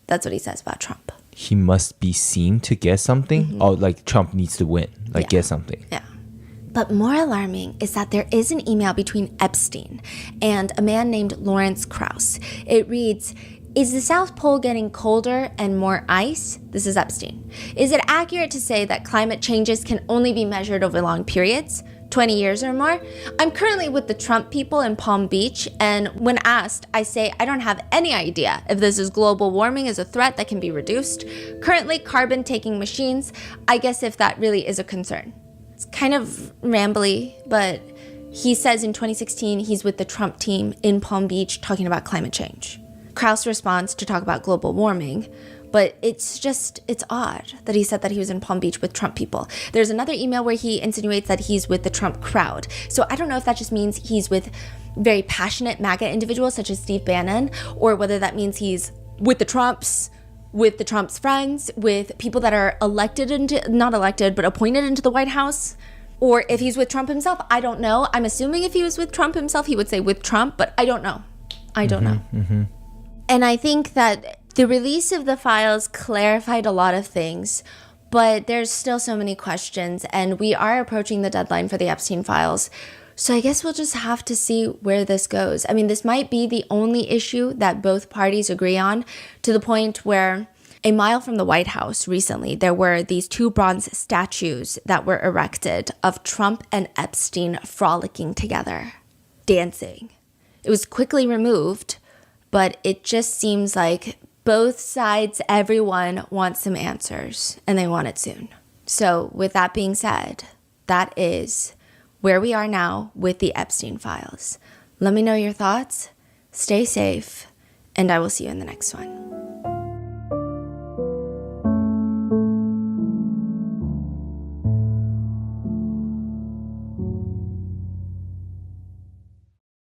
That's what he says about Trump. He must be seen to get something? Mm-hmm. Oh, like Trump needs to win. Like get something. Yeah. But more alarming is that there is an email between Epstein and a man named Lawrence Krauss. It reads, "Is the South Pole getting colder and more ice?" This is Epstein. "Is it accurate to say that climate changes can only be measured over long periods, 20 years or more? I'm currently with the Trump people in Palm Beach, and when asked, I say I don't have any idea if this is global warming is a threat that can be reduced. Currently carbon-taking machines, I guess if that really is a concern." It's kind of rambly, but he says in 2016 he's with the Trump team in Palm Beach talking about climate change. Krauss responds to talk about global warming, but it's odd that he said that he was in Palm Beach with Trump people. There's another email where he insinuates that he's with the Trump crowd. So I don't know if that just means he's with very passionate MAGA individuals such as Steve Bannon, or whether that means he's with the Trumps friends, with people that are not elected, but appointed into the White House, or if he's with Trump himself. I don't know. I'm assuming if he was with Trump himself, he would say with Trump, but I don't know. I don't know. Mm-hmm. And I think that the release of the files clarified a lot of things, but there's still so many questions, and we are approaching the deadline for the Epstein files. So I guess we'll just have to see where this goes. I mean, this might be the only issue that both parties agree on, to the point where a mile from the White House recently, there were these 2 bronze statues that were erected of Trump and Epstein frolicking together, dancing. It was quickly removed, but it just seems like both sides, everyone wants some answers, and they want it soon. So with that being said, that is where we are now with the Epstein files. Let me know your thoughts, stay safe, and I will see you in the next one.